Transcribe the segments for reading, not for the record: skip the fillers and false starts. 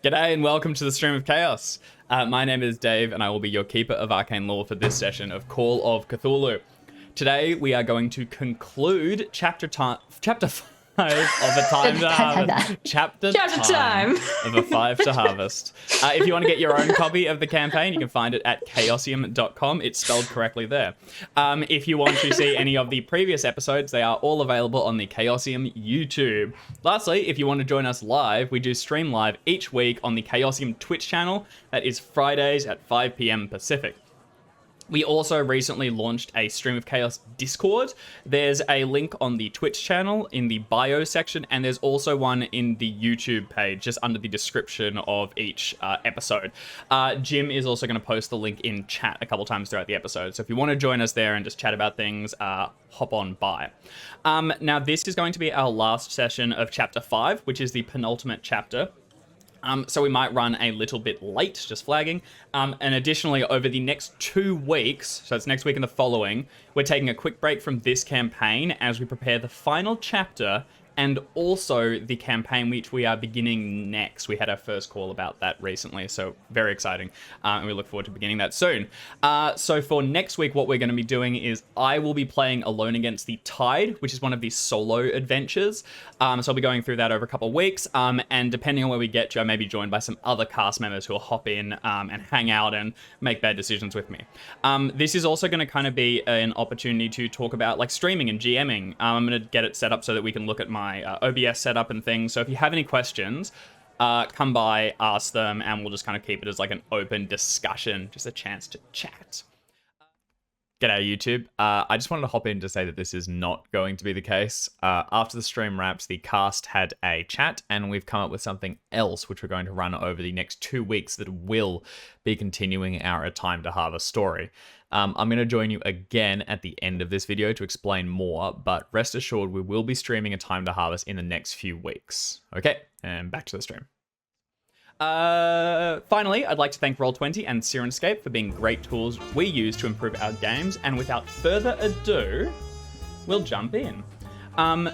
G'day and welcome to the Stream of Chaos. My name is Dave and I will be your keeper of arcane lore for this session of Call of Cthulhu. Today we are going to conclude chapter 5 of A Time to Harvest. Chapter time of A 5 to Harvest. If you want to get your own copy of the campaign, you can find it at chaosium.com. It's spelled correctly there. If you want to see any of the previous episodes, they are all available on the Chaosium YouTube. Lastly, if you want to join us live, we do stream live each week on the Chaosium Twitch channel. That is Fridays at 5 p.m. Pacific. We also recently launched a Stream of Chaos Discord. There's a link on the Twitch channel in the bio section, and there's also one in the YouTube page, just under the description of each episode. Jim is also going to post the link in chat a couple times throughout the episode, so if you want to join us there and just chat about things, hop on by. Now, this is going to be our last session of Chapter 5, which is the penultimate chapter. So we might run a little bit late, just flagging. And additionally, over the next 2 weeks, so it's next week and the following, we're taking a quick break from this campaign as we prepare the final chapter and also the campaign which we are beginning next. We had our first call about that recently, so very exciting. And we look forward to beginning that soon. So for next week, what we're going to be doing is I will be playing Alone Against the Tide, which is one of these solo adventures. So I'll be going through that over a couple of weeks. And depending on where we get to, I may be joined by some other cast members who will hop in and hang out and make bad decisions with me. This is also going to kind of be an opportunity to talk about like streaming and GMing. I'm going to get it set up so that we can look at my OBS setup and things. So if you have any questions, come by, ask them, and we'll just kind of keep it as like an open discussion, just a chance to chat. G'day YouTube. I just wanted to hop in to say that this is not going to be the case. After the stream wraps, the cast had a chat and we've come up with something else which we're going to run over the next 2 weeks that will be continuing our A Time to Harvest story. I'm going to join you again at the end of this video to explain more, but rest assured we will be streaming A Time to Harvest in the next few weeks. Okay, and back to the stream. Finally, I'd like to thank Roll20 and Sirenscape for being great tools we use to improve our games, and without further ado, we'll jump in.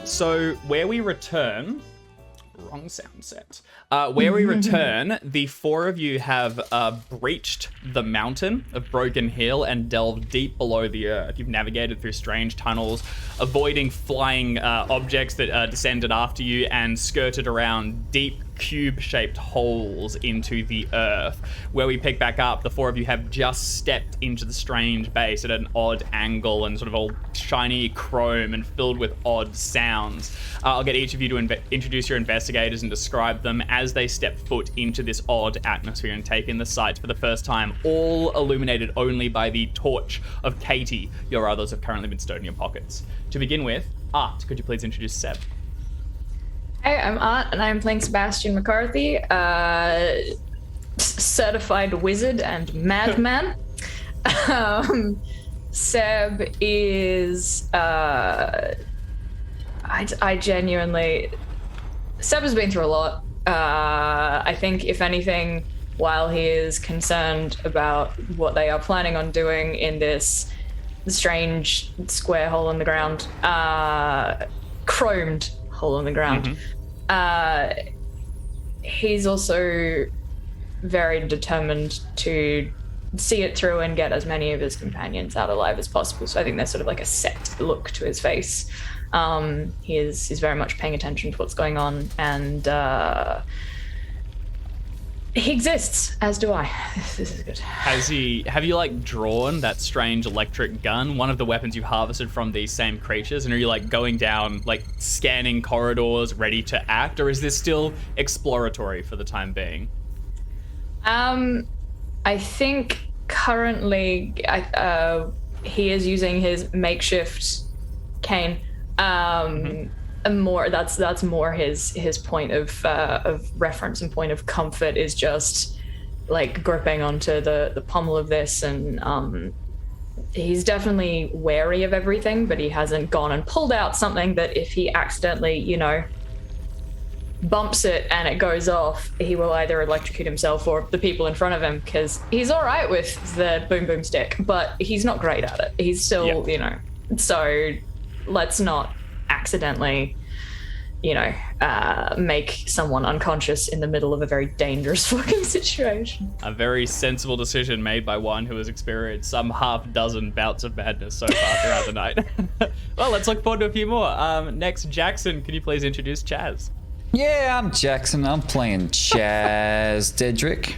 So where we return... Wrong sound set. Where we return, the 4 of you have breached the mountain of Broken Hill and delved deep below the earth. You've navigated through strange tunnels, avoiding flying objects that descended after you, and skirted around deep cube-shaped holes into the earth. Where we pick back up, the 4 of you have just stepped into the strange base at an odd angle and sort of all shiny chrome and filled with odd sounds. I'll get each of you to introduce your investigators and describe them as they step foot into this odd atmosphere and take in the sights for the first time, all illuminated only by the torch of Katie. Your others have currently been stowed in your pockets. To begin with, Art, could you please introduce Seb? Hi, I'm Art, and I'm playing Sebastian McCarthy, certified wizard and madman. Seb is, I genuinely, Seb has been through a lot. I think, if anything, while he is concerned about what they are planning on doing in this strange square hole in the ground, chromed hole in the ground. He's also very determined to see it through and get as many of his companions out alive as possible. So I think there's sort of like a set look to his face. He's very much paying attention to what's going on, and he exists, as do I. This is good. Have you like drawn that strange electric gun, one of the weapons you harvested from these same creatures, and are you like going down, like scanning corridors, ready to act, or is this still exploratory for the time being? I think currently he is using his makeshift cane. More that's more his point of reference and point of comfort is just like gripping onto the pommel of this, and he's definitely wary of everything, but he hasn't gone and pulled out something that if he accidentally bumps it and it goes off, he will either electrocute himself or the people in front of him, because he's all right with the boom boom stick, but he's not great at it. He's still so let's not accidentally make someone unconscious in the middle of a very dangerous fucking situation. A very sensible decision made by one who has experienced some half dozen bouts of madness so far throughout the night. Well, let's look forward to a few more. Next, Jackson, can you please introduce Chaz? Yeah, I'm Jackson. I'm playing Chaz Dedrick,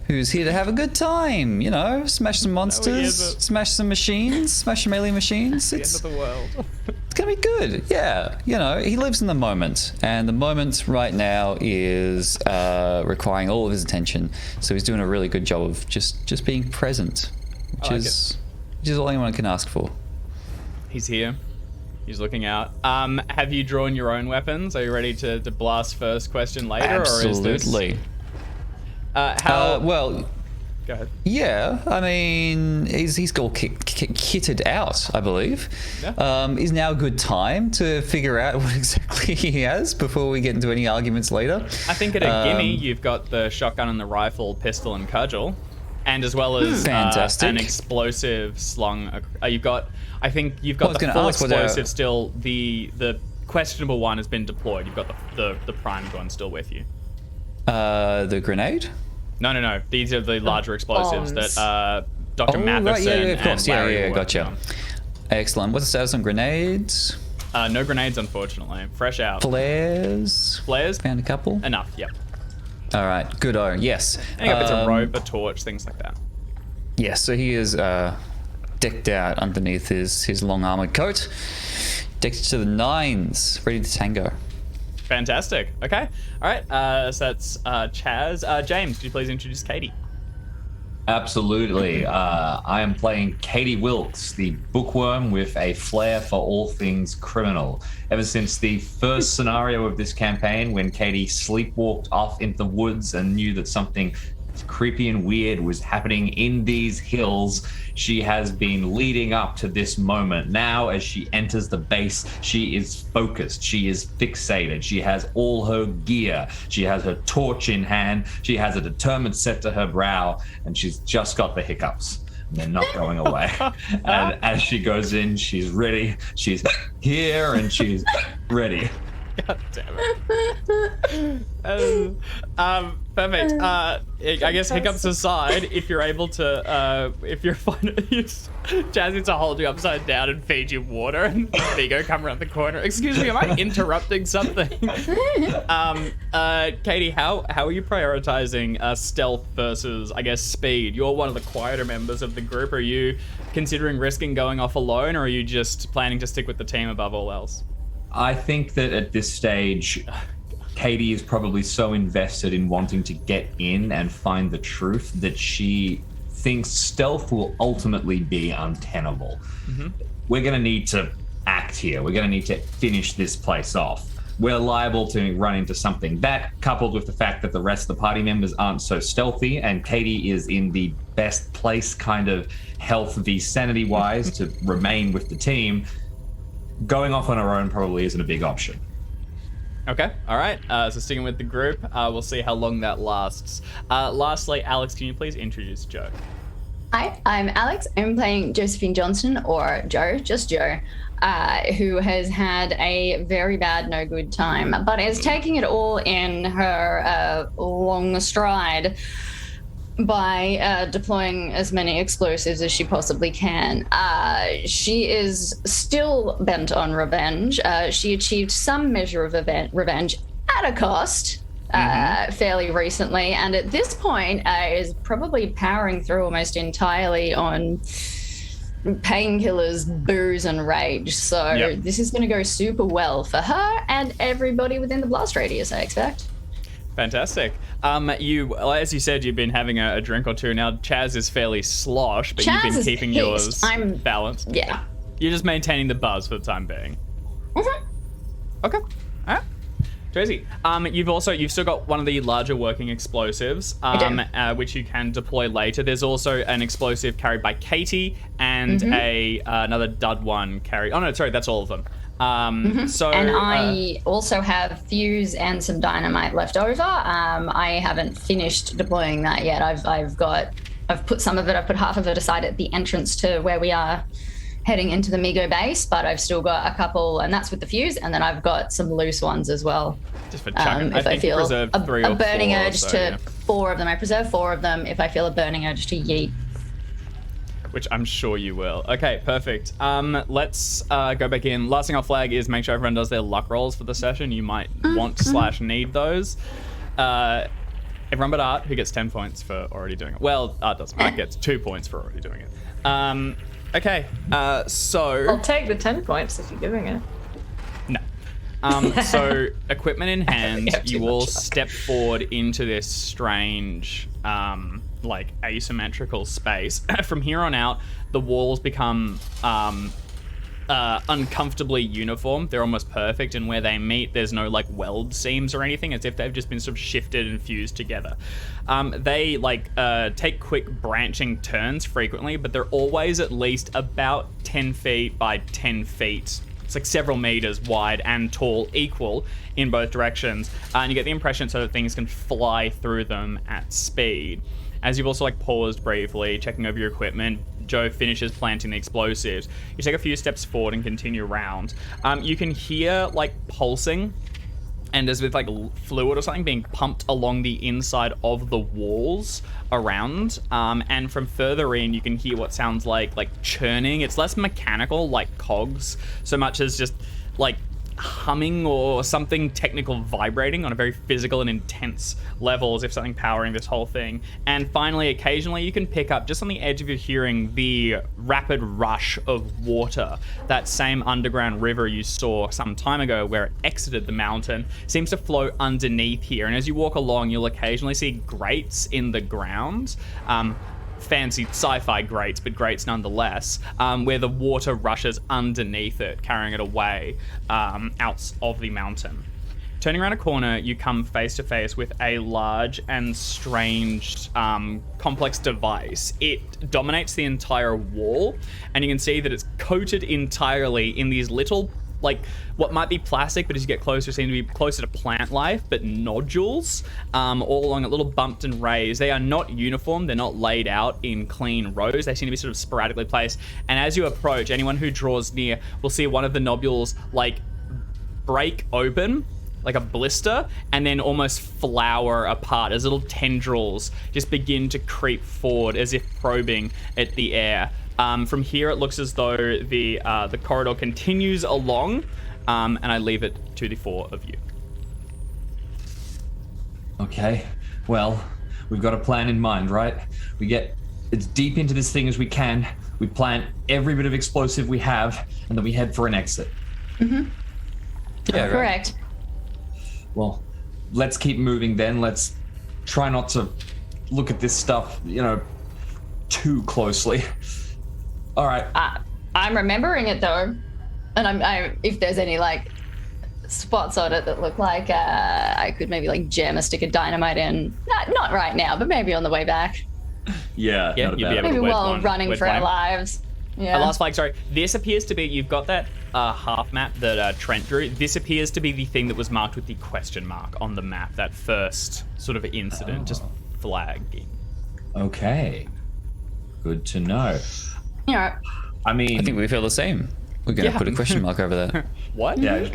who's here to have a good time. Smash some monsters, smash some machines, smash some alien machines. It's the end of the world. It's gonna be good. Yeah, he lives in the moment, and the moment right now is requiring all of his attention. So he's doing a really good job of just being present, which is all anyone can ask for. He's here. He's looking out. Have you drawn your own weapons? Are you ready to blast first question later? Absolutely. Or is this, well, go ahead. Yeah, I mean, he's all kitted out, I believe. Yeah. Is now a good time to figure out what exactly he has before we get into any arguments later? I think at a gimme, you've got the shotgun and the rifle, pistol and cudgel, and as well as an explosive slung. You've got the full explosive still. The questionable one has been deployed. You've got the primed one still with you. The grenade? No. These are the larger explosives bombs. That Dr. Matheson of course. and Larry were Gotcha. on. Excellent. What's the status on grenades? No grenades, unfortunately. Fresh out. Flares? Found a couple? Enough, yep. All right, good-o. Yes. And you got bits of rope, a torch, things like that. Yes, so he is decked out underneath his long armored coat. Decked to the nines, ready to tango. Fantastic. Okay. All right. So that's Chaz. James, could you please introduce Katie? Absolutely. I am playing Katie Wilkes, the bookworm with a flair for all things criminal. Ever since the first scenario of this campaign, when Katie sleepwalked off into the woods and knew that something creepy and weird was happening in these hills, she has been leading up to this moment. Now, as she enters the base, she is focused. She is fixated. She has all her gear. She has her torch in hand. She has a determined set to her brow, and she's just got the hiccups. And they're not going away. And as she goes in, she's ready. She's here, and she's ready. God damn it. Perfect. I guess hiccups aside, if you're able to, if you're fine, Jazz needs to hold you upside down and feed you water, and Vigo come around the corner. Excuse me, am I interrupting something? Katie, how are you prioritizing stealth versus, I guess, speed? You're one of the quieter members of the group. Are you considering risking going off alone, or are you just planning to stick with the team above all else? I think that at this stage, Katie is probably so invested in wanting to get in and find the truth that she thinks stealth will ultimately be untenable. Mm-hmm. We're going to need to act here. We're going to need to finish this place off. We're liable to run into something. That, coupled with the fact that the rest of the party members aren't so stealthy, and Katie is in the best place kind of health v sanity-wise to remain with the team, going off on her own probably isn't a big option. Okay, all right. So sticking with the group, we'll see how long that lasts. Lastly, Alex, can you please introduce Joe? Hi, I'm Alex. I'm playing Josephine Johnson, or Joe, just Joe, who has had a very bad, no good time, but is taking it all in her long stride by deploying as many explosives as she possibly can. She is still bent on revenge. She achieved some measure of revenge at a cost fairly recently, and at this point is probably powering through almost entirely on painkillers, booze, and rage. So This is going to go super well for her and everybody within the blast radius, I expect. Fantastic. As you said, you've been having a drink or two. Now, Chaz is fairly slosh, but Chaz you've been keeping yours balanced. Yeah. You're just maintaining the buzz for the time being. Mm-hmm. Okay. All right. Tracy, you've still got one of the larger working explosives, which you can deploy later. There's also an explosive carried by Katie and another dud one carried. Oh no, sorry, that's all of them. And I also have fuse and some dynamite left over. I haven't finished deploying that yet. I've put some of it. I've put half of it aside at the entrance to where we are heading into the Migo base, but I've still got a couple, and that's with the fuse, and then I've got some loose ones as well. Just for chucking. If I feel a burning urge so, to yeah. 4 of them. I preserve 4 of them if I feel a burning urge to yeet. Which I'm sure you will. Okay, perfect. Let's go back in. Last thing I'll flag is make sure everyone does their luck rolls for the session. You might want/need those. Everyone but Art, who gets 10 points for already doing it. Well, Art doesn't. Art gets 2 points for already doing it. Okay, so... I'll take the 10 points if you're giving it. No. So, equipment in hand, You have too you all much luck. step forward into this strange, asymmetrical space. From here on out, the walls become uncomfortably uniform. They're almost perfect, and where they meet, there's no weld seams or anything, as if they've just been sort of shifted and fused together. They take quick branching turns frequently, but they're always at least about 10 feet by 10 feet. It's several meters wide and tall, equal in both directions, and you get the impression so that things can fly through them at speed. As you've also paused briefly, checking over your equipment, Joe finishes planting the explosives. You take a few steps forward and continue around. You can hear pulsing, and as with fluid or something being pumped along the inside of the walls around. And from further in, you can hear what sounds like churning. It's less mechanical, like cogs, so much as just humming or something technical vibrating on a very physical and intense level, as if something powering this whole thing. And finally, occasionally you can pick up, just on the edge of your hearing, the rapid rush of water. That same underground river you saw some time ago where it exited the mountain seems to flow underneath here. And as you walk along, you'll occasionally see grates in the ground. Fancy sci-fi grates, but grates nonetheless, where the water rushes underneath it, carrying it away out of the mountain. Turning around a corner, you come face to face with a large and strange, complex device. It dominates the entire wall, and you can see that it's coated entirely in these little, what might be plastic, but as you get closer, seem to be closer to plant life, but nodules, all along a little bumped and raised. They are not uniform. They're not laid out in clean rows. They seem to be sort of sporadically placed. And as you approach, anyone who draws near will see one of the nodules, break open, like a blister, and then almost flower apart as little tendrils just begin to creep forward as if probing at the air. From here, it looks as though the corridor continues along, and I leave it to the 4 of you. Okay, well, we've got a plan in mind, right? We get as deep into this thing as we can, we plant every bit of explosive we have, and then we head for an exit. Mm-hmm. Yeah, right. Correct. Well, let's keep moving then. Let's try not to look at this stuff, too closely. All right. I'm remembering it though, and I'm if there's any spots on it that look like I could maybe jam a stick of dynamite in. Not right now, but maybe on the way back. Yeah, you'd be able Maybe to while running for our lives. Yeah. Last flag, sorry. This appears to be, you've got that half map that Trent drew. This appears to be the thing that was marked with the question mark on the map, that first sort of incident, just flagging. Okay. Good to know. Yeah. I mean, I think we feel the same. We're going to put a question mark over there. What? yeah.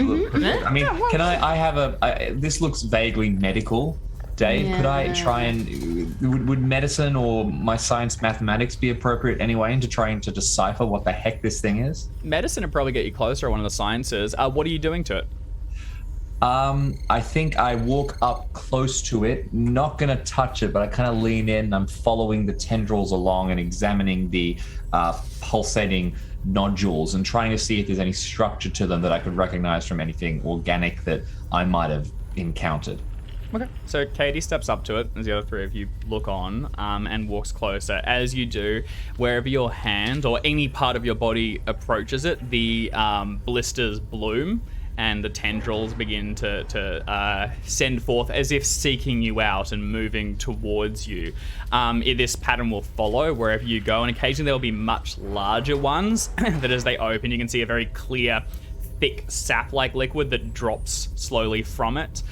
I mean, can I have this looks vaguely medical. Dave, could I try and would medicine or my science mathematics be appropriate anyway into trying to decipher what the heck this thing is? Medicine would probably get you closer, one of the sciences. What are you doing to it? I think I walk up close to it, not gonna touch it, but I kind of lean in. I'm following the tendrils along and examining the pulsating nodules and trying to see if there's any structure to them that I could recognize from anything organic that I might have encountered. Okay. So Katie steps up to it as the other 3 of you look on, and walks closer. As you do, wherever your hand or any part of your body approaches it, the blisters bloom and the tendrils begin to send forth as if seeking you out and moving towards you. This pattern will follow wherever you go, and occasionally there will be much larger ones that as they open, you can see a very clear, thick sap-like liquid that drops slowly from it.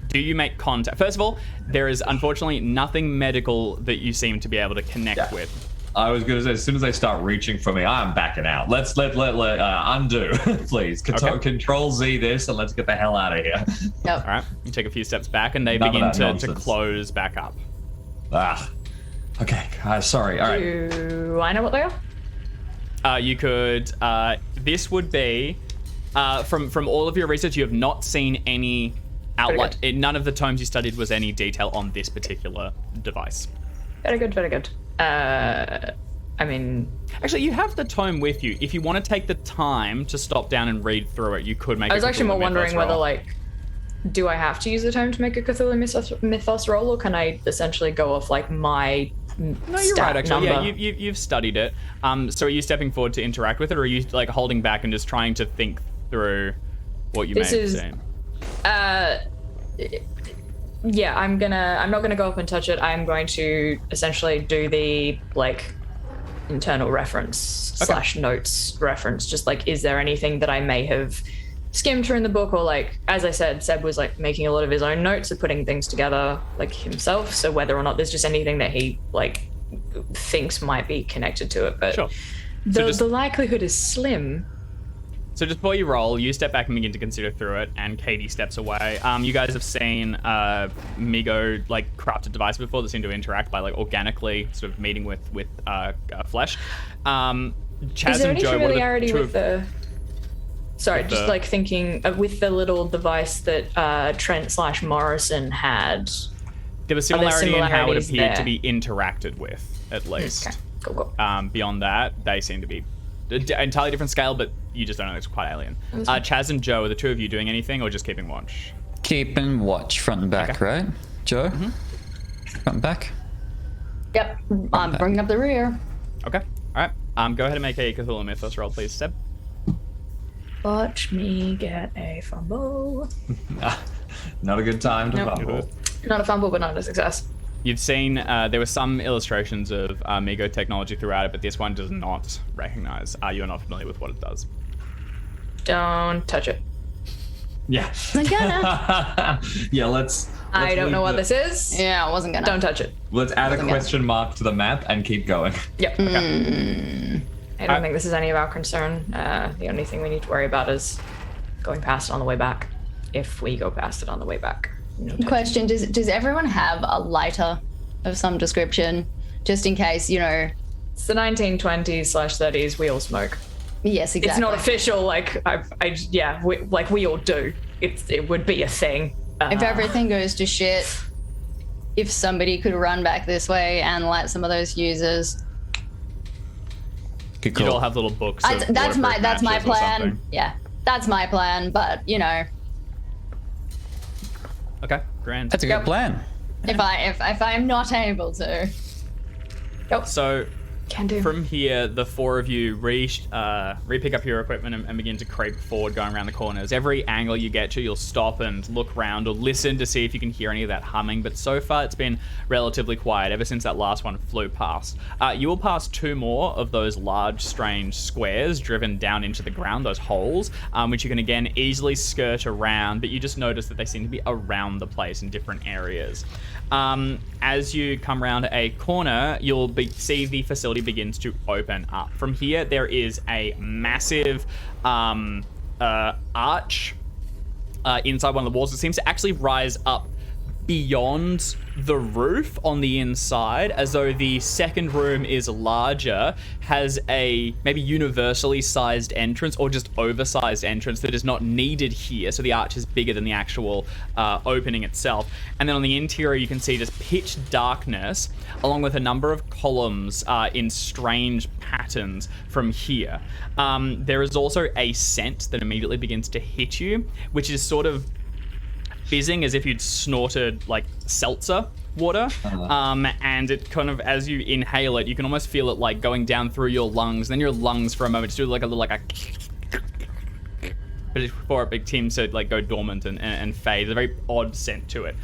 Do you make contact? First of all, there is unfortunately nothing medical that you seem to be able to connect with. I was going to say, as soon as they start reaching for me, I'm backing out. Let's undo, please. Control Z this, and let's get the hell out of here. Yep. All right, you take a few steps back, and they None of begin that to nonsense. close back up. Okay. Sorry. All right. Do I know what they are? You could. This would be from all of your research. You have not seen any outlet. Very None of the tomes you studied was any detail on this particular device. Very good, very good. I mean, Actually, you have the tome with you. If you want to take the time to stop down and read through it, you could make. I was actually more Cthulhu wondering Mythos whether, roll. like, do I have to use the tome to make a Cthulhu Mythos roll, or can I essentially go off, like, my No, you're stat right. Actually, number? yeah, you've studied it. So are you stepping forward to interact with it, or are you like holding back and just trying to think through what you This may have is- seen? Yeah, I'm not gonna go up and touch it. I'm going to essentially do the, like, internal reference slash notes reference. Just like, is there anything that I may have skimmed through in the book, or, like, as I said, Seb was like making a lot of his own notes and putting things together like himself. So whether or not there's just anything that he like thinks might be connected to it, but Sure. the likelihood is slim. So just before you roll, you step back and begin to consider through it, and Katie steps away. You guys have seen Migo like crafted devices before that seem to interact by like organically sort of meeting with flesh. Chaz Is there and any Joe, familiarity what are with the? Sorry, with just the- like thinking with the little device that Trent / Morrison had. there was Are there similarity in how it similarities appeared to there? be interacted with, at least. Okay, cool. Beyond that, they seem to be entirely different scale, but you just don't know. It's quite alien. Chaz and Joe, are the two of you doing anything or just keeping watch? Keep and watch front and back, Okay. right? Joe? Mm-hmm. Front and back? Yep. I'm bringing up the rear. Okay. All right. Go ahead and make a Cthulhu Mythos roll, please, Seb. Watch me get a fumble. Not a good time to Nope. fumble. Not a fumble, but not a success. You've seen there were some illustrations of Migo technology throughout it, but this one does not recognize. You're not familiar with what it does. Don't touch it. Yeah. I'm gonna. Yeah. Let's I don't leave know what the- this is. Yeah, I wasn't gonna. Don't touch it. Let's add a Wasn't gonna- question mark to the map and keep going. Yep. I don't Alright. think this is any of our concern. The only thing we need to worry about is going past it on the way back. If we go past it on the way back. No touching. Question: Does everyone have a lighter of some description, just in case? You know. It's the 1920s / 30s. We all smoke. Yes, exactly. It's not official. Like we all do. It would be a thing. If everything goes to shit, if somebody could run back this way and light some of those fuses, Good You'd all call. have little books. that's of my waterproof matches or plan. something. Yeah, that's my plan. But you know, Okay, grand. That's a good plan. if I'm not able to, So Can do. from here, the four of you re-pick up your equipment and begin to creep forward, going around the corners. Every angle you get to, you'll stop and look around or listen to see if you can hear any of that humming. But so far, it's been relatively quiet ever since that last one flew past. You will pass two more of those large, strange squares driven down into the ground, those holes, which you can again easily skirt around. But you just notice that they seem to be around the place in different areas. As you come around a corner, you'll see the facility begins to open up. From here, there is a massive arch inside one of the walls. It seems to actually rise up beyond the roof on the inside, as though the second room is larger, has a maybe universally sized entrance or just oversized entrance that is not needed here. So the arch is bigger than the actual opening itself. And then on the interior, you can see just pitch darkness, along with a number of columns in strange patterns from here. There is also a scent that immediately begins to hit you, which is sort of fizzing as if you'd snorted like seltzer water. And it kind of, as you inhale it, you can almost feel it like going down through your lungs. Then your lungs for a moment just do like a little but before it begins to like go dormant and fade. There's a very odd scent to it.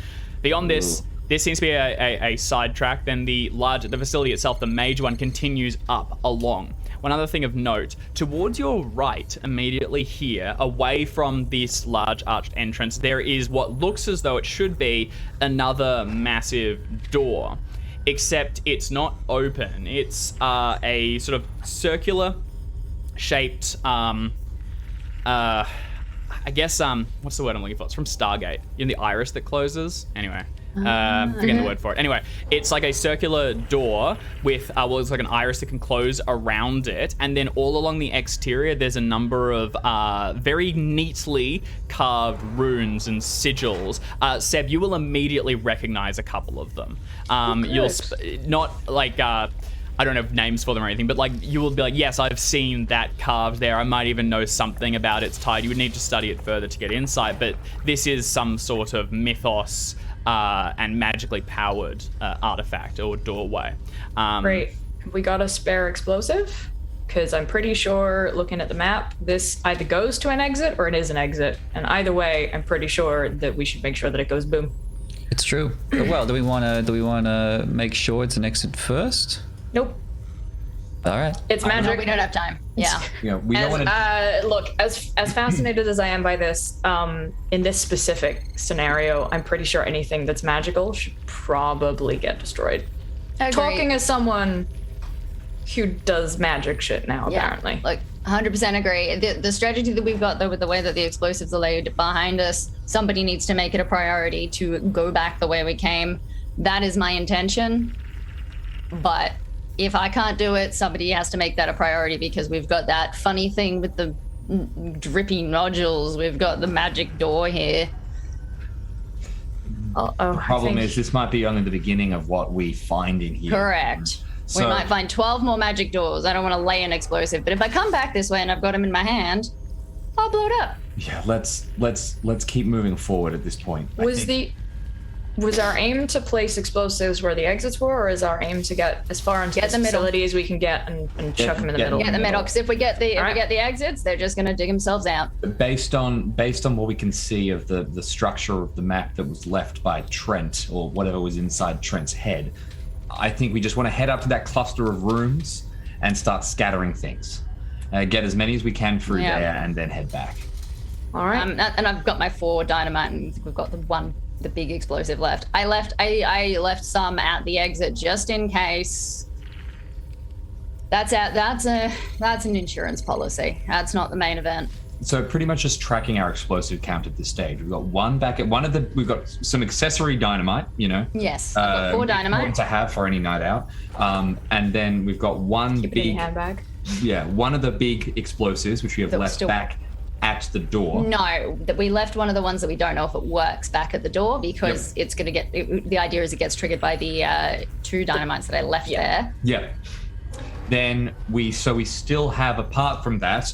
Beyond this, this seems to be a side track. Then the facility itself, the major one, continues up along. One other thing of note, towards your right, immediately here, away from this large arched entrance, there is what looks as though it should be another massive door. except it's not open. It's a sort of circular shaped, I guess, what's the word I'm looking for? It's from Stargate. You know, the iris that closes? Anyway. Forgetting the word for it. Anyway, it's like a circular door with, it's like an iris that can close around it. And then all along the exterior, there's a number of very neatly carved runes and sigils. Seb, you will immediately recognize a couple of them. You'll not like, I don't have names for them or anything, but like you will be like, yes, I've seen that carved there. I might even know something about its tide. You would need to study it further to get insight, but this is some sort of mythos and magically powered artifact or doorway. Great. We got a spare explosive? Because I'm pretty sure, looking at the map, this either goes to an exit or it is an exit. And either way, I'm pretty sure that we should make sure that it goes boom. It's true. Well, do we want to make sure it's an exit first? Nope. All right. It's No, magic. we don't have time. Yeah. You know, we don't want to. Look, as fascinated as I am by this, in this specific scenario, I'm pretty sure anything that's magical should probably get destroyed. Agreed. Talking as someone who does magic shit now, apparently. Look, 100% agree. The strategy that we've got, though, with the way that the explosives are laid behind us, somebody needs to make it a priority to go back the way we came. That is my intention. But if I can't do it, somebody has to make that a priority, because we've got that funny thing with the drippy nodules. We've got the magic door here. The Problem is, this might be only the beginning of what we find in here. Correct. So- We might find 12 more magic doors. I don't want to lay an explosive, but if I come back this way and I've got them in my hand, I'll blow it up. Yeah, let's keep moving forward at this point. Was our aim to place explosives where the exits were, or is our aim to get as far into the the middle. facility as we can get and chuck them in the middle? Get the middle, because if we get the Alright. exits, they're just going to dig themselves out. Based on what we can see of the structure of the map that was left by Trent, or whatever was inside Trent's head, I think we just want to head up to that cluster of rooms and start scattering things. Get as many as we can through Yeah. there, and then head back. All right. And I've got my 4 dynamite, and we've got the big explosive left. I left some at the exit just in case. That's an insurance policy. That's not the main event. So pretty much just tracking our explosive count at this stage. We've got one back at we've got some accessory dynamite, you know. Yes, I've got 4 dynamite. Important to have for any night out. And then we've got one Keep it in big your handbag. one of the big explosives which we have That was left still- back at the door. No, that we left one of the ones that we don't know if it works back at the door, because it's going to get. The idea is it gets triggered by the 2 dynamites that I left there. Yeah. Then we still have, apart from that,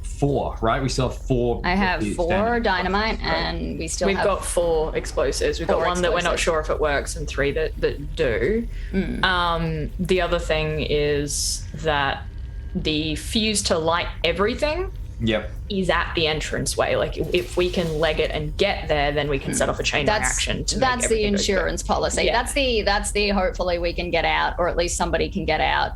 4, right? We still have 4. I have 4 standard dynamite, explosives, right? and we still We've have. got 4 explosives. We've got 4 one that we're not explosives. sure if it works, and 3 that do. The other thing is that the fuse to light everything Yep. is at the entranceway. Like, if we can leg it and get there, then we can set off a chain reaction. To That's make the everything go quick. insurance policy. Yeah. That's the hopefully we can get out, or at least somebody can get out.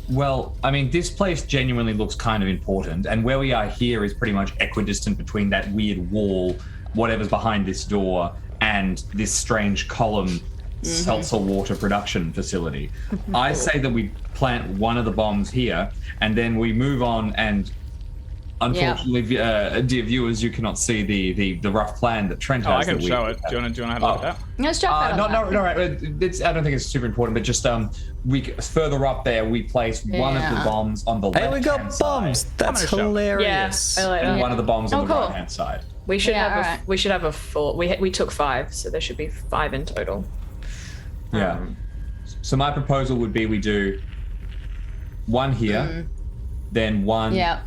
Well, I mean, this place genuinely looks kind of important, and where we are here is pretty much equidistant between that weird wall, whatever's behind this door, and this strange column seltzer water production facility. I say that we plant one of the bombs here, and then we move on. And unfortunately, dear viewers, you cannot see the rough plan that Trent has. I can that we show it. Do you want to have a look at that? Let's check that no, out. no, right. I don't think it's super important, but just further up there, we place one of the Yeah. bombs on the Hey, left. we got bombs. That's gonna show. hilarious. Yeah, I like and that. one of the bombs on Oh, the cool. right hand side. We should Yeah, have alright. we should have a full. We took 5, so there should be 5 in total. Yeah. So my proposal would be we do one here, then one Yeah.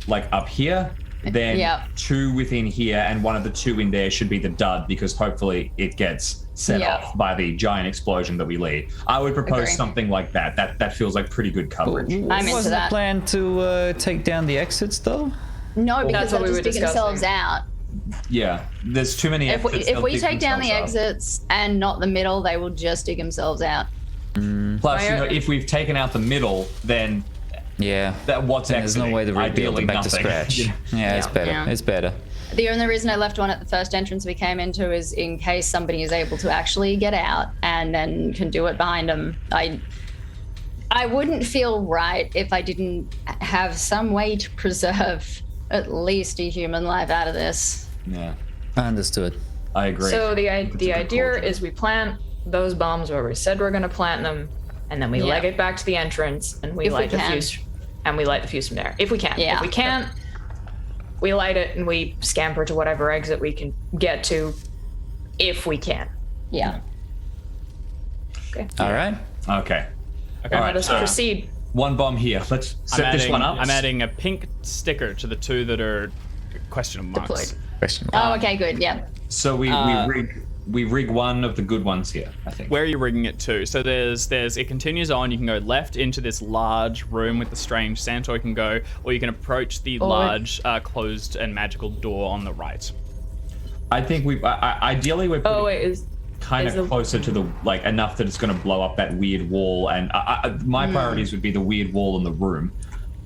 like up here, then Yeah. 2 within here, and one of the 2 in there should be the dud, because hopefully it gets set Yeah. off by the giant explosion that we leave. I would propose Agree. something like that. That feels like pretty good coverage. I'm into Wasn't the that. plan to take down the exits though? No, because That's what they'll we just were dig themselves discussing. out. Yeah, there's too many If exits. we they'll dig take down the themselves up. exits and not the middle, they will just dig themselves out. Plus, if we've taken out the middle, then Yeah. That what's And there's no exiting? way to rebuild Ideally it back to nothing. scratch. Yeah, it's better. Yeah. It's better. The only reason I left one at the first entrance we came into is in case somebody is able to actually get out and then can do it behind them. I wouldn't feel right if I didn't have some way to preserve at least a human life out of this. Yeah, Understood. I agree. So the It's a good idea call. is we plant those bombs where we said we're going to plant them, and then we leg it back to the entrance, and we If we light the can. fuse, and we light the fuse from there. If we can. Yeah. If we can't, we light it and we scamper to whatever exit we can get to, if we can. Yeah. Okay. All right. Okay. Okay. All Let right, us so proceed. one bomb here. Let's set this one up. I'm adding a pink sticker to the two that are question marks. Deployed. Question. Oh, okay, good. Yeah. So we rig one of the good ones here, I think. Where are you rigging it to? So there's it continues on. You can go left into this large room with the strange scent, or you can approach the large closed and magical door on the right. I think ideally we're Oh, wait, is kind is of the- closer to the enough that it's going to blow up that weird wall, and my priorities would be the weird wall in the room.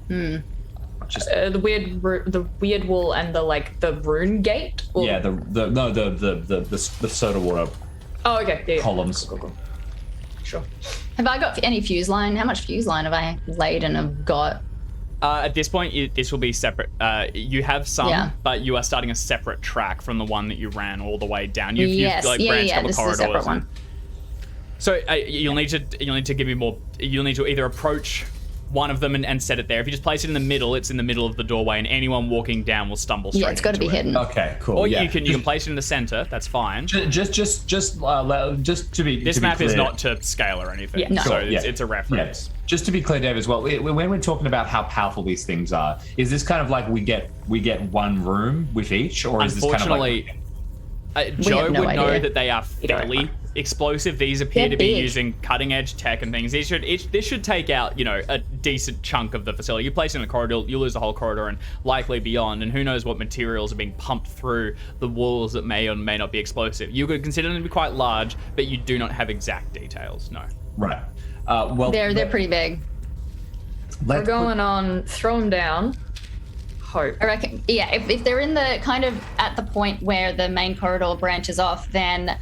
the weird wall and the rune gate? Or- Yeah, the soda water Oh, okay. Yeah, yeah. columns. Cool. Sure. Have I got any fuse line? How much fuse line have I laid and have got? At this point, this will be separate. You have some, Yeah. but you are starting a separate track from the one that you ran all the way down. You've Yes. branched Yeah. up the This is a corridors. separate one. So you'll need to give me more. You'll need to either approach one of them and set it there. If you just place it in the middle, it's in the middle of the doorway, and anyone walking down will stumble straight. Yeah, it's got to be into it. hidden. Okay, cool. Or yeah. you can place it in the center. That's fine. just to be This to be map is clear- not to scale or anything. Yeah. No. So Sure, it's a reference. Yes. Just to be clear, Dave, as well, when we're talking about how powerful these things are, is this kind of like we get one room with each, or is this kind of Unfortunately, like Joe have no would know idea. that they are don't fairly know. explosive. These appear They're to be big. using cutting edge tech and things. This should take out a decent chunk of the facility. You place it in a corridor, you lose the whole corridor and likely beyond. And who knows what materials are being pumped through the walls that may or may not be explosive. You could consider them to be quite large, but you do not have exact details. No. right? Well, They're pretty big. We're going on throw them down. Hope. I reckon, yeah, if they're in the kind of at the point where the main corridor branches off, then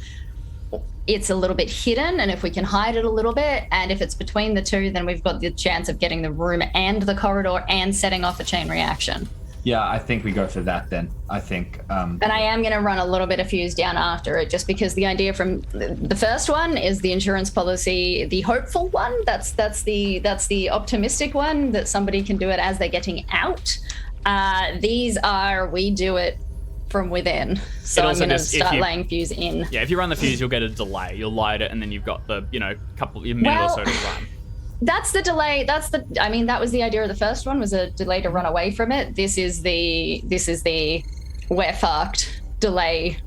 it's a little bit hidden, and if we can hide it a little bit, and if it's between the two, then we've got the chance of getting the room and the corridor and setting off a chain reaction. Yeah, I think we go for that then. I think. And I am going to run a little bit of fuse down after it, just because the idea from the first one is the insurance policy, the hopeful one. That's the optimistic one, that somebody can do it as they're getting out. These are, we do it from within. So I'm also going to just, if start you- laying fuse in. Yeah, if you run the fuse, you'll get a delay. You'll light it, and then you've got the minute or so to run. That's the delay. That was the idea of the first one, was a delay to run away from it. This is the we're fucked delay.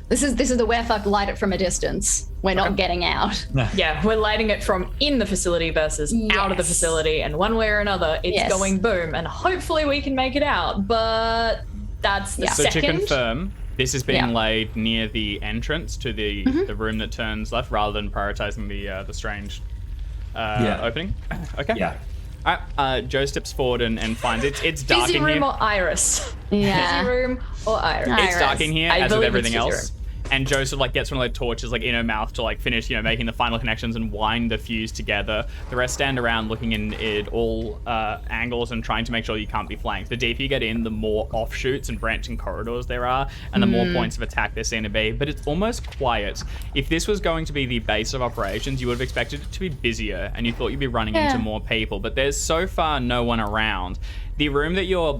This is the we're fucked, light it from a distance. We're not getting out. Yeah, we're lighting it from in the facility versus out of the Yes. facility, and one way or another, it's Yes. going boom, and hopefully we can make it out. But that's the So second. to confirm, this is being Yeah. laid near the entrance to the room that turns left, rather than prioritizing the strange opening. Okay. Yeah. All right. Joe steps forward and finds it's dark Fizzy in room here. or iris? Yeah. Fizzy room or iris? It's dark in here, I as with believe everything it's fizzy else. And Joe sort of gets one of the torches in her mouth to finish, making the final connections and wind the fuse together. The rest stand around looking in at all angles and trying to make sure you can't be flanked. The deeper you get in, the more offshoots and branching corridors there are, and the more points of attack there seem to be. But it's almost quiet. If this was going to be the base of operations, you would have expected it to be busier, and you thought you'd be running into more people. But there's so far no one around. The room that you're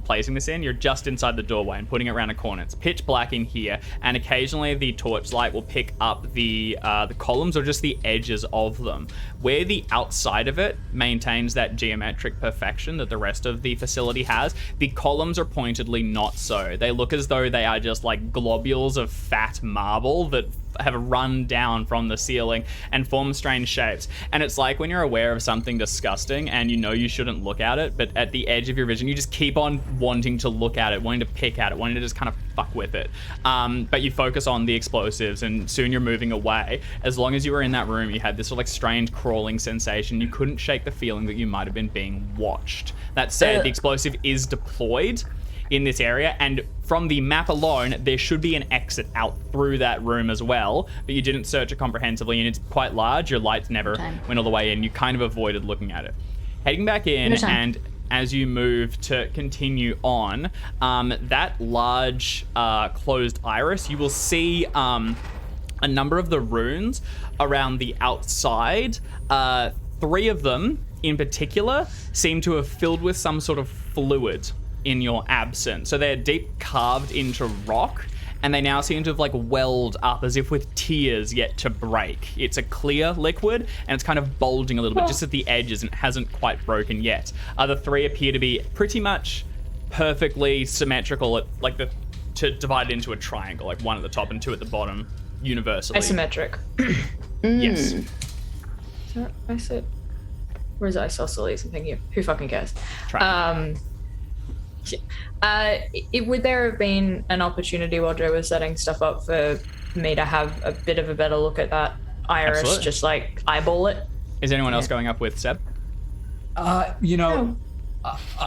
placing this in, you're just inside the doorway and putting it around a corner. It's pitch black in here, and occasionally the torchlight will pick up the columns or just the edges of them. Where the outside of it maintains that geometric perfection that the rest of the facility has, the columns are pointedly not so. They look as though they are just like globules of fat marble that have run down from the ceiling and form strange shapes. And it's like when you're aware of something disgusting and you shouldn't look at it, but at the edge of your vision, you just keep on wanting to look at it, wanting to pick at it, wanting to just kind of fuck with it. But you focus on the explosives, and soon you're moving away. As long as you were in that room, you had this sort of strange crawling sensation. You couldn't shake the feeling that you might have been being watched. That said, the explosive is deployed in this area, and from the map alone, there should be an exit out through that room as well, but you didn't search it comprehensively, and it's quite large. Your lights never went all the way in. You kind of avoided looking at it. Heading back in, and as you move to continue on, that large closed iris, you will see a number of the runes around the outside. 3 of them in particular seem to have filled with some sort of fluid in your absence. So they're deep carved into rock, and they now seem to have like welled up as if with tears yet to break. It's a clear liquid, and it's kind of bulging a little bit just at the edges, and it hasn't quite broken yet. The 3 appear to be pretty much perfectly symmetrical, to divide it into a triangle, like 1 at the top and 2 at the bottom, universally. Isometric. Yes. I said, where's isosceles? I'm thinking, who fucking cares? Triangle. Would there have been an opportunity while Joe was setting stuff up for me to have a bit of a better look at that iris? Absolutely. Just like eyeball it? Is anyone else going up with Seb? I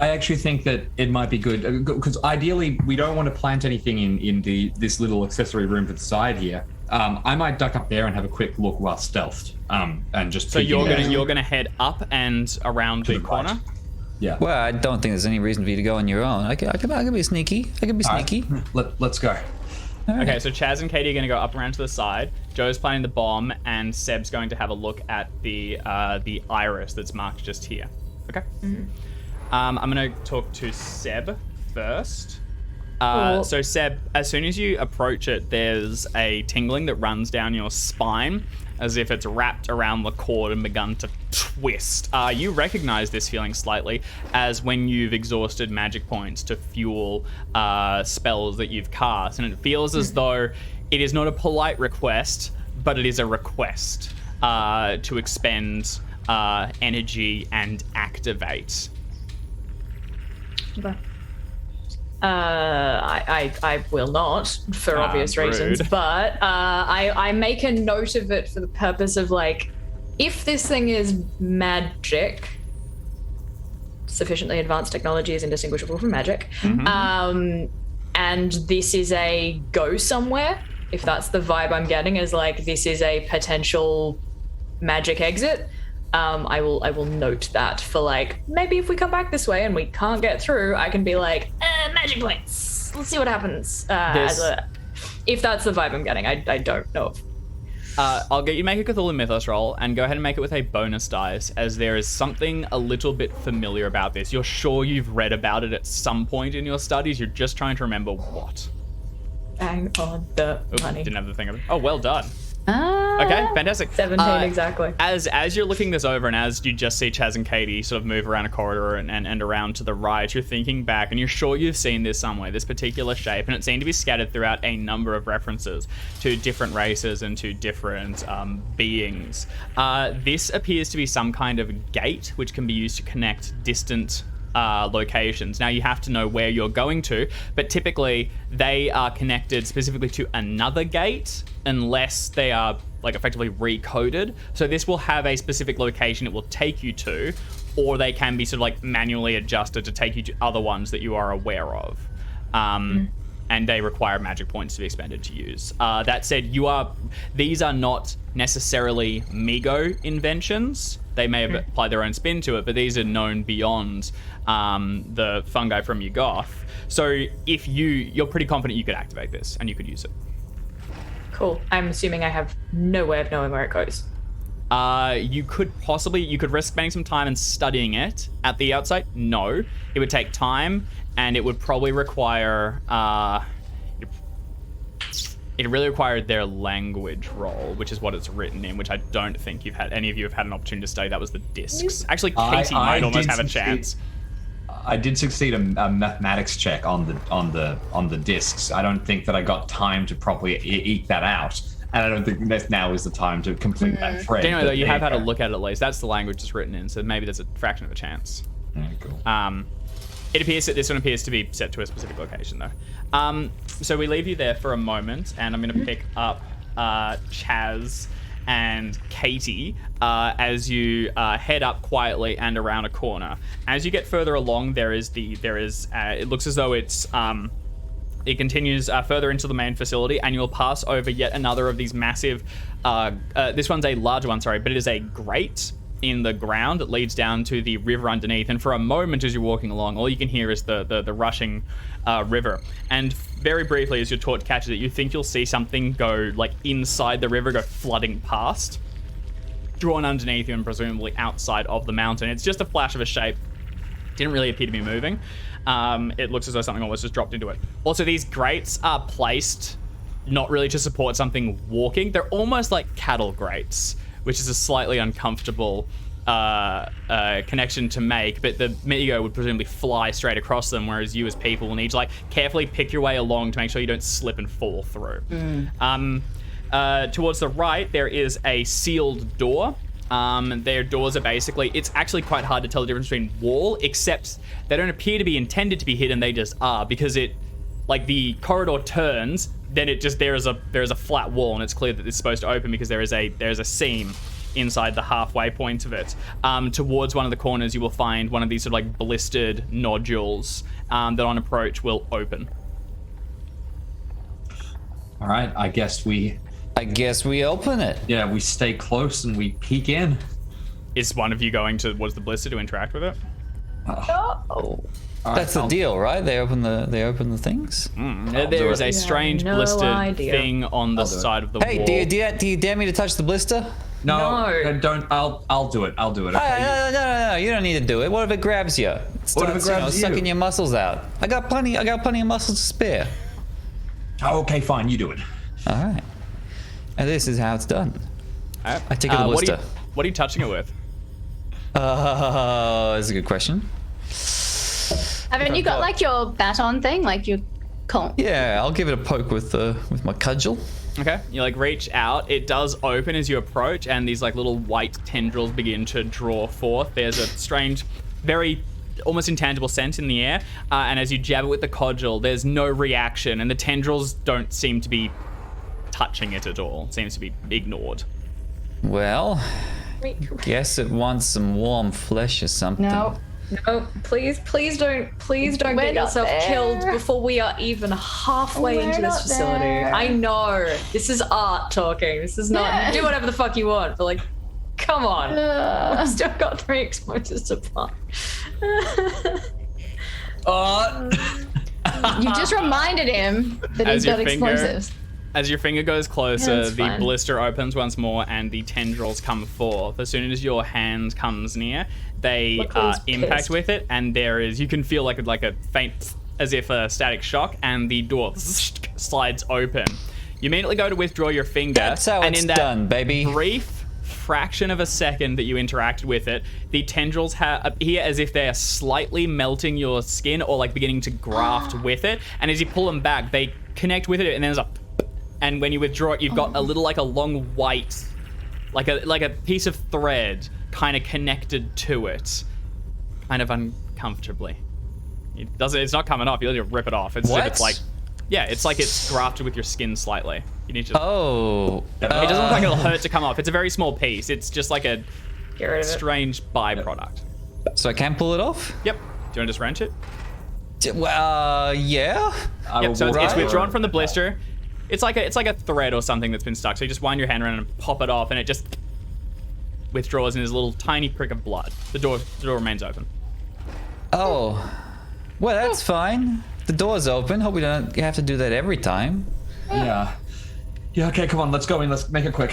actually think that it might be good, because ideally we don't want to plant anything in this little accessory room to the side here. I might duck up there and have a quick look while stealthed, and just. So you're gonna head up and around the corner. Right. Yeah. Well, I don't think there's any reason for you to go on your own. I can be sneaky. I can be sneaky. Let's go. Right. Okay, so Chaz and Katie are going to go up around to the side. Joe's planting the bomb, and Seb's going to have a look at the iris that's marked just here. Okay. I'm going to talk to Seb first. Cool. So Seb, as soon as you approach it, there's a tingling that runs down your spine, as if it's wrapped around the cord and begun to twist. You recognize this feeling slightly as when you've exhausted magic points to fuel spells that you've cast, and it feels as though it is not a polite request, but it is a request to expend energy and activate. Okay. I will not, for obvious reasons, but I make a note of it for the purpose of, like, if this thing is magic, sufficiently advanced technology is indistinguishable from magic, and this is a go somewhere, if that's the vibe I'm getting, is like this is a potential magic exit, I will note that for, like, maybe if we come back this way and we can't get through, I can be like, magic points. Let's see what happens. If that's the vibe I'm getting, I don't know. I'll get you to make a Cthulhu Mythos roll, and go ahead and make it with a bonus dice, as there is something a little bit familiar about this. You're sure you've read about it at some point in your studies, you're just trying to remember what. Hang on the money. Didn't have the thing of it. Oh, well done. Okay, fantastic. 17 exactly. As you're looking this over, and as you just see Chaz and Katie sort of move around a corridor and around to the right, you're thinking back, and you're sure you've seen this somewhere, this particular shape, and it seemed to be scattered throughout a number of references to different races and to different beings. This appears to be some kind of gate, which can be used to connect distant locations. Now, you have to know where you're going to, but typically they are connected specifically to another gate unless they are, like, effectively recoded. So this will have a specific location it will take you to, or they can be sort of like manually adjusted to take you to other ones that you are aware of. And they require magic points to be expended to use. That said, these are not necessarily Migo inventions. They may have applied their own spin to it, but these are known beyond the fungi from Yugoth. So if you're pretty confident you could activate this and you could use it. Cool. I'm assuming I have no way of knowing where it goes. You could risk spending some time and studying it at the outset. No, it would take time, and it would probably require it really required their language roll, which is what it's written in, which I don't think any of you have had an opportunity to study. That was the discs. Actually, Katie might almost have a chance. I did succeed a mathematics check on the discs. I don't think that I got time to properly eke that out. And I don't think now is the time to complete that thread. Anyway, though, you have had a look at it at least. That's the language it's written in, so maybe there's a fraction of a chance. Cool. It appears that this one appears to be set to a specific location, though. So we leave you there for a moment, and I'm going to pick up Chaz and Katie as you head up quietly and around a corner. As you get further along, it looks as though it continues further into the main facility, and you'll pass over yet another of these massive, this one's a larger one, sorry, but it is a grate in the ground that leads down to the river underneath. And for a moment as you're walking along, all you can hear is the rushing river. And very briefly, as your torch catches it, you think you'll see something go like inside the river, go flooding past, drawn underneath you and presumably outside of the mountain. It's just a flash of a shape. Didn't really appear to be moving. It looks as though something almost just dropped into it. Also, these grates are placed not really to support something walking. They're almost like cattle grates, which is a slightly uncomfortable connection to make, but the Mego would presumably fly straight across them, whereas you as people will need to like carefully pick your way along to make sure you don't slip and fall through. Towards the right, there is a sealed door. Their doors are basically, it's actually quite hard to tell the difference between wall, except they don't appear to be intended to be hidden, they just are, because it, like the corridor turns, then it just, there is a flat wall, and it's clear that it's supposed to open because there is a seam inside the halfway point of it. Towards one of the corners, you will find one of these sort of like blistered nodules that on approach will open. All right, I guess we open it. Yeah, we stay close and we peek in. Is one of you going towards the blister to interact with it? Oh. That's the deal, right? They open the things. There is a strange no blistered idea. thing on the side of the Hey, wall. do you dare me to touch the blister? No, don't. I'll do it. I'll do it. Okay? No, you don't need to do it. What if it grabs you? What if it grabs you? Sucking your muscles out. I got plenty of muscles to spare. Oh, okay, fine. You do it. All right. And this is how it's done. I take the What blister. are you touching it with? That's a good question. Haven't you got like your baton thing, like your comb? Yeah, I'll give it a poke with my cudgel. Okay, you like reach out. It does open as you approach, and these like little white tendrils begin to draw forth. There's a strange, very almost intangible scent in the air, and as you jab it with the cudgel, there's no reaction, and the tendrils don't seem to be touching it at all. It seems to be ignored. Well, guess it wants some warm flesh or something. No. No, please don't We're get not yourself there. killed before we are even halfway We're into this not facility. there. I know, this is art talking. This is not, Yeah. do whatever the fuck you want, but like, come on. We've still got 3 explosives to pop. You just reminded him that As he's your got finger- explosives. As your finger goes closer, Yeah, it's the fine. blister opens once more and the tendrils come forth. As soon as your hand comes near, they Look who's impact pissed. with it, and you can feel like a faint, as if a static shock, and the door slides open. You immediately go to withdraw your finger, That's how and it's in that done, baby. brief fraction of a second that you interacted with it, the tendrils appear as if they are slightly melting your skin or like beginning to graft with it. And as you pull them back, they connect with it, and then there's and when you withdraw it, you've got a little like a long white, like a piece of thread kind of connected to it, kind of uncomfortably. It's not coming off. You need to rip it off. It's as if it's like, yeah, it's like it's grafted with your skin slightly. You need to. Oh. It doesn't look like it'll hurt to come off. It's a very small piece. It's just like a Get rid of it. strange byproduct. So I can pull it off? Yep. Do you want to just wrench it? Well, yeah. Yep. So it's right. withdrawn from the blister. It's like a thread or something that's been stuck. So you just wind your hand around and pop it off, and it just withdraws, and there's a little tiny prick of blood. The door remains open. Oh. Well, that's fine. The door's open. Hope we don't have to do that every time. Yeah. Yeah. Okay. Come on. Let's go in. Let's make it quick.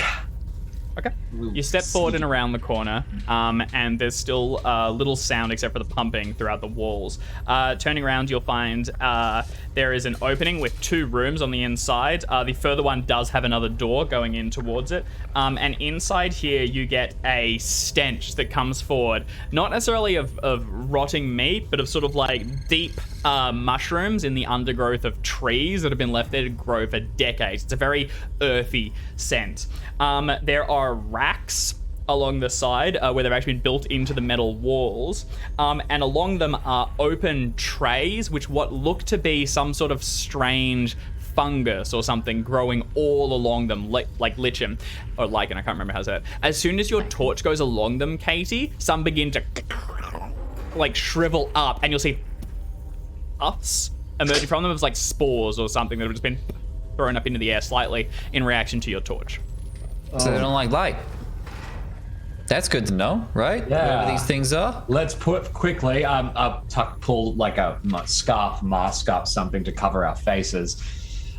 Okay. You step forward and around the corner, and there's still little sound except for the pumping throughout the walls. Turning around, you'll find there is an opening with 2 rooms on the inside. The further one does have another door going in towards it. And inside here, you get a stench that comes forward, not necessarily of rotting meat, but of sort of like deep mushrooms in the undergrowth of trees that have been left there to grow for decades. It's a very earthy scent. There are racks along the side where they've actually been built into the metal walls, and along them are open trays which what look to be some sort of strange fungus or something growing all along them, like lichen or lichen. I can't remember how to say it. As soon as your torch goes along them, Katie, some begin to like shrivel up, and you'll see puffs emerging from them as like spores or something that have just been thrown up into the air slightly in reaction to your torch. So they don't like light. That's good to know, right? Yeah. Whatever these things are. Let's put quickly, pull like a scarf, mask up, something to cover our faces.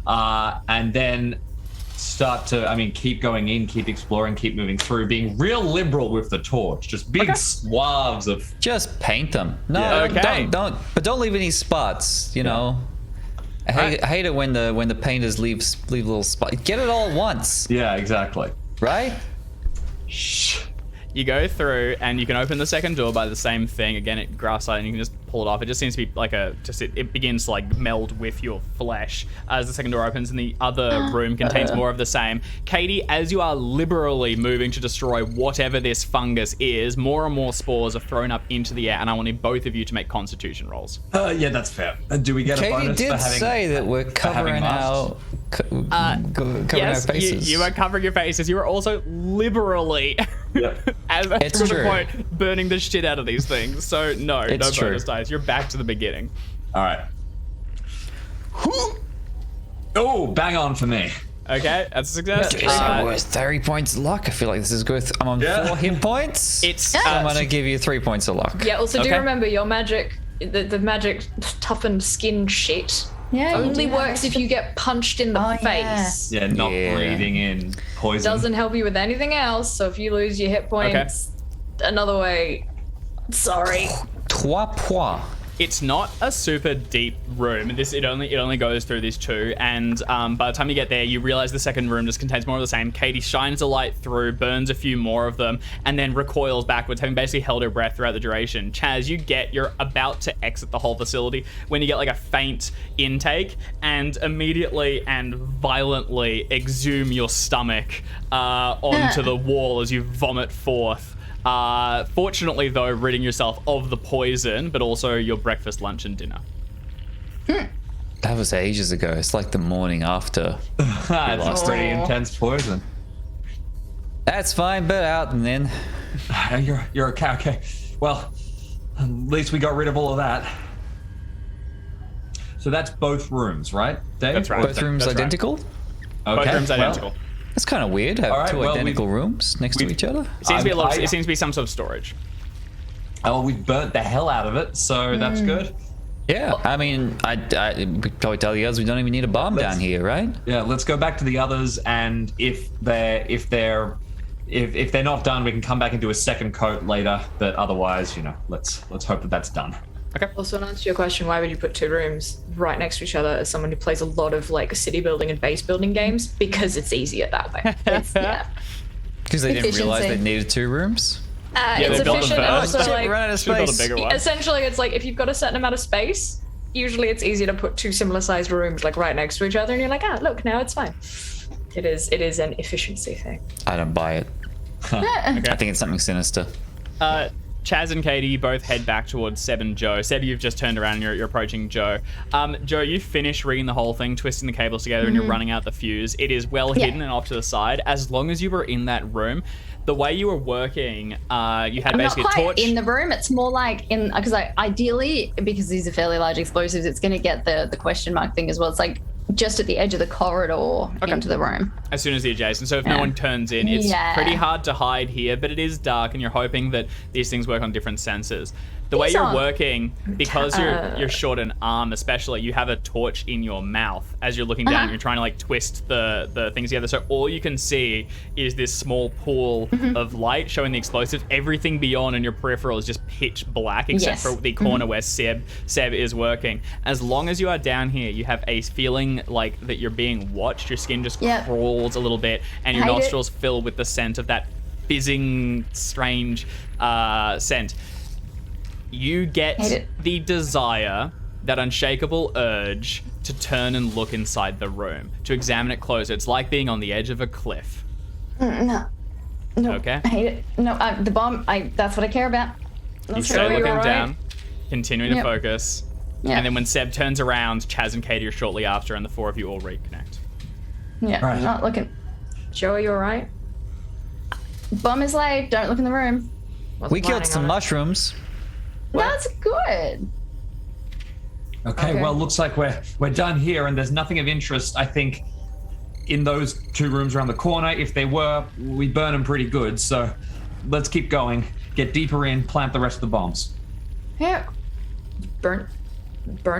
And then start to, keep going in, keep exploring, keep moving through, being real liberal with the torch. Just big swaths of... Just paint them. No, Yeah. Okay. don't leave any spots, you know. I hate it when the painters leave little spots. Get it all at once. Yeah, exactly. Right? Shh. You go through and you can open the second door by the same thing. Again, it grass light, and you can just pull it off. It just seems to be like it begins to like meld with your flesh as the second door opens, and the other room contains more of the same. Katie, as you are liberally moving to destroy whatever this fungus is, more and more spores are thrown up into the air, and I want both of you to make constitution rolls. Yeah, that's fair. Do we get a Katie bonus did for having... say that we're covering our Yes, faces. you are covering your faces. You are also liberally, as It's to the true. point, burning the shit out of these things. So no It's true. bonus dice. You're back to the beginning. All right. Oh, bang on for me. Okay, that's a success. Worth 30 points of luck. I feel like this is good. I'm on 4 hit points. It's I'm gonna give you 3 points of luck. Yeah, also do Okay. remember your magic, the magic toughened skin shit Yeah, you only do works have if you get punched in the Oh, face. Yeah, not Yeah. breathing in poison. Doesn't help you with anything else, so if you lose your hit points another way, sorry. 3 points. It's not a super deep room. It only goes through these two, and by the time you get there, you realize the second room just contains more of the same. Katie shines a light through, burns a few more of them, and then recoils backwards, having basically held her breath throughout the duration. Chaz, you're about to exit the whole facility when you get like a faint intake, and immediately and violently exhume your stomach onto the wall as you vomit forth. Fortunately, though, ridding yourself of the poison, but also your breakfast, lunch, and dinner. That was ages ago. It's like the morning after. It's pretty intense poison. That's fine, but out and then. You're okay. Okay. Well, at least we got rid of all of that. So that's both rooms, right, Dave? That's right. Both rooms That's right. identical? Both Okay, rooms identical. That's kind of weird. Have All right, two well, identical rooms next to we've- each other. It seems to be I- it seems to be some sort of storage. Oh, we've burnt the hell out of it, so that's good. Yeah, I mean, I could probably tell the others we don't even need a bomb down here, right? Yeah, let's go back to the others, and if they're not done, we can come back and do a second coat later. But otherwise, let's hope that that's done. Okay. Also, in answer to your question, why would you put two rooms right next to each other as someone who plays a lot of like city building and base building games? Because it's easier that way. Because they didn't realize they Efficiency. needed 2 rooms. It's they built them efficient and first. also Shit, run out like of Should've built a space. bigger one. essentially it's like if you've got a certain amount of space, usually it's easier to put two similar sized rooms like right next to each other, and you're like, look, now it's fine. It is an efficiency thing. I don't buy it. I think it's something sinister. Chaz and Katie both head back towards Seb and Joe. Seb, you've just turned around and you're approaching Joe. Joe, you finish rigging the whole thing, twisting the cables together, and you're running out the fuse. It is well hidden and off to the side. As long as you were in that room, the way you were working, you had I'm not basically a quite torch. in the room. It's more like in because ideally, because these are fairly large explosives, it's going to get the question mark thing as well. It's like just at the edge of the corridor into the room. As soon as the adjacent. So if no one turns in, it's pretty hard to hide here, but it is dark, and you're hoping that these things work on different sensors. The way These you're aren't- working, because you're short an arm especially, you have a torch in your mouth as you're looking down. You're trying to like twist the things together. So all you can see is this small pool of light showing the explosives. Everything beyond in your peripheral is just pitch black, except Yes. for the corner where Seb is working. As long as you are down here, you have a feeling like that you're being watched. Your skin just Yep. crawls a little bit, and your Hate it. nostrils fill with the scent of that fizzing, strange scent. You get Hate it. the desire, that unshakable urge to turn and look inside the room, to examine it closer. It's like being on the edge of a cliff. No. Okay? I hate it. No, the bomb. That's what I care about. You That's stay what looking alright. down, continuing to Yep. focus. Yeah. And then when Seb turns around, Chaz and Katie are shortly after, and the four of you all reconnect. Yeah, Right. not looking. Joe, are you alright? Bomb is laid. Don't look in the room. We killed some mushrooms. That's good. Okay, well, looks like we're done here, and there's nothing of interest, I think, in those two rooms around the corner. If they were, we burn them pretty good. So let's keep going, get deeper in, plant the rest of the bombs. Yeah. Burnt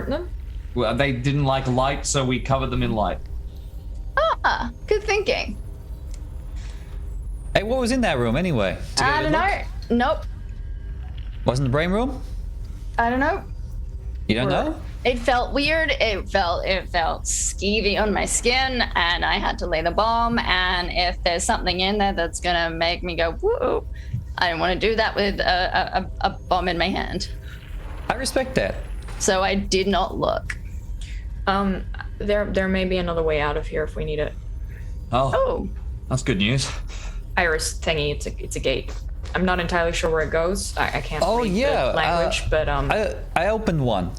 them? Well, they didn't like light, so we covered them in light. Ah, good thinking. Hey, what was in that room anyway? I don't know. Nope. Wasn't the brain room? I don't know. You don't know? It felt weird. It felt skeevy on my skin, and I had to lay the bomb. And if there's something in there that's gonna make me go woo, I don't want to do that with a bomb in my hand. I respect that. So I did not look. There may be another way out of here if we need it. Oh, That's good news. Iris thingy, it's a gate. I'm not entirely sure where it goes. I can't Oh, read yeah, the language, but I opened one.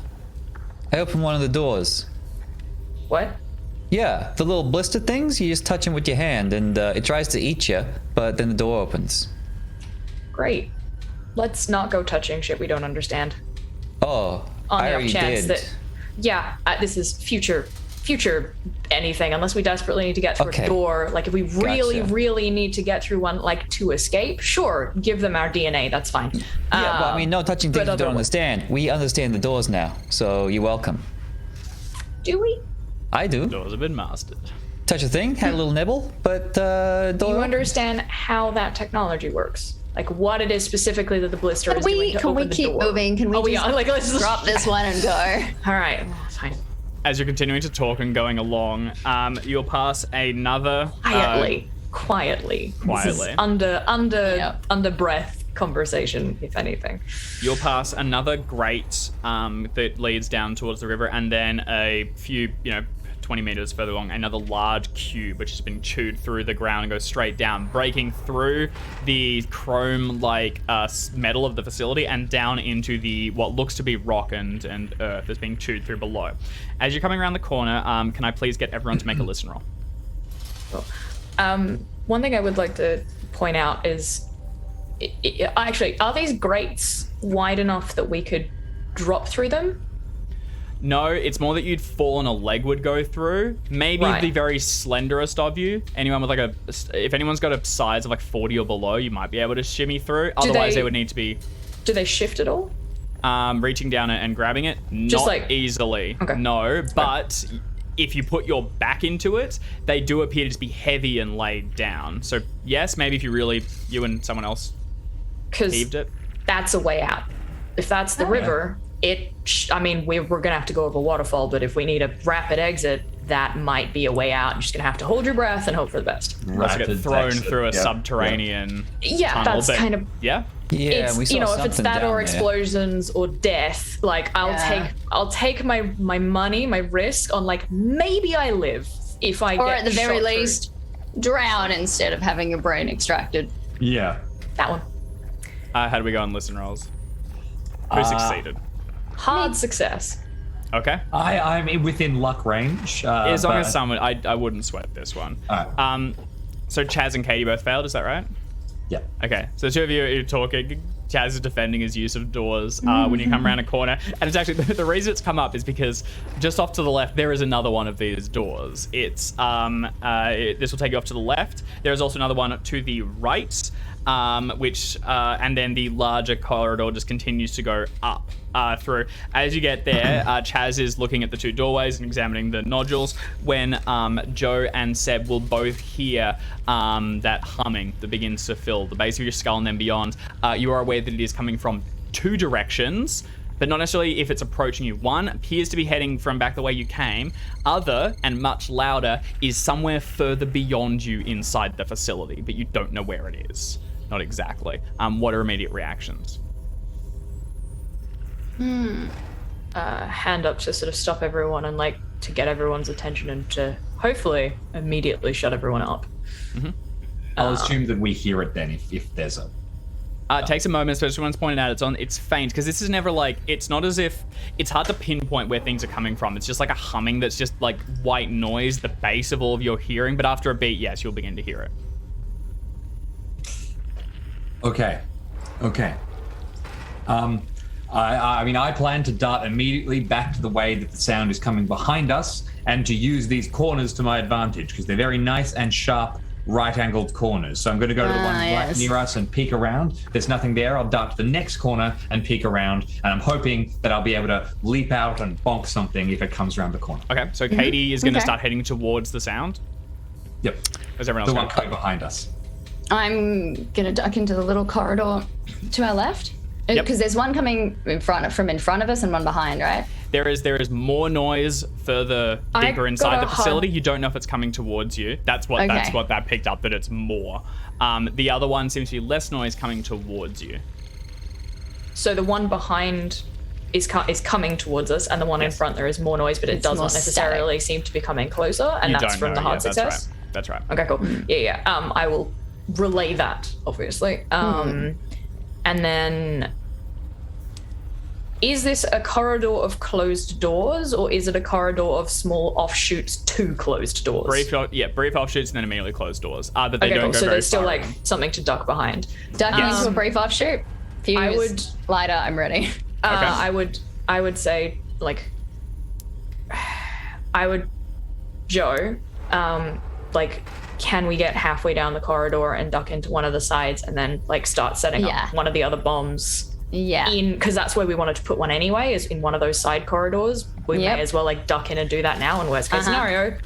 I opened one of the doors. what? Yeah, the little blister things, you just touch them with your hand and it tries to eat you, but then the door opens. Great. Let's not go touching shit we don't understand. Oh, On I the off already chance did. that, yeah, this is future anything, unless we desperately need to get through Okay. a door. Like if we really, Gotcha. really need to get through one, like to escape, sure, give them our DNA. That's fine. Yeah, well, I mean, no touching things but you don't otherwise- understand. We understand the doors now, so you're welcome. Do we? I do. Doors have been mastered. Touch a thing, had a little nibble, but Do door. you understand how that technology works? Like what it is specifically that the blister is doing to can we open the keep door? moving? Can we Oh, just let's just drop this one and go? All right, fine. As you're continuing to talk and going along, you'll pass another Quietly. This Quietly. is under Yep. under breath conversation, if anything. You'll pass another grate that leads down towards the river, and then a few, 20 meters further along, another large cube which has been chewed through the ground and goes straight down, breaking through the chrome-like metal of the facility and down into the what looks to be rock and earth that's being chewed through below. As you're coming around the corner, can I please get everyone to make a listen roll? One thing I would like to point out is, actually, are these grates wide enough that we could drop through them? No, it's more that you'd fall and a leg would go through. Maybe Right. the very slenderest of you. Anyone with if anyone's got a size of like 40 or below, you might be able to shimmy through. Otherwise, they would need to be Do they shift at all? reaching down and grabbing it. Just Not like- easily. Okay. No, but if you put your back into it, they do appear to just be heavy and laid down. So yes, maybe if you and someone else Because heaved it. that's a way out. If that's the river, we're gonna have to go over a waterfall, but if we need a rapid exit, that might be a way out. You're just gonna have to hold your breath and hope for the best. Let's get Rapid thrown exit. through a Yep, subterranean Yeah, tunnel. that's but- kind of Yeah? Yeah, it's, we saw if it's something that down or there. explosions or death, like I'll take my money, my risk on like maybe I live if I Or get at the very shot through. least, drown instead of having your brain extracted. Yeah. That one. How do we go on listen rolls? Who succeeded? Hard success. Okay. I'm within luck range. As long but- as someone, I wouldn't sweat this one. Alright. So Chaz and Katie both failed, is that right? Yeah. Okay, so the two of you are talking. Chaz is defending his use of doors when you come around a corner. And it's actually, the reason it's come up is because just off to the left, there is another one of these doors. It's, this will take you off to the left. There is also another one to the right, and then the larger corridor just continues to go up through. As you get there, Chaz is looking at the two doorways and examining the nodules when Joe and Seb will both hear that humming that begins to fill the base of your skull and then beyond. You are aware that it is coming from two directions, but not necessarily if it's approaching you. One appears to be heading from back the way you came. Other, and much louder, is somewhere further beyond you inside the facility, but you don't know where it is. Not exactly. What are immediate reactions? Hand up to sort of stop everyone and like to get everyone's attention and to hopefully immediately shut everyone up. I'll assume that we hear it then if there's It takes a moment, especially when it's pointed out. It's faint because this is never like. It's not as if it's hard to pinpoint where things are coming from. It's just like a humming that's just like white noise, the base of all of your hearing. But after a beat, yes, you'll begin to hear it. Okay. I mean, I plan to dart immediately back to the way that the sound is coming behind us, and to use these corners to my advantage because they're very nice and sharp. Right-angled corners. So I'm going to go to the one right near us and peek around. There's nothing there. I'll dart to the next corner and peek around, and I'm hoping that I'll be able to leap out and bonk something if it comes around the corner. Okay, so Katie is going to start heading towards the sound. Yep. Is everyone else the one coming behind us? I'm gonna duck into the little corridor to our left because there's one coming from in front of us and one behind, right? There is more noise further deeper inside the facility. You don't know if it's coming towards you. That's what that picked up, that it's more. The other one seems to be less noise coming towards you. So the one behind is coming towards us, and the one in front there is more noise, but it does not necessarily seem to be coming closer, and that's from the hard success. That's right. Okay, cool. Yeah. I will relay that, obviously. And then, is this a corridor of closed doors, or is it a corridor of small offshoots to closed doors? Brief offshoots and then immediately closed doors. But they don't go so very there's still far like in. something to duck behind. Ducking into a brief offshoot. Fuse, I would lighter. I'm ready. I would say like Joe, like, can we get halfway down the corridor and duck into one of the sides and then like start setting up one of the other bombs? In, because that's where we wanted to put one anyway, is in one of those side corridors. We may as well like duck in and do that now in worst case scenario.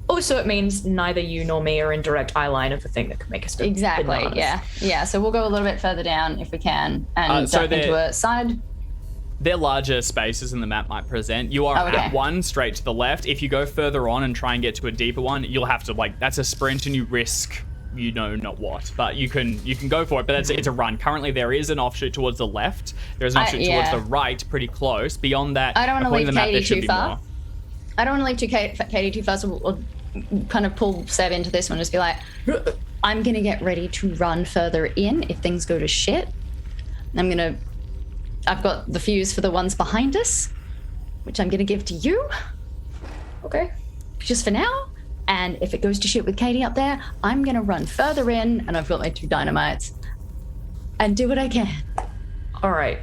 Also, it means neither you nor me are in direct eye line of the thing that could make us go bananas. Yeah. So we'll go a little bit further down if we can and duck into a side. They're larger spaces than the map might present. You are at one straight to the left. If you go further on and try and get to a deeper one, you'll have to that's a sprint and you risk you know not what, but you can go for it, but it's a run. Currently there is an offshoot towards the left, there's an offshoot towards the right, pretty close. Beyond that, I don't want to leave Katie too far. More. I don't want to leave Katie too far, so we'll kind of pull Seb into this one, just be like, I'm gonna get ready to run further in if things go to shit. I've got the fuse for the ones behind us, which I'm gonna give to you. Okay. Just for now. And if it goes to shit with Katie up there, I'm going to run further in, and I've got my 2 dynamites, and do what I can. All right.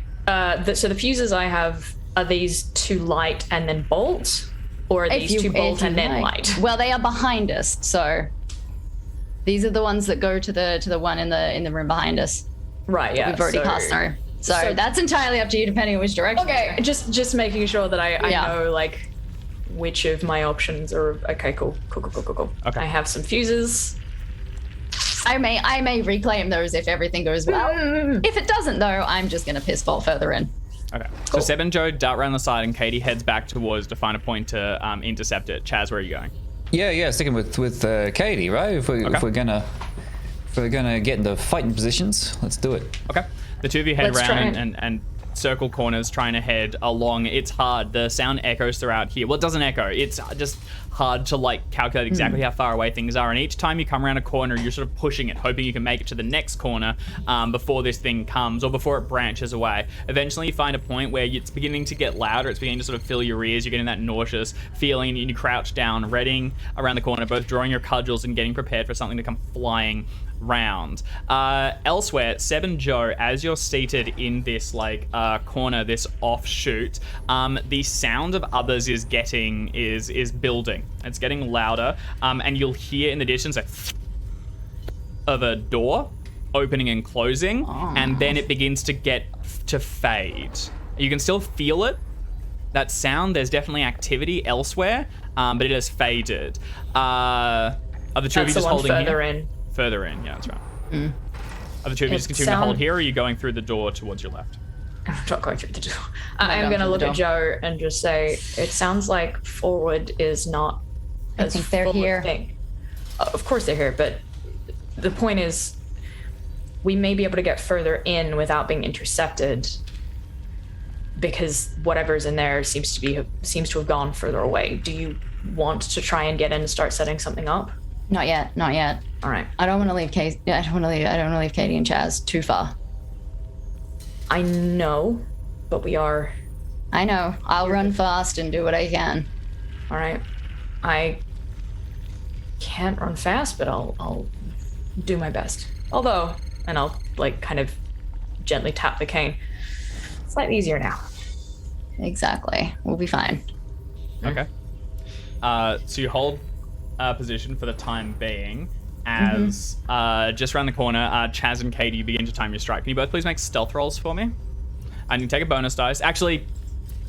So the fuses I have, are these 2 light and then bolt? Or are these 2 bolt and then light? Well, they are behind us, so these are the ones that go to the one in the room behind us. Right, yeah. We've already passed through. So that's entirely up to you, depending on which direction. Okay, just making sure that I know, like, which of my options are okay. Cool. Okay. I have some fuses. I may reclaim those if everything goes well. If it doesn't, though, I'm just gonna piss ball further in. Okay. Cool. So Seb and Joe dart around the side, and Katie heads back towards to find a point to intercept it. Chaz, where are you going? Yeah. Sticking with Katie, right? If we're gonna get into fighting positions, let's do it. Okay. The two of you head around and circle corners, trying to head along. It's hard. The sound echoes throughout here. Well, it doesn't echo. It's just hard to like calculate exactly how far away things are. And each time you come around a corner, you're sort of pushing it, hoping you can make it to the next corner before this thing comes or before it branches away. Eventually, you find a point where it's beginning to get louder. It's beginning to sort of fill your ears. You're getting that nauseous feeling, and you crouch down, readying around the corner, both drawing your cudgels and getting prepared for something to come flying round. Elsewhere, Seb and Joe, as you're seated in this like corner, this offshoot, the sound of others is building. It's getting louder, and you'll hear in the distance of a door opening and closing, and then it begins to fade. You can still feel it. That sound, there's definitely activity elsewhere, but it has faded. Are the two of you just holding here? Further in, yeah, that's right. Are the two of you just continuing to hold here, or are you going through the door towards your left? I'm not going through the door. I'm going to look at Joe and just say, it sounds like forward is not as I think they're here. Of course they're here, but the point is, we may be able to get further in without being intercepted, because whatever's in there seems to have gone further away. Do you want to try and get in and start setting something up? Not yet. All right. I don't want to leave Katie. I don't want to leave Katie and Chaz too far. I know, but we are. I know. I'll run fast and do what I can. All right. I can't run fast, but I'll do my best. Although, and I'll like kind of gently tap the cane. Slightly easier now. Exactly. We'll be fine. Okay. So you hold position for the time being. As just around the corner, Chaz and Katie begin to time your strike. Can you both please make stealth rolls for me? And you take a bonus dice. Actually,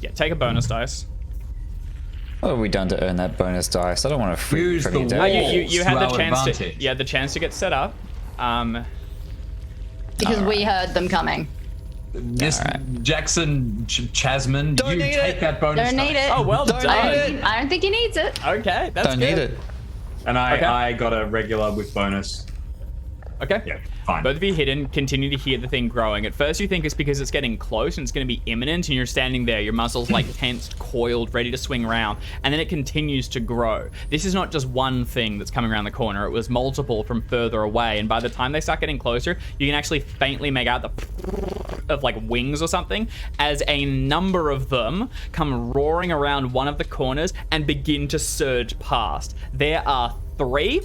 yeah, take a bonus dice. What have we done to earn that bonus dice? I don't want to Use the freak wall. You had the To our chance advantage. to the chance to get set up. Because we heard them coming. This Jackson Chasman, Don't you need take it. that bonus. Don't need dice. it. Oh, well Don't done. need it. I don't think he needs it. Okay, that's Don't good. need it. And Okay. I got a regular with bonus. Okay. Yeah, fine. Both of you hidden, continue to hear the thing growing. At first you think it's because it's getting close and it's going to be imminent and you're standing there, your muscles like tensed, coiled, ready to swing around, and then it continues to grow. This is not just one thing that's coming around the corner, it was multiple from further away, and by the time they start getting closer, you can actually faintly make out the of like wings or something as a number of them come roaring around one of the corners and begin to surge past. There are 3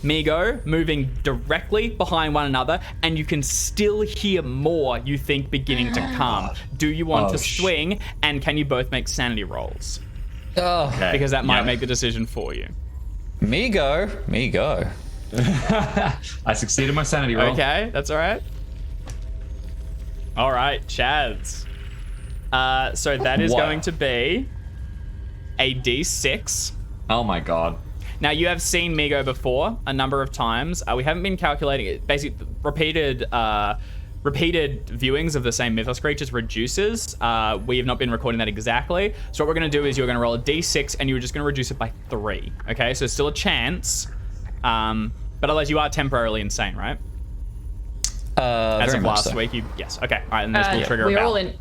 Migo moving directly behind one another, and you can still hear more, you think, beginning to come. Do you want to swing, and can you both make sanity rolls? Oh, Okay. Because that might Yep. make the decision for you. me go. I succeeded my sanity roll. Okay, that's all right. All right, Chaz. So that is Wow. going to be a D6. Oh my god. Now, you have seen Migo before a number of times. We haven't been calculating it. Basically, repeated viewings of the same Mythos creatures reduces. We have not been recording that exactly. So what we're going to do is you're going to roll a d6 and you're just going to reduce it by 3. Okay, so still a chance. But otherwise, you are temporarily insane, right? As Very of much last so. week, yes. Okay, all right, and this will trigger a We're bell. all in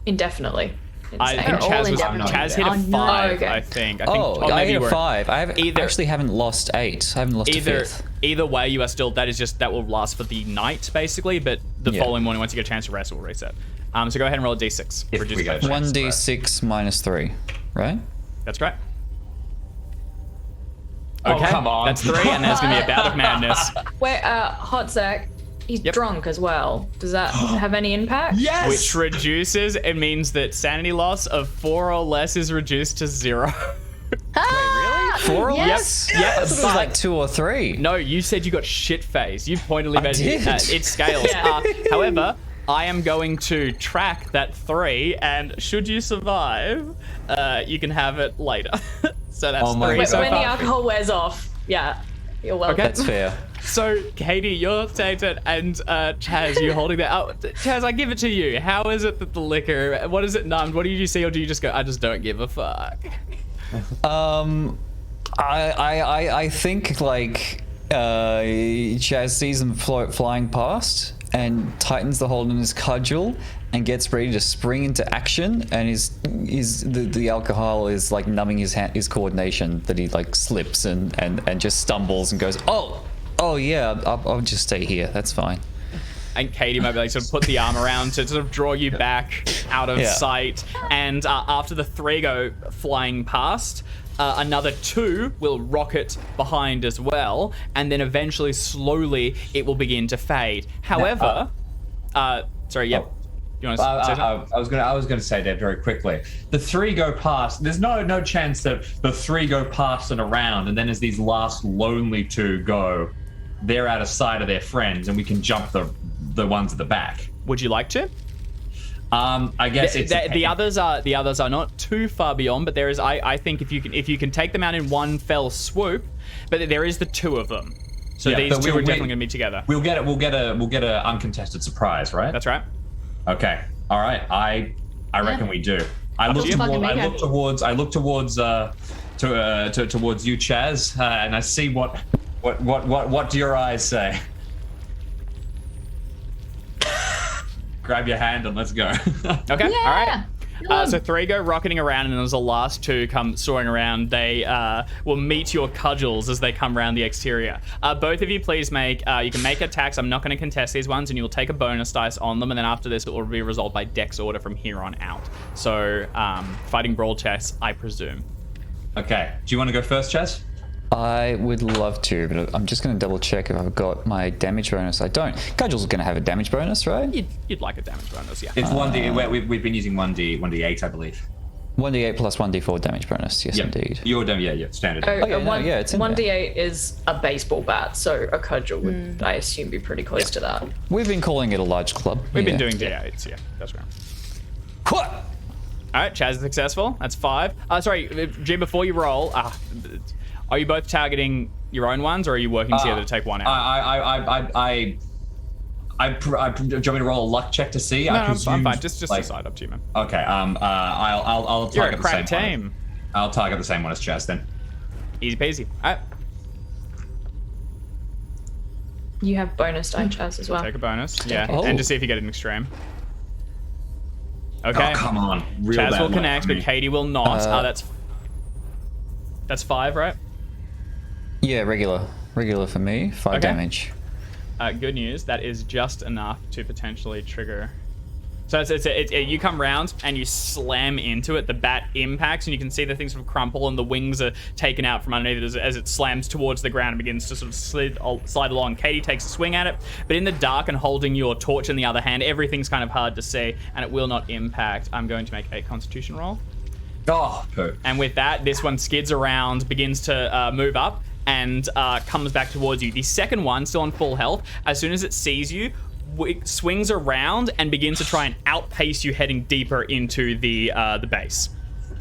indefinitely. I insane. think all Chaz indefinitely. hit a Oh, no. 5, Okay. I think. Oh, or I maybe hit you a were- 5. I Either- actually haven't lost 8. I haven't lost a fifth. Either way, you are still. That is just that will last for the night basically, but the Yeah. following morning, once you get a chance to rest, we'll reset. So go ahead and roll a d6. If Reduce we by go 1d6 minus 3, right? That's great. Oh, Okay, come on. that's 3, and there's gonna be a bout of madness. Wait, hot sec. He's Yep. drunk as well. Does that have any impact? Yes! Which reduces. It means that sanity loss of 4 or less is reduced to 0. Ah, 4 or yes. less? Yes. I thought it was like 2 or 3. No, you said you got shit face. You pointedly made did. it scales. Yeah. However, I am going to track that 3, and should you survive, you can have it later. So that's Oh my 3 God. so When the far. alcohol wears off. Yeah. You're welcome. Okay. That's fair. So, Katie, you're tainted, and Chaz, you're holding that. Oh, Chaz, I give it to you. How is it that the liquor? What is it numbed? What do you see, or do you just go? I just don't give a fuck. I think like Chaz sees them flying past and tightens the hold on his cudgel and gets ready to spring into action, and the alcohol is like numbing his coordination, that he like slips and just stumbles and goes, oh yeah, I'll just stay here, that's fine. And Katie might be like sort of put the arm around to sort of draw you back out of Yeah. sight. And after the 3 go flying past, another 2 will rocket behind as well, and then eventually, slowly, it will begin to fade. However, sorry, yep. You want to say something? I was gonna say that very quickly. The 3 go past. There's no chance that the 3 go past and around, and then as these last lonely 2 go, they're out of sight of their friends, and we can jump the ones at the back. Would you like to? I guess it's The others are not too far beyond, but there is. I think if you can take them out in one fell swoop, but there is the 2 of them. So Yeah, these but 2 are definitely going to be together. We'll get a uncontested surprise, right? That's right. Okay. All right. I reckon we do. I look to you. Fucking towards make towards you, Chaz, and I see what do your eyes say? Grab your hand and let's go. Okay. Yeah. All right. So 3 go rocketing around, and as the last 2 come soaring around, they will meet your cudgels as they come around the exterior. Both of you, please you can make attacks. I'm not going to contest these ones, and you will take a bonus dice on them, and then after this, it will be resolved by dex order from here on out. So, fighting brawl chess, I presume. Okay. Do you want to go first, Chaz? I would love to, but I'm just going to double check if I've got my damage bonus. I don't. Cudgel's going to have a damage bonus, right? You'd like a damage bonus, yeah. It's 1d. We've been using 1d8, I believe. 1d8 plus 1d4 damage bonus. Yes, indeed. You're done. Yeah, standard. It's in there. 1d8 is a baseball bat, so a cudgel would, I assume, be pretty close to that. We've been calling it a large club. We've been doing d8s, yeah. That's right. What? All right, Chaz is successful. That's 5. Sorry, Jim, before you roll, are you both targeting your own ones, or are you working together to take one out? Do you want me to roll a luck check to see? No, I'm fine. Just decide, up to you, man. Okay. I'll target the same team. one. I'll target the same one as Chaz then. Easy peasy. All right. You have bonus die, Chaz, as well. Take a bonus, yeah, Oh. and to see if you get an extreme. Okay. Oh, come on. Real Chaz bad will luck connect, for but me. Katie will not. That's 5, right? Yeah, regular for me. 5 damage. Good news. That is just enough to potentially trigger. So you come round and you slam into it. The bat impacts, and you can see the things sort of crumple, and the wings are taken out from underneath it as it slams towards the ground and begins to sort of slide along. Katie takes a swing at it, but in the dark and holding your torch in the other hand, everything's kind of hard to see, and it will not impact. I'm going to make a Constitution roll. Oh, poo. And with that, this one skids around, begins to move up, and comes back towards you. The second one, still on full health, as soon as it sees you, swings around and begins to try and outpace you, heading deeper into the base.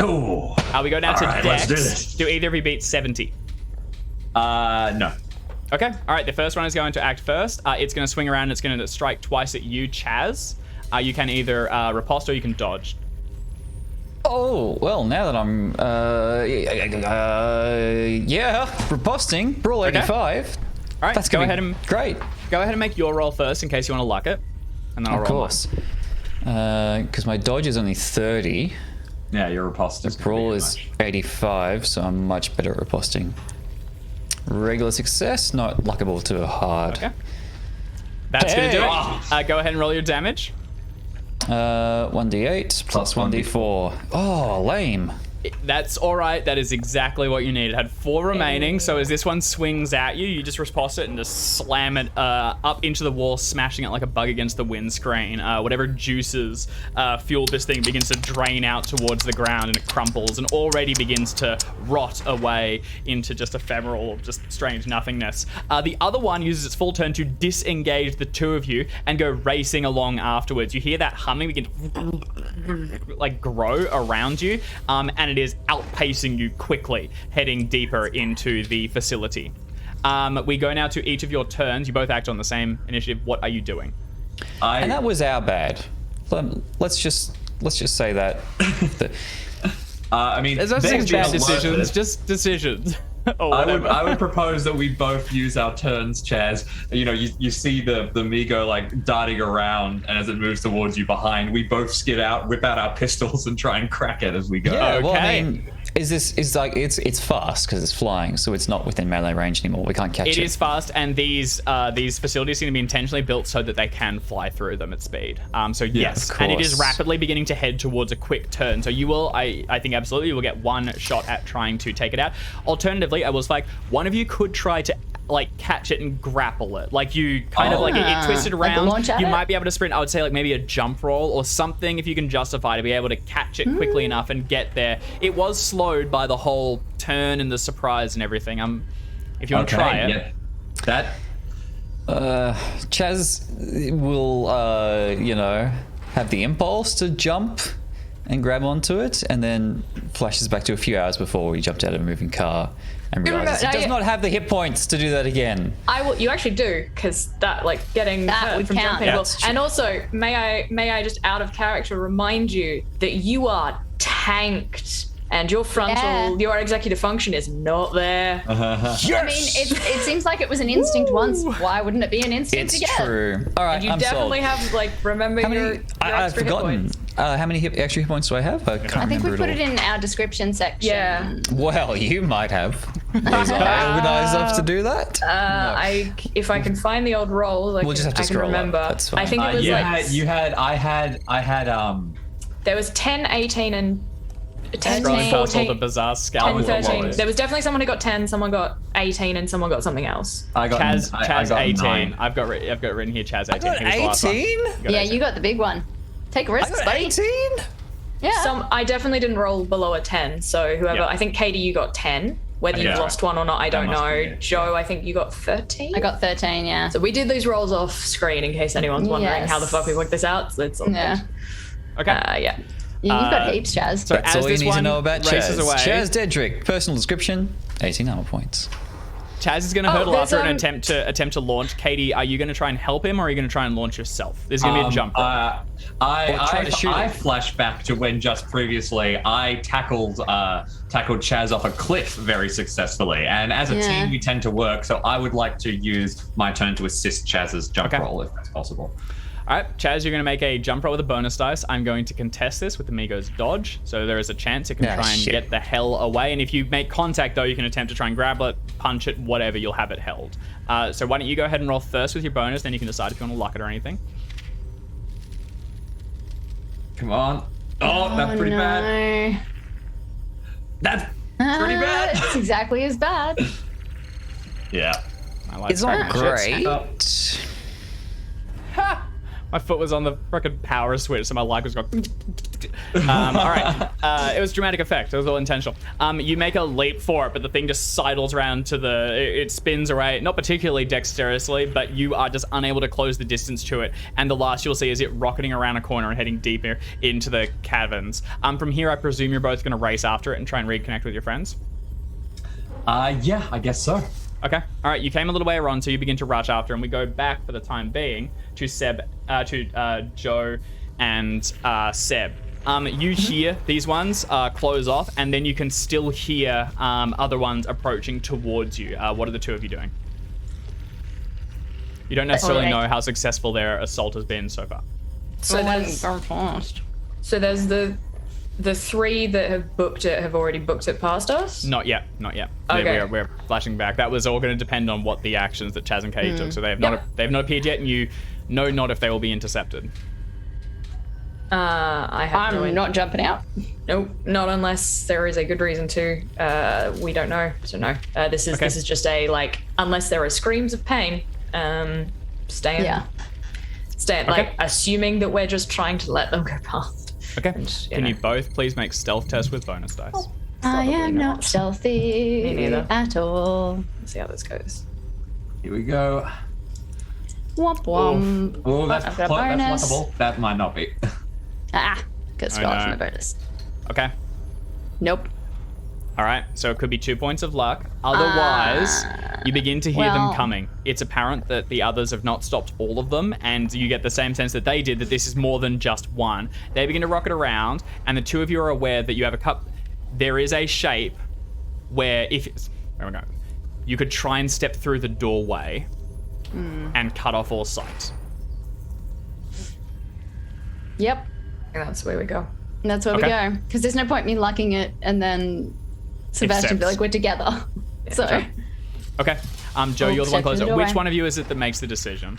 Oh. We go down to right, Dex. let's do this. Do either of you beat 70? No. Okay. All right. The first one is going to act first. It's going to swing around. And it's going to strike twice at you, Chaz. You can either riposte or you can dodge. Oh, well, now that I'm, riposting, brawl 85. All right. That's go gonna ahead be and great. Go ahead and make your roll first in case you want to luck it, and then I'll Of roll course. Because my dodge is only 30. Yeah, your riposte is Brawl is 85, so I'm much better at riposting. Regular success, not luckable to hard. Okay. That's going to do it. Go ahead and roll your damage. 1d8 plus 1d4. Oh, lame. That's all right. That is exactly what you need. It had 4 remaining, so as this one swings at you, you just riposte it and just slam it up into the wall, smashing it like a bug against the windscreen. Whatever juices fueled this thing begins to drain out towards the ground, and it crumples and already begins to rot away into just ephemeral, just strange nothingness. The other one uses its full turn to disengage the 2 of you and go racing along afterwards. You hear that humming begin to like grow around you, and it is outpacing you quickly, heading deeper into the facility. We go now to each of your turns. You both act on the same initiative. What are you doing? And that was our bad. Let's just say that. I mean, There's no such bad decisions, just decisions. I would propose that we both use our turns, Chaz. You know, you see the Migo like darting around, and as it moves towards you behind, we both skid out, whip out our pistols, and try and crack it as we go. Yeah, Okay. well, I mean, it's fast because it's flying, so it's not within melee range anymore. We can't catch it. It is fast, and these facilities seem to be intentionally built so that they can fly through them at speed. So yes, of and it is course. rapidly beginning to head towards a quick turn. So you will, I think absolutely, you will get one shot at trying to take it out. Alternatively, I was like, one of you could try to like catch it and grapple it. Like you kind of like it twisted Like around. launch at You it? might be able to sprint. I would say like maybe a jump roll or something if you can justify to be able to catch it quickly enough and get there. It was slowed by the whole turn and the surprise and everything. If you want to try it. Yeah. That. Chaz will, have the impulse to jump and grab onto it, and then flashes back to a few hours before we jumped out of a moving car and realizes it does not have the hit points to do that again. You actually do, because that getting That hurt would from count. jumping. Yeah, will- that's true. and also, may I just out of character remind you that you are tanked, and your frontal, your executive function is not there. I mean, it seems like it was an instinct once. Why wouldn't it be an instinct It's again? true. All right, You I'm definitely sold. have remember How your many? I've extra hit forgotten. points. How many extra hit points do I have? I can't I think we remember put it all. in our description section. Yeah. Well, you might have. Was I organised enough to do that? If I can find the old rolls, We'll just have to I can scroll up. remember. That's fine. I think it was I had there was 10, 18, and 10, Scrolling past all 14, the bizarre 10, scalpels. 13. There was definitely someone who got 10, someone got 18, and someone got something else. I got Chaz 18. 9. I've got written here Chaz 18. got He was the last one. 18? Yeah, 18. you got the big one. Take a risk, buddy. 18? Yeah. I definitely didn't roll below a 10, so whoever, Yeah. I think Katie, you got 10. Whether you've Yeah. lost one or not, I don't must know. be it. Joe, I think you got 13. I got 13, yeah. So we did these rolls off screen in case anyone's wondering Yes. how the fuck we worked this out. So it's all Yeah. good. Okay. Yeah. You've got heaps, Chaz. So That's as all you this need to one know about races Chaz. away, Chaz Dedrick, personal description, 18 armor points. Chaz is going to hurdle there's, after an attempt to launch. Katie, are you going to try and help him, or are you going to try and launch yourself? There's going to be a jump rope. try to shoot I him. flash back to when just previously I tackled Chaz off a cliff very successfully, and as a Yeah. team we tend to work. So I would like to use my turn to assist Chaz's jump Okay. roll if that's possible. All right, Chaz, you're going to make a jump roll with a bonus dice. I'm going to contest this with Amigo's dodge, so there is a chance it can Ah, try and shit. get the hell away. And if you make contact, though, you can attempt to try and grab it, punch it, whatever. You'll have it held. So why don't you go ahead and roll first with your bonus, then you can decide if you want to luck it or anything. Come on. Oh, that's pretty bad. That's pretty bad. It's exactly as bad. Yeah. I like It's not scratching great. shit. My foot was on the frickin' power switch, so my light was going. All right, it was dramatic effect. It was all intentional. You make a leap for it, but the thing just sidles around to it spins away, not particularly dexterously, but you are just unable to close the distance to it. And the last you'll see is it rocketing around a corner and heading deeper into the caverns. From here, I presume you're both going to race after it and try and reconnect with your friends. Yeah, I guess so. Okay. All right. You came a little way around, so you begin to rush after, and we go back for the time being to Joe and Seb. You hear these ones close off, and then you can still hear other ones approaching towards you. What are the two of you doing? You don't necessarily know how successful their assault has been so far. So there's the three that have booked it have already booked it past us. Not yet. Okay. We're flashing back. That was all going to depend on what the actions that Chaz and Katie took. So they have not appeared yet, and you know not if they will be intercepted. I have no I'm idea. not jumping out. Nope, not unless there is a good reason to. We don't know, so no. This is just a unless there are screams of pain. Stay in. Yeah. Like assuming that we're just trying to let them go past. Okay. And, Can you know. both please make stealth tests with bonus dice? I am not stealthy Me neither. at all. Let's see how this goes. Here we go. Womp womp. Oh, that's I've got a that's bonus. luckable. That might not be. Because I scroll know. from the bonus. Okay. Nope. All right. So it could be 2 points of luck. Otherwise, you begin to hear them well- coming. It's apparent that the others have not stopped all of them, and you get the same sense that they did, that this is more than just one. They begin to rocket around, and the two of you are aware that you have a cup. There is a shape where where am I going? You could try and step through the doorway and cut off all sight. Yep. And that's where we go. And that's where Okay. we go. Because there's no point me lucking it and then Sebastian be Accepts. like, we're together. So, Okay. Joe, you're the one step through closer. the doorway. Which one of you is it that makes the decision?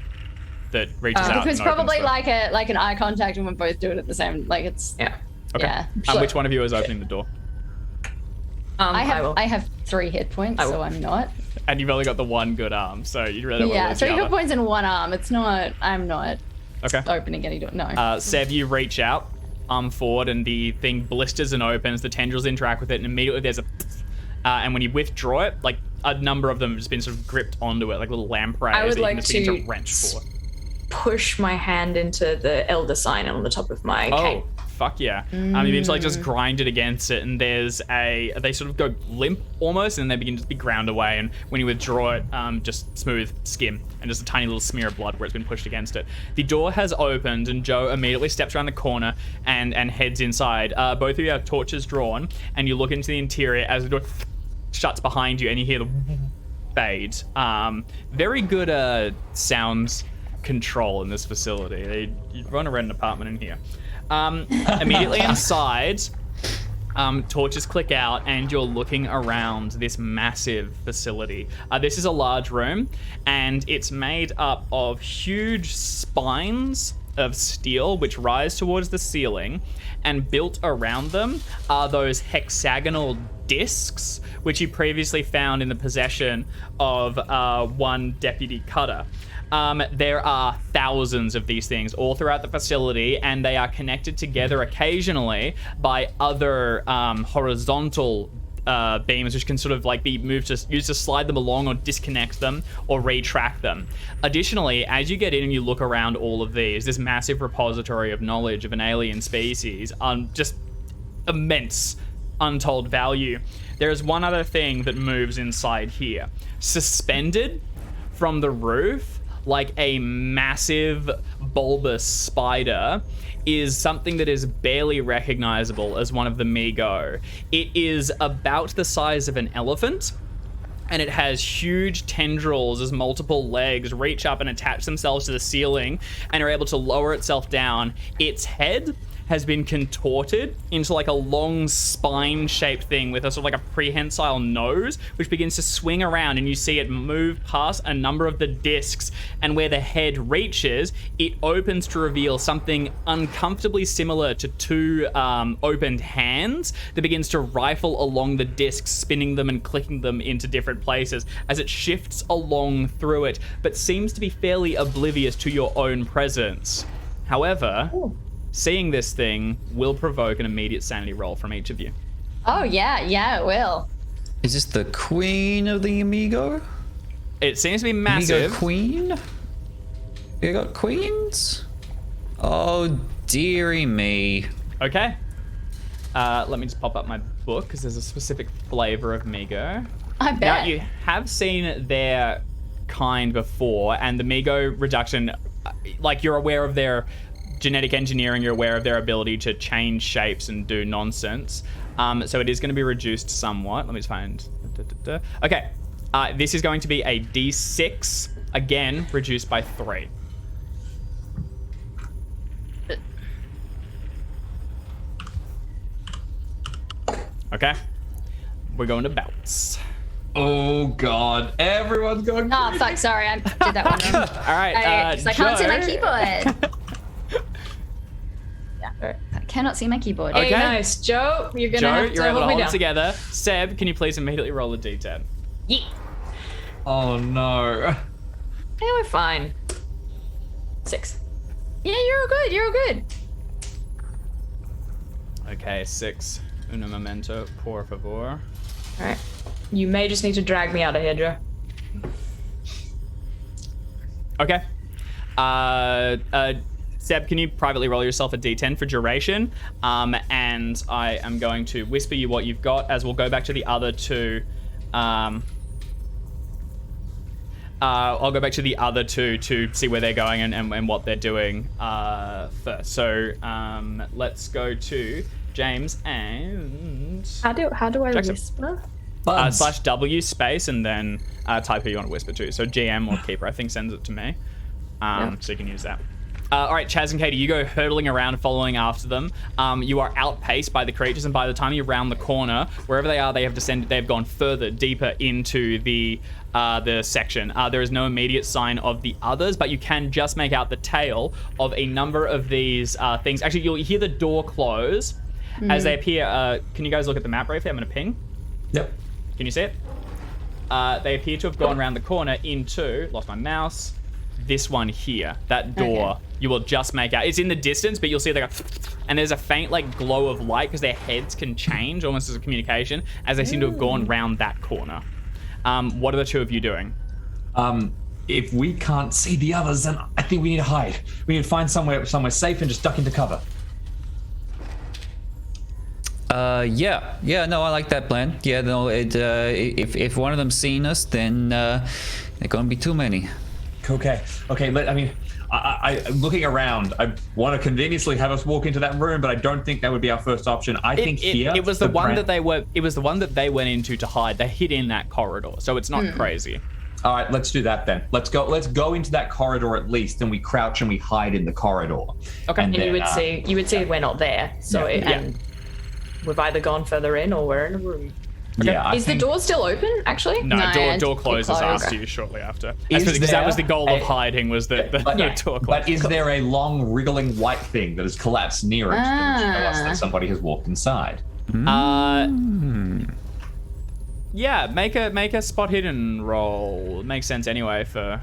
That reaches out. because and opens probably the- like an eye contact and we both do it at the same, it's, Yeah. Okay. yeah. Which one of you is opening the door? I have 3 hit points, I will. so I'm not. And you've only got the one good arm, so you really don't want to Yeah, lose 3 the hit other. points in 1 arm. I'm not Okay. opening any door. No. Seb, you reach out, arm forward, and the thing blisters and opens. The tendrils interact with it, and immediately there's a... and when you withdraw it, a number of them have just been sort of gripped onto it, like little lampreys I would that you like can just begin to to wrench for. Push my hand into the elder sign on the top of my cape. Oh, fuck yeah. You need to just grind it against it, and there's they sort of go limp almost, and they begin to be ground away, and when you withdraw it, just smooth skin, and just a tiny little smear of blood where it's been pushed against it. The door has opened, and Joe immediately steps around the corner and heads inside. Both of you have torches drawn, and you look into the interior as the door shuts behind you, and you hear the fade. Very good sounds control in this facility. You run around an apartment in here. Immediately inside, torches click out, and you're looking around this massive facility. This is a large room, and it's made up of huge spines of steel which rise towards the ceiling, and built around them are those hexagonal discs which you previously found in the possession of one deputy cutter. There are thousands of these things all throughout the facility, and they are connected together occasionally by other horizontal beams, which can sort of like be used to slide them along or disconnect them or retract them. Additionally, as you get in and you look around all of these, this massive repository of knowledge of an alien species, just immense, untold value. There is one other thing that moves inside here. Suspended from the roof, like a massive bulbous spider, is something that is barely recognizable as one of the Mi-Go. It is about the size of an elephant, and it has huge tendrils as multiple legs reach up and attach themselves to the ceiling and are able to lower itself down. Its head has been contorted into like a long spine-shaped thing with a sort of like a prehensile nose, which begins to swing around, and you see it move past a number of the discs, and where the head reaches, it opens to reveal something uncomfortably similar to two opened hands that begins to rifle along the discs, spinning them and clicking them into different places as it shifts along through it, but seems to be fairly oblivious to your own presence. However, seeing this thing will provoke an immediate sanity roll from each of you. Oh, yeah, it will. Is this the queen of the Amigo? It seems to be massive. Amigo queen? You got queens? Oh, dearie me. Okay. Let me just pop up my book, because there's a specific flavor of Mi-Go. I bet. Now, you have seen their kind before, and the Mi-Go reduction, like, you're aware of their genetic engineering, you're aware of their ability to change shapes and do nonsense. So it is going to be reduced somewhat. Let me just find... Okay. This is going to be a D6, again, reduced by 3. Okay. We're going to bouts. Oh god, everyone's going. Oh, fuck, sorry, I did that one wrong. All right, I can't see my Joe. keyboard. I cannot see my keyboard. Okay. Hey, nice. Joe, you're going to Joe, have you're to able to hold me hold it down. together. Seb, can you please immediately roll a D10? Yeah. Oh no. Yeah, we're fine. 6. Yeah, you're all good, you're all good. Okay, 6. Uno momento, por favor. All right. You may just need to drag me out of here, Joe. Okay. Seb, can you privately roll yourself a D10 for duration? And I am going to whisper you what you've got, as we'll go back to the other two. I'll go back to the other two to see where they're going and what they're doing first. So let's go to James and... How do I Jackson. whisper? /W space, and then type who you want to whisper to. So GM or Keeper, I think, sends it to me. So you can use that. All right, Chaz and Katie, you go hurtling around, following after them. You are outpaced by the creatures, and by the time you round the corner, wherever they are, they have descended. They have gone further, deeper into the section. There is no immediate sign of the others, but you can just make out the tail of a number of these things. Actually, you'll hear the door close as they appear. Can you guys look at the map briefly? I'm going to ping. Yep. Can you see it? They appear to have gone around the corner into, lost my mouse, this one here. That door, you will just make out. It's in the distance, but you'll see they go, and there's a faint like glow of light because their heads can change almost as a communication as they seem to have gone round that corner. What are the two of you doing? If we can't see the others, then I think we need to hide. We need to find somewhere safe and just duck into cover. Yeah, no, I like that plan. Yeah, no, if one of them's seen us, then there are gonna be too many. Okay. I looking around. I want to conveniently have us walk into that room, but I don't think that would be our first option. I think here it was the one that they went into to hide. They hid in that corridor, so it's not crazy. All right, let's do that then. Let's go into that corridor at least, and we crouch and we hide in the corridor. Okay. And then, you would see we're not there. So and we've either gone further in or we're in a room. Yeah. Is the door still open? Actually, No, door closes closed. after you shortly after. Is Because that was the there goal of a- hiding, was that the door closed. But is there a long wriggling white thing that has collapsed near it that would show us that somebody has walked inside? Yeah, make a spot hidden roll. It makes sense anyway for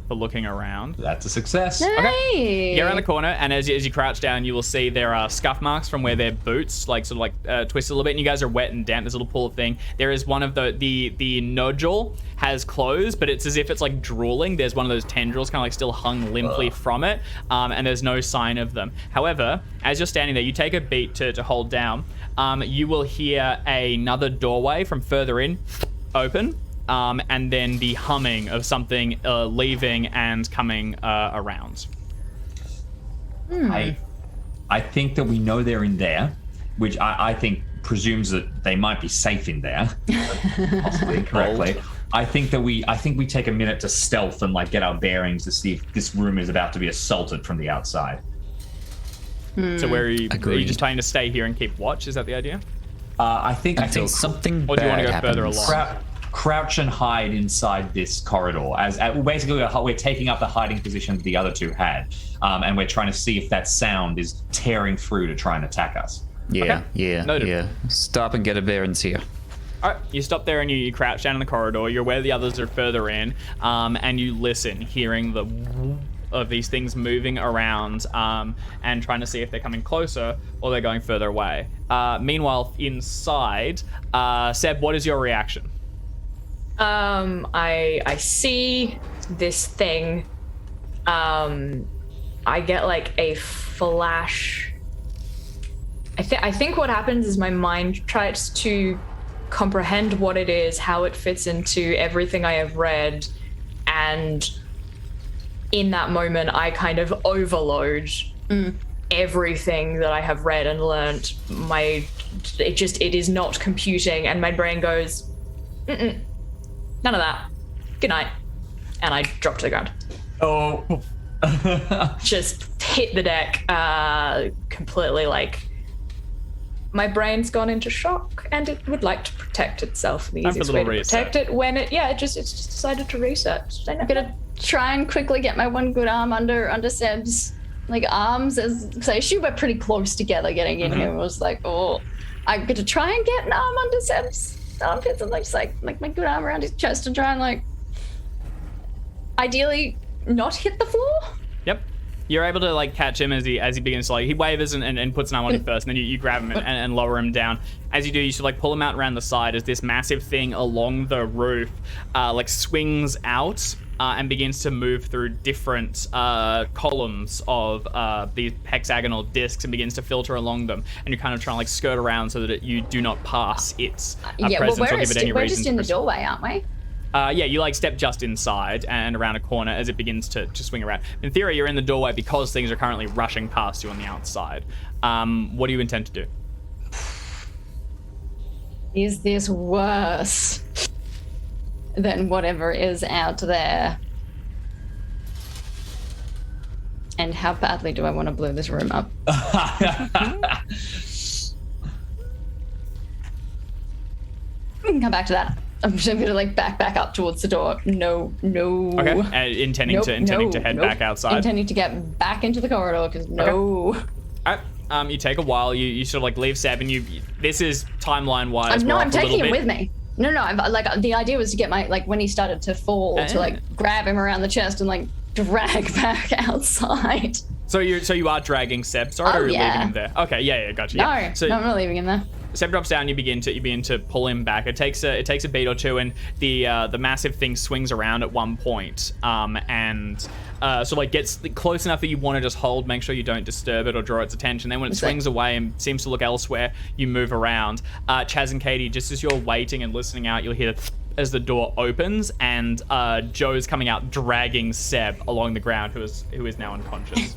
looking around. That's a success. Hey. Get around the corner, and as you crouch down, you will see there are scuff marks from where their boots, like sort of like twisted a little bit, and you guys are wet and damp. There's a little pool of thing. There is one of the nodule has closed, but it's as if it's like drooling. There's one of those tendrils kind of like still hung limply from it, and there's no sign of them. However, as you're standing there, you take a beat to hold down. You will hear another doorway from further in open. And then the humming of something leaving and coming around. I think that we know they're in there, which I think presumes that they might be safe in there, possibly incorrectly. I think we take a minute to stealth and like get our bearings to see if this room is about to be assaulted from the outside. So where are you? Are you Agreed. just planning to stay here and keep watch? Is that the idea? I think Until something Or do you want bad to go further happens. along? Crouch and hide inside this corridor. As basically we're taking up the hiding position the other two had, and we're trying to see if that sound is tearing through to try and attack us. Yeah, Okay. yeah, Noted. yeah. Stop and get a bearings here. All right, you stop there and you crouch down in the corridor. You're where the others are further in, and you listen, hearing the of these things moving around, and trying to see if they're coming closer or they're going further away. Meanwhile, inside, Seb, what is your reaction? I see this thing. I get like a flash. I think what happens is my mind tries to comprehend what it is, how it fits into everything I have read, and in that moment I kind of overload everything that I have read and learnt. It is not computing, and my brain goes, none of that. Good night. And I drop to the ground. Oh. Just hit the deck, completely like my brain's gone into shock, and it would like to protect itself. The Time for a easiest little way to reset. protect it when it's just decided to reset. I'm gonna try and quickly get my one good arm under Seb's like arms, as I assume we're pretty close together getting in here. I was like, oh, I'm gonna try and get an arm under Seb's armpits and like just like my good arm around his chest and try and like ideally not hit the floor. Yep. You're able to like catch him as he begins to like, he wavers and puts an arm on you first, and then you grab him and lower him down. As you do, you should like pull him out around the side as this massive thing along the roof like swings out and begins to move through different columns of these hexagonal discs and begins to filter along them. And you're kind of trying to like skirt around so that you do not pass its presence or give it any we're reason just to in the proceed. doorway, aren't we? Yeah, you like step just inside and around a corner as it begins to swing around. In theory, you're in the doorway because things are currently rushing past you on the outside. What do you intend to do? Is this worse than whatever is out there? And how badly do I want to blow this room up? We can come back to that. I'm just gonna like back up towards the door. No. Okay, intending to head back outside. Intending to get back into the corridor because no. All right, you take a while. You sort of like leave Seb, and this is timeline wise. I'm taking him with me. No. I'm like the idea was to get my like when he started to fall to like grab him around the chest and like drag back outside. So you are dragging Seb. Sorry, or are you leaving him there? Okay, yeah, gotcha. No, Yeah. So no, I'm not leaving him there. Seb drops down. You begin to pull him back. It takes a beat or two, and the massive thing swings around at one point, and so like gets close enough that you want to just hold, make sure you don't disturb it or draw its attention. Then when it swings away and seems to look elsewhere, you move around. Chaz and Katie, just as you're waiting and listening out, you'll hear as the door opens, and Joe's coming out dragging Seb along the ground, who is now unconscious.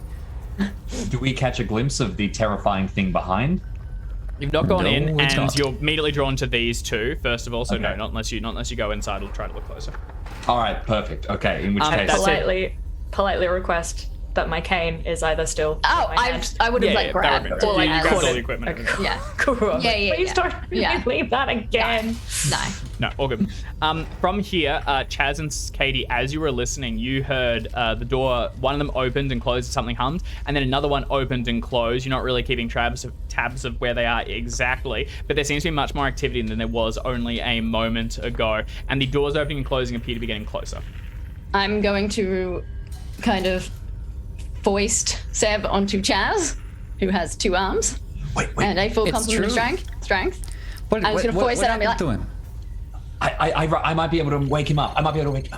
Do we catch a glimpse of the terrifying thing behind? You've not gone No, in, it's and not. you're immediately drawn to these two, first of all, so Okay. no, not unless you go inside or try to look closer. All right, perfect. Okay, in which case, that's it. politely request that my cane is either still. Oh, in my hand. I would have Yeah, like yeah, grabbed that would be or good. like You grabbed all caught the it. equipment. Okay. Yeah. Cool. Yeah, yeah, Please yeah. don't Yeah. leave that again. No. No, all good. From here, Chaz and Katie, as you were listening, you heard the door, one of them opened and closed, something hummed, and then another one opened and closed. You're not really keeping tabs of where they are exactly, but there seems to be much more activity than there was only a moment ago, and the doors opening and closing appear to be getting closer. I'm going to kind of foist Seb onto Chaz, who has 2 arms wait. and a full It's complement of true. strength. What, I was gonna voice it, I'll be happened like- to him? I might be able to wake him up.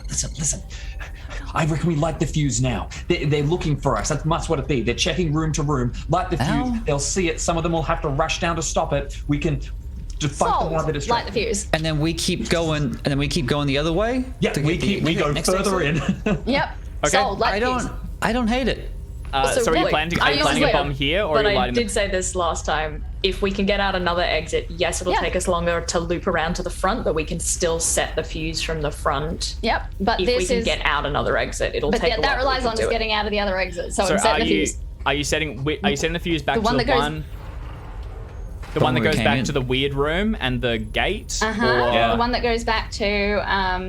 Listen. I reckon we light the fuse now. They're looking for us. That's what it be. They're checking room to room. Light the fuse. Ow. They'll see it. Some of them will have to rush down to stop it. We can just fight them while they're Light the distracted. fuse. And then we keep going, the other way. Yeah, to we get the go next further exit? in. Yep. Okay. Sold. Light the fuse. I don't hate it. So are you wait, planting I a also- bomb here, or But are you I lighting did say this last time. If we can get out another exit, yes, it'll Yeah. take us longer to loop around to the front, but we can still set the fuse from the front. Yep. But If we this can is. get out another exit, it'll But take a while. that but we relies can on do us it. getting out of the other exit. So, So I'm setting are the you fuse. setting the fuse back The to one the that goes- one? The one that where we goes came back in. to the weird room and the gate? Uh-huh. Or... Yeah. The one that goes back to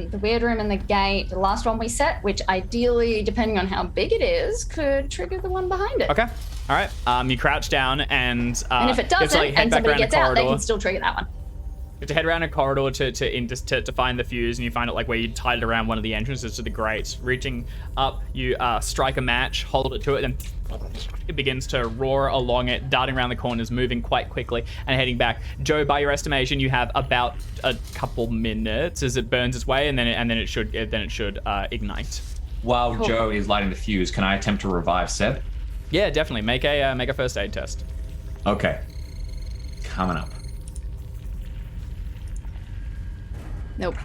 the weird room and the gate, the last one we set, which ideally, depending on how big it is, could trigger the one behind it. Okay. All right. You crouch down and And if it you have to, doesn't, like, head and back somebody around a gets out, they corridor. can still trigger that one. You have to head around a corridor to find the fuse, and you find it like where you tied it around one of the entrances to the grate. Reaching up, you strike a match, hold it to it, and it begins to roar along it, darting around the corners, moving quite quickly, and heading back. Joe, by your estimation, you have about a couple minutes as it burns its way, and then it should ignite. While Joe is lighting the fuse, can I attempt to revive Seb? Yeah, definitely. Make a first aid test. Okay. Coming up. Nope.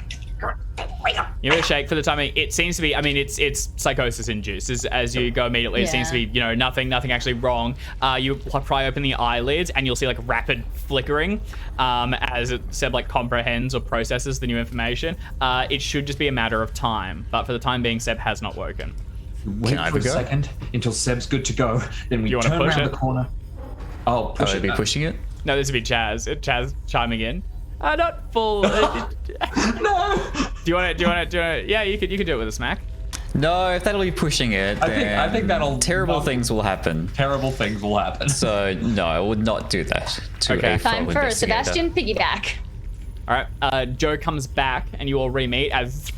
You give it a shake for the timing. It seems to be, I mean, it's psychosis induced. As you go immediately, it seems to be, nothing actually wrong. You pry open the eyelids and you'll see like rapid flickering as it Seb like comprehends or processes the new information. It should just be a matter of time, but for the time being, Seb has not woken. Wait I for a go? second until Seb's good to go. Then we You wanna turn push around it? the corner. Oh, push Should it. be pushing it. No, this would be Chaz. Chaz chiming in. Not full. No. Do you want to? Yeah, you could do it with a smack. No, if that'll be pushing it, I then think that'll- terrible things will happen. Terrible things will happen. So no, I would not do that to Okay. a Time fellow for a investigator. Sebastian piggyback. All right. Joe comes back, and you all re-meet as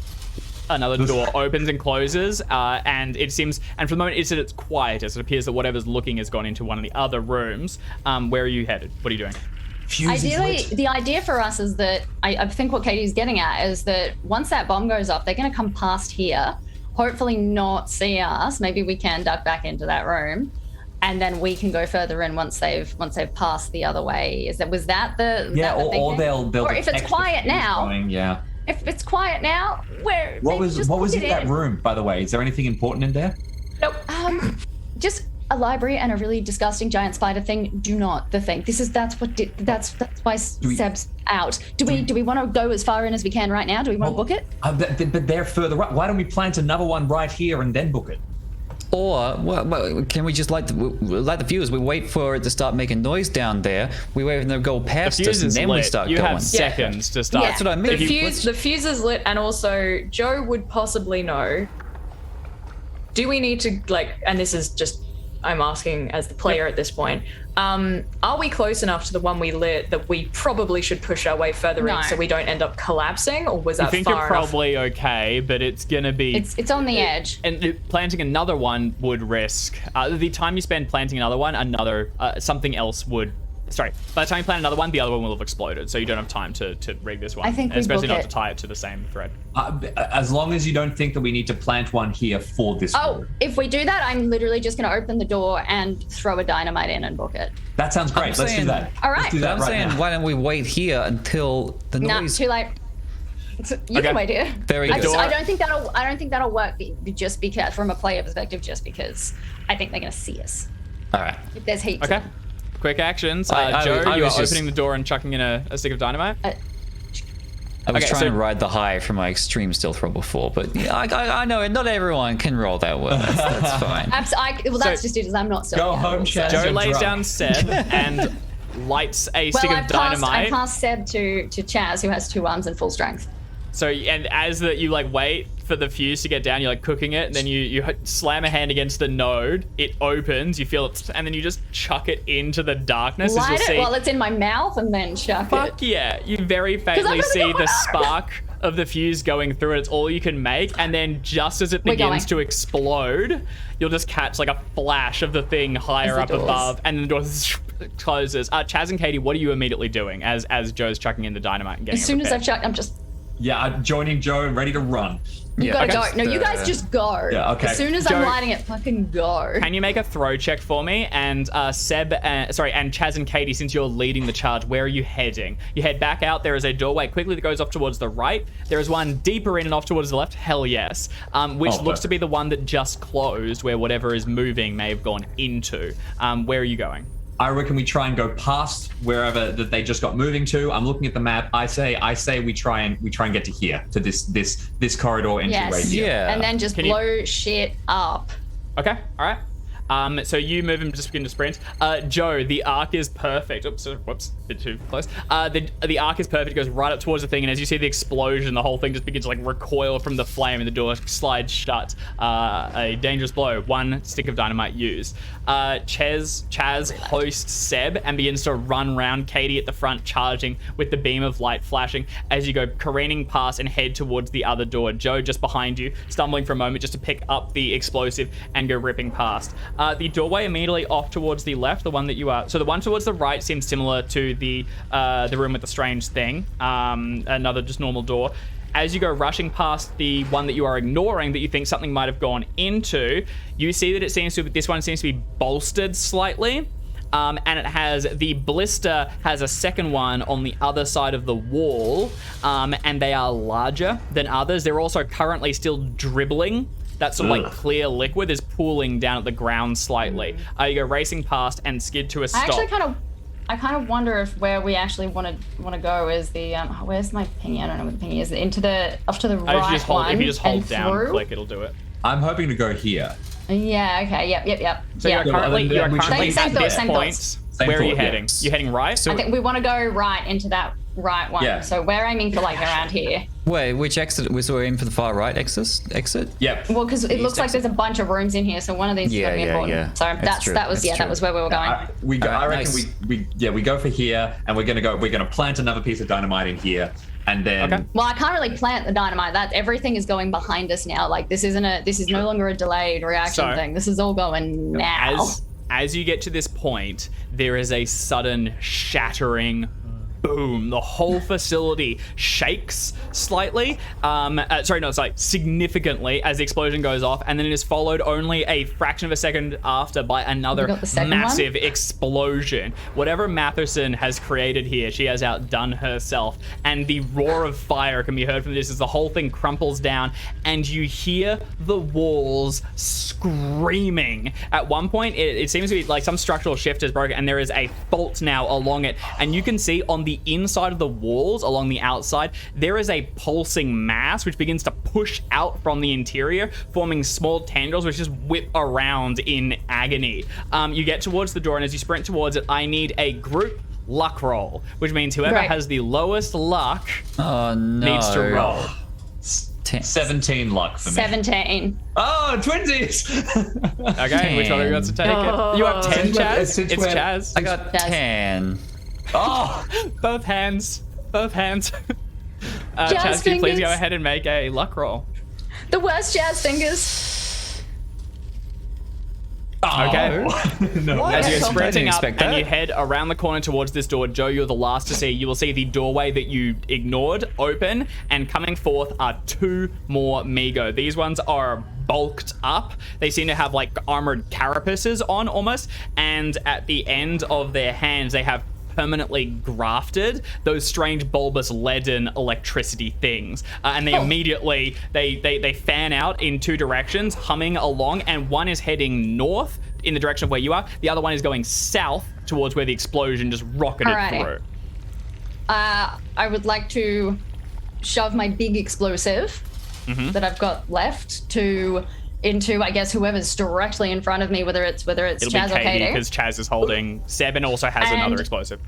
another door opens and closes, and it seems, and for the moment, it's at its quietest. It appears that whatever's looking has gone into one of the other rooms. Where are you headed? What are you doing? Fuse is Ideally, lit. the idea for us is that I think what Katie's getting at is that once that bomb goes off, they're going to come past here, hopefully not see us. Maybe we can duck back into that room, and then we can go further in once they've passed the other way. Was that the Yeah, that the or thinking? they'll or if it's detect the quiet fuse now. going, yeah. If it's quiet now, where What maybe was just put in it that room, by the way? Is there anything important in there? Nope. Just a library and a really disgusting giant spider thing. Do not the thing. That's why Seb's out. Do we want to go as far in as we can right now? Do we want to book it? But they're further up. Why don't we plant another one right here and then book it? Or well, can we just light the fuse? We wait for it to start making noise down there. We wait for them to go The past fuse us, and is then we lit. start You going. have seconds to start. That's what I mean. The fuse is lit, and also Joe would possibly know. Do we need to and this is just I'm asking as the player at this point. Are we close enough to the one we lit that we probably should push our way further No. in so we don't end up collapsing, or was I that think far you're enough? probably okay, but it's gonna be. It's on the edge. And planting another one would risk the time you spend planting another one. Something else would. Sorry. By the time you plant another one, the other one will have exploded, so you don't have time to rig this one. I think and we especially book not it. to tie it to the same thread. As long as you don't think that we need to plant one here for this Oh, room. if we do that, I'm literally just going to open the door and throw a dynamite in and book it. That sounds great. Let's do saying- that. All right. Let's do that I'm right saying, now. why don't we wait here until the Nah, noise? too late. You Okay. can wait here. Very I good. don't think that'll work. Just because, from a player perspective, just because I think they're going to see us. All right. If there's heat. to Okay. them. Quick actions. I Joe, you are was just- opening the door and chucking in a stick of dynamite. I was Okay, trying so- to ride the high from my extreme stealth roll before, but yeah, I know it. Not everyone can roll that well. That's fine. Well, that's just it. Is I'm not Go home, Chaz. Joe You're lays drunk. down Seb and lights a stick Well, of I dynamite. passed Seb to Chaz, who has 2 arms and full strength. So, and as you like wait for the fuse to get down, you're like cooking it, and then you slam a hand against the node. It opens, you feel it, and then you just chuck it into the darkness. As Light you'll it see. while it's in my mouth and then chuck Fuck it. yeah! You very faintly really see going the hard. spark of the fuse going through it. It's all you can make, and then just as it We're begins going. to explode, you'll just catch like a flash of the thing higher the up doors. above, and then the door closes. Chaz and Katie, what are you immediately doing as Joe's chucking in the dynamite and getting As soon it as prepared? I've chucked, I'm just. Yeah, I'm joining Joe and ready to run. You gotta okay. go. No, you guys just go. Yeah, okay. As soon as Joe- I'm lighting it, fucking go. Can you make a throw check for me? And Seb, and Chaz and Katie, since you're leading the charge, where are you heading? You head back out. There is a doorway quickly that goes off towards the right. There is one deeper in and off towards the left. Hell yes. Which Oh, looks to be the one that just closed, where whatever is moving may have gone into. Where are you going? I reckon we try and go past wherever that they just got moving to. I'm looking at the map. I say we try and get to here, to this corridor entryway Yes. here. Yeah. And then just Can you- blow shit up. Okay, all right. So you move him, just begin to sprint. Joe, the arc is perfect. Oops, whoops, a bit too close. The arc is perfect. It goes right up towards the thing, and as you see the explosion, the whole thing just begins to like recoil from the flame, and the door slides shut. A dangerous blow. 1 stick of dynamite used. Chaz hoists Seb and begins to run round. Katie at the front, charging with the beam of light flashing as you go careening past and head towards the other door. Joe just behind you, stumbling for a moment just to pick up the explosive and go ripping past. The doorway immediately off towards the left, the one that you are. So the one towards the right seems similar to the room with the strange thing. Another just normal door. As you go rushing past the one that you are ignoring that you think something might have gone into, you see that this one seems to be bolstered slightly. And it has the blister has a second one on the other side of the wall, and they are larger than others. They're also currently still dribbling. That sort of like clear liquid is pooling down at the ground slightly. You go racing past and skid to a stop. I kind of wonder if where we actually want to go is the where's my pingy? I don't know what the pingy is. Off to the right If you just hold and down, through? click, it'll do it. I'm hoping to go here. Yeah. Okay. Yep. So yeah. you are currently Same at thought, this same point. thoughts. Same Where are you thought, yeah. heading? You're heading right. I think we want to go right into that right one. Yeah. So we're aiming for like around here. Wait, which exit? We're in for the far right exit? Yep. Well, because it looks like there's a bunch of rooms in here, so one of these is Yeah, going to be yeah, important. yeah. So That's true, that was that's true. where we were going. I Alright, reckon nice. we go for here, and we're gonna plant another piece of dynamite in here, and then Okay. Well, I can't really plant the dynamite. That everything is going behind us now. Like this is no longer a delayed reaction So- thing. This is all going now. As you get to this point, there is a sudden shattering boom. The whole facility shakes slightly. Significantly as the explosion goes off, and then it is followed only a fraction of a second after by another You got the second massive explosion. Whatever Matherson has created here, she has outdone herself, and the roar of fire can be heard from this as the whole thing crumples down, and you hear the walls screaming. At one point, it seems to be like some structural shift is broken, and there is a fault now along it, and you can see on the inside of the walls, along the outside, there is a pulsing mass which begins to push out from the interior, forming small tendrils which just whip around in agony. You get towards the door, and as you sprint towards it, I need a group luck roll, which means whoever Right. has the lowest luck Oh no. needs to roll. 17 luck for me. 17. Oh, twinsies! Okay, which one of you wants to take it? You have 10, Since we're- Chaz? since It's we're- Chaz. I got Yes. 10. Oh, Both hands. Chaz, Jazz can you please fingers. go ahead and make a luck roll? The worst jazz fingers. Okay. no. As you're I sprinting didn't up expect and that. you head around the corner towards this door, Joe, you're the last to see. You will see the doorway that you ignored open, and coming forth are 2 more Migo. These ones are bulked up. They seem to have like armored carapaces on almost, and at the end of their hands they have permanently grafted those strange bulbous leaden electricity things, and they immediately they fan out in 2 directions, humming along, and one is heading north in the direction of where you are, the other one is going south towards where the explosion just rocketed Alrighty. through. I would like to shove my big explosive that I've got left into, I guess, whoever's directly in front of me, whether it's It'll Chaz be or Katie Katie. because Chaz is holding Seb and also has And- another explosive.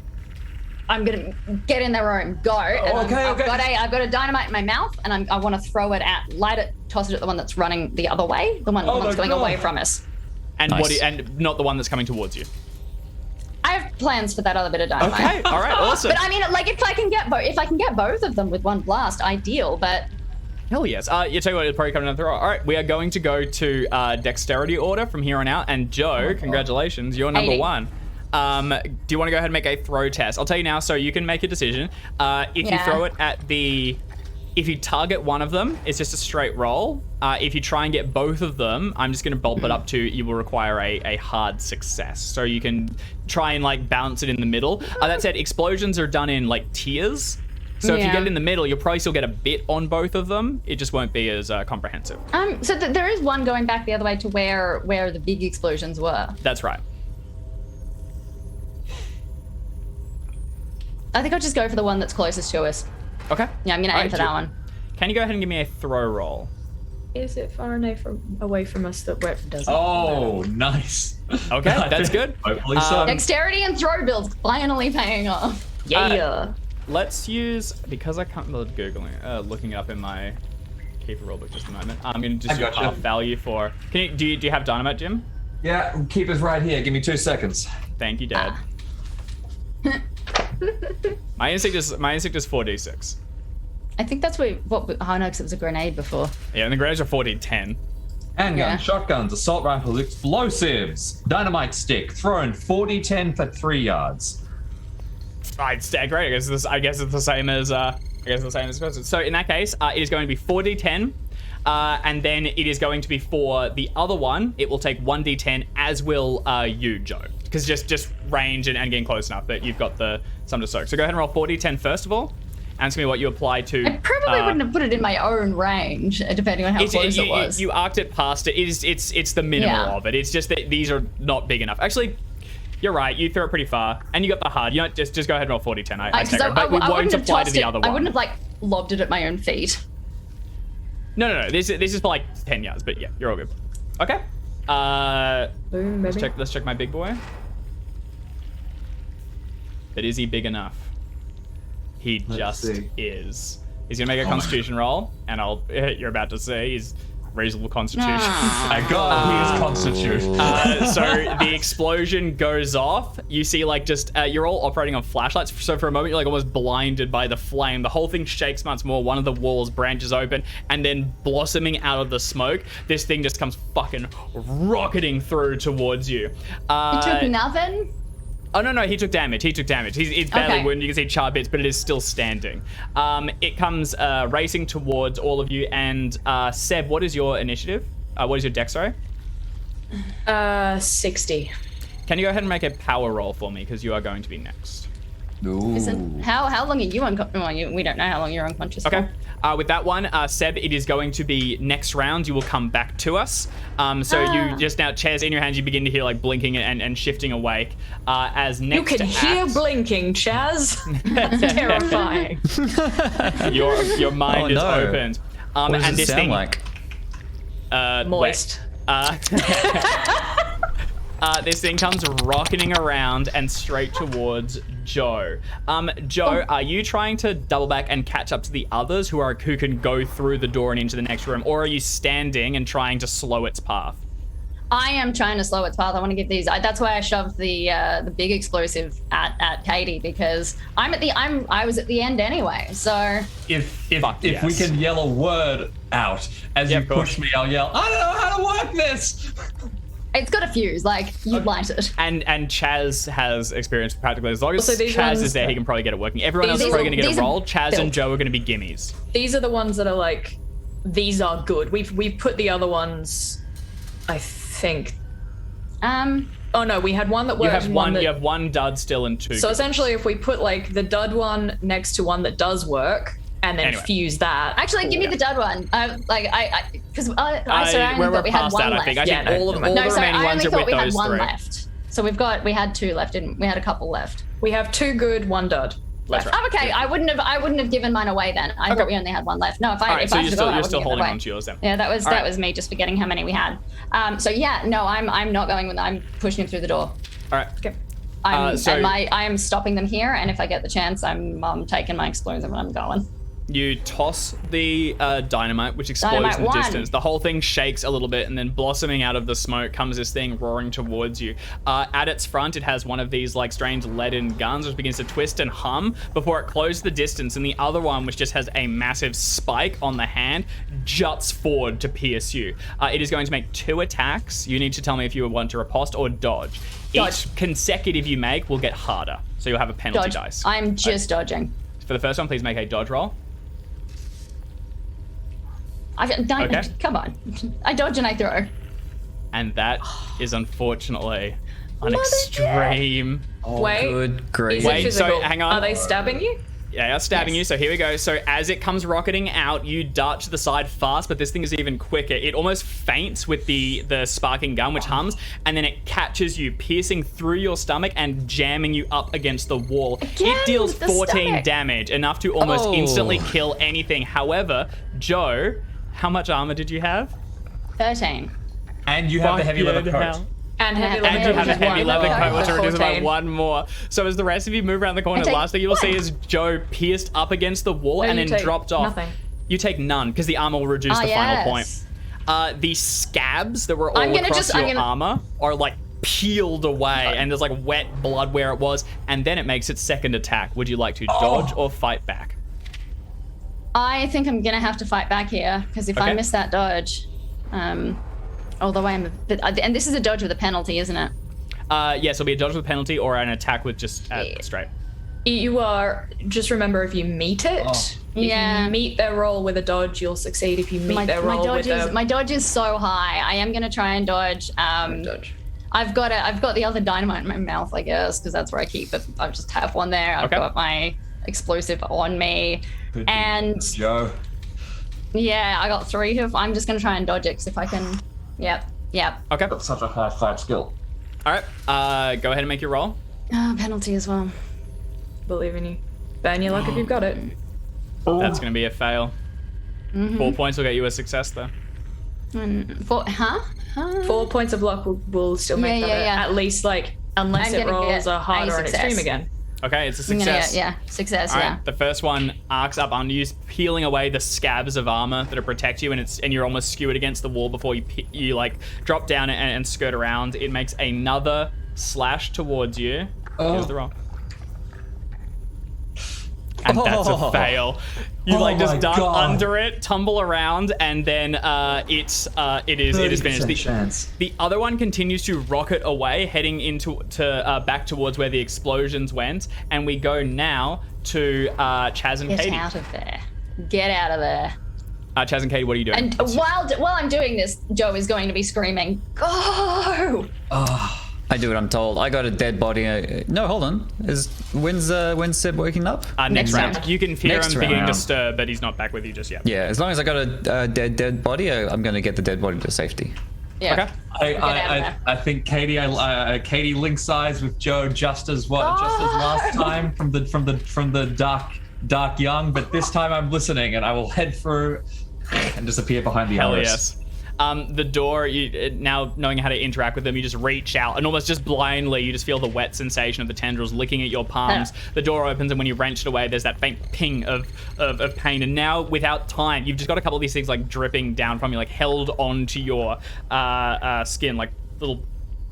I'm gonna get in there and go. And I've got a dynamite in my mouth, and I want to throw it toss it at the one that's running the other way, the one that's going away from us. And Nice. and not the one that's coming towards you. I have plans for that other bit of dynamite. Okay, all right, awesome. But I mean, like, if I can get both of them with one blast, ideal. But Hell yes. You tell you what, it'll probably come down through. All right, we are going to go to dexterity order from here on out. And Joe, congratulations, you're number 80. 1. Do you want to go ahead and make a throw test? I'll tell you now, so you can make a decision. If you throw it if you target one of them, it's just a straight roll. If you try and get both of them, I'm just going to bump it up to, you will require a hard success. So you can try and like balance it in the middle. That said, explosions are done in like tiers. So if you get it in the middle, you'll probably still get a bit on both of them. It just won't be as comprehensive. so there is one going back the other way to where the big explosions were. That's right. I think I'll just go for the one that's closest to us. Okay. Yeah, I'm gonna aim for that one. Can you go ahead and give me a throw roll? Is it far enough away from us that where it doesn't? Oh, nice. Okay, that's good. Hopefully so. Dexterity and throw builds finally paying off. Yeah. Let's use, because I can't load Googling, looking it up in my keeper rulebook just a moment. I'm going to just do gotcha. half value for, do you have dynamite, Jim? Yeah, keep us right here. Give me 2 seconds. Thank you, Dad. My instinct is 4d6. I think that's what no, because it was a grenade before. Yeah, and the grenades are 4d10. Handgun, Yeah. shotguns, assault rifles, explosives, dynamite stick, thrown 40-10 for 3 yards. Right, great. I guess it's the same as So in that case, it is going to be 4d10, and then it is going to be for the other one. It will take 1d10, as will you, Joe, because just range and getting close enough that you've got the some to soak. So go ahead and roll 4d10 first of all. And it's going to be what you apply to. I probably wouldn't have put it in my own range, depending on how close it was. You arced it past it. It's the minimal of it. It's just that these are not big enough. Actually, you're right. You threw it pretty far, and you got the hard. You know, just go ahead and roll 40-10. I take it. But we won't apply to the other one. I wouldn't have lobbed it at my own feet. No. This is for like 10 yards. But yeah, you're all good. Okay. Boom, baby. Let's check my big boy. But is he big enough? He just is. He's gonna make a Constitution roll, and you're about to see he's reasonable Constitution. I got his Constitution. So the explosion goes off. You see, you're all operating on flashlights. So for a moment, you're almost blinded by the flame. The whole thing shakes once more. One of the walls branches open, and then blossoming out of the smoke, this thing just comes fucking rocketing through towards you. It took nothing. Oh, no, he took damage. He's badly wounded. You can see charred bits, but it is still standing. It comes racing towards all of you. And Seb, what is your initiative? What is your dex, sorry? 60. Can you go ahead and make a power roll for me? Because you are going to be next. Listen, how long are you unconscious? Well, we don't know how long you're unconscious Okay. for. With that one, Seb, it is going to be next round. You will come back to us. You just now, chairs in your hands, you begin to hear blinking and shifting awake. As next You can hear blinking, Chaz. That's terrifying. your mind is opened. What does and it this sound thing, like? Moist. This thing comes rocketing around and straight towards Joe. Joe, are you trying to double back and catch up to the others who can go through the door and into the next room, or are you standing and trying to slow its path? I am trying to slow its path. I want to give these. That's why I shoved the big explosive at Katie, because I was at the end anyway. So If yes. we can yell a word out as you push me, I'll yell, I don't know how to work this. it's got a fuse. You light it. And Chaz has experience practically. As long as Also, these Chaz ones- is there, he can probably get it working. Everyone else is These- probably going to get these a are roll. Chaz and built. Joe are going to be gimmies. These are the ones that are these are good. We've put the other ones, I think. Oh no, we had one that worked. You have one dud still and two. So good. essentially, if we put the dud one next to one that does work, and then fuse that. Actually, give me the dud one. Because I we're thought we had past one that, left. I think. I think all the No, remaining sorry, I ones only are thought with we had those one three. left. So we had two left, didn't we? We had a couple left. We have 2 good, 1 dud. left. right. Oh, okay, I wouldn't have given mine away then. I thought we only had one left. No, if I Alright, if so I you're had to still, go, I you're wouldn't still give it holding away. on to yours then. Yeah, that was Alright. me just forgetting how many we had. So yeah, no, I'm not going with that. I'm pushing him through the door. Alright. Okay. I am stopping them here, and if I get the chance, I'm taking my explosive and I'm going. You toss the dynamite, which explodes Dynamite in the one. distance. The whole thing shakes a little bit, and then blossoming out of the smoke comes this thing roaring towards you. At its front, it has one of these like strange leaden guns, which begins to twist and hum before it closes the distance. And the other one, which just has a massive spike on the hand, juts forward to pierce you. It is going to make 2 attacks. You need to tell me if you want to riposte or dodge. Dodge. Each consecutive you make will get harder, so you'll have a penalty Dodge. dice. I'm just dodging. For the first one, please make a dodge roll. Okay. Come on. I dodge and I throw. And that is unfortunately an extreme. Wait. Good grief. Is it Wait, so physical? hang on. Are they stabbing you? Yeah, they're stabbing Yes. you. So here we go. So as it comes rocketing out, you dart to the side fast, but this thing is even quicker. It almost faints with the sparking gun, which hums, and then it catches you, piercing through your stomach and jamming you up against the wall. Again, it deals the 14 stomach. damage, enough to almost Oh. instantly kill anything. However, Joe, how much armor did you have? 13. And you have the heavy leather Fucking coat. hell. And heavy And leather And you coat, have a which is heavy one. leather Okay, coat, which so reduces by 14. 1 more. So as the rest of you move around the corner, I the take last thing you will see one. is Joe pierced up against the wall No, and you then take dropped off. nothing. You take none, because the armor will reduce the final point. The scabs that were all I'm gonna across just- your I'm gonna- armor are like peeled away, and there's like wet blood where it was, and then it makes its second attack. Would you like to dodge or fight back? I think I'm gonna have to fight back here because if Okay. I miss that dodge, although I'm a bit, and this is a dodge with a penalty, isn't it? Yes, it'll be a dodge with penalty or an attack with just straight. You are, just remember, if you meet it, if Yeah. you meet their roll with a dodge, you'll succeed. If you meet their roll with a My dodge is so high. I am gonna try and dodge. dodge. I've got the other dynamite in my mouth, I guess, because that's where I keep it. I just have one there. I've Okay. got my explosive on me, and Joe. yeah, I got 3. I'm just gonna try and dodge it 'cause if I can. Yep. Okay. Got such a high fight skill. All right. Go ahead and make your roll. Penalty as well. Believe in you. Burn your luck if you've got it. That's going to be a fail. 4 points will get you a success, though. 4, huh? 4 points of luck will still make that yeah. at least, like, unless I'm it gonna rolls get a hard a or an success. extreme again. Okay, it's a I'm gonna success. get, success. All Yeah. right, the first one arcs up under you, peeling away the scabs of armor that protect you, and you're almost skewered against the wall before you like drop down and skirt around. It makes another slash towards you. Here's the roll. And that's a fail. You like just my duck God. under it, tumble around, and then it is finished. Chance. The other one continues to rocket away, heading back towards where the explosions went, and we go now to Chaz and Get Katie. out of there. Get out of there. Chaz and Katie, what are you doing? And while I'm doing this, Joe is going to be screaming, "Go!" I do what I'm told. I got a dead body. No, hold on. When's Seb waking up? Next Next round. round. You can hear Next him beginning to round. stir, but he's not back with you just yet. Yeah, as long as I got a dead body, I'm going to get the dead body to safety. Yeah. Okay. out of there. I think Katie Katie links eyes with Joe just as last time from the dark young, but this time I'm listening and I will head through and disappear behind the Hell arrows. yes. The door, now knowing how to interact with them, you just reach out and almost just blindly, you just feel the wet sensation of the tendrils licking at your palms. The door opens, and when you wrench it away, there's that faint ping of pain. And now, without time, you've just got a couple of these things like dripping down from you, like held onto your skin, like little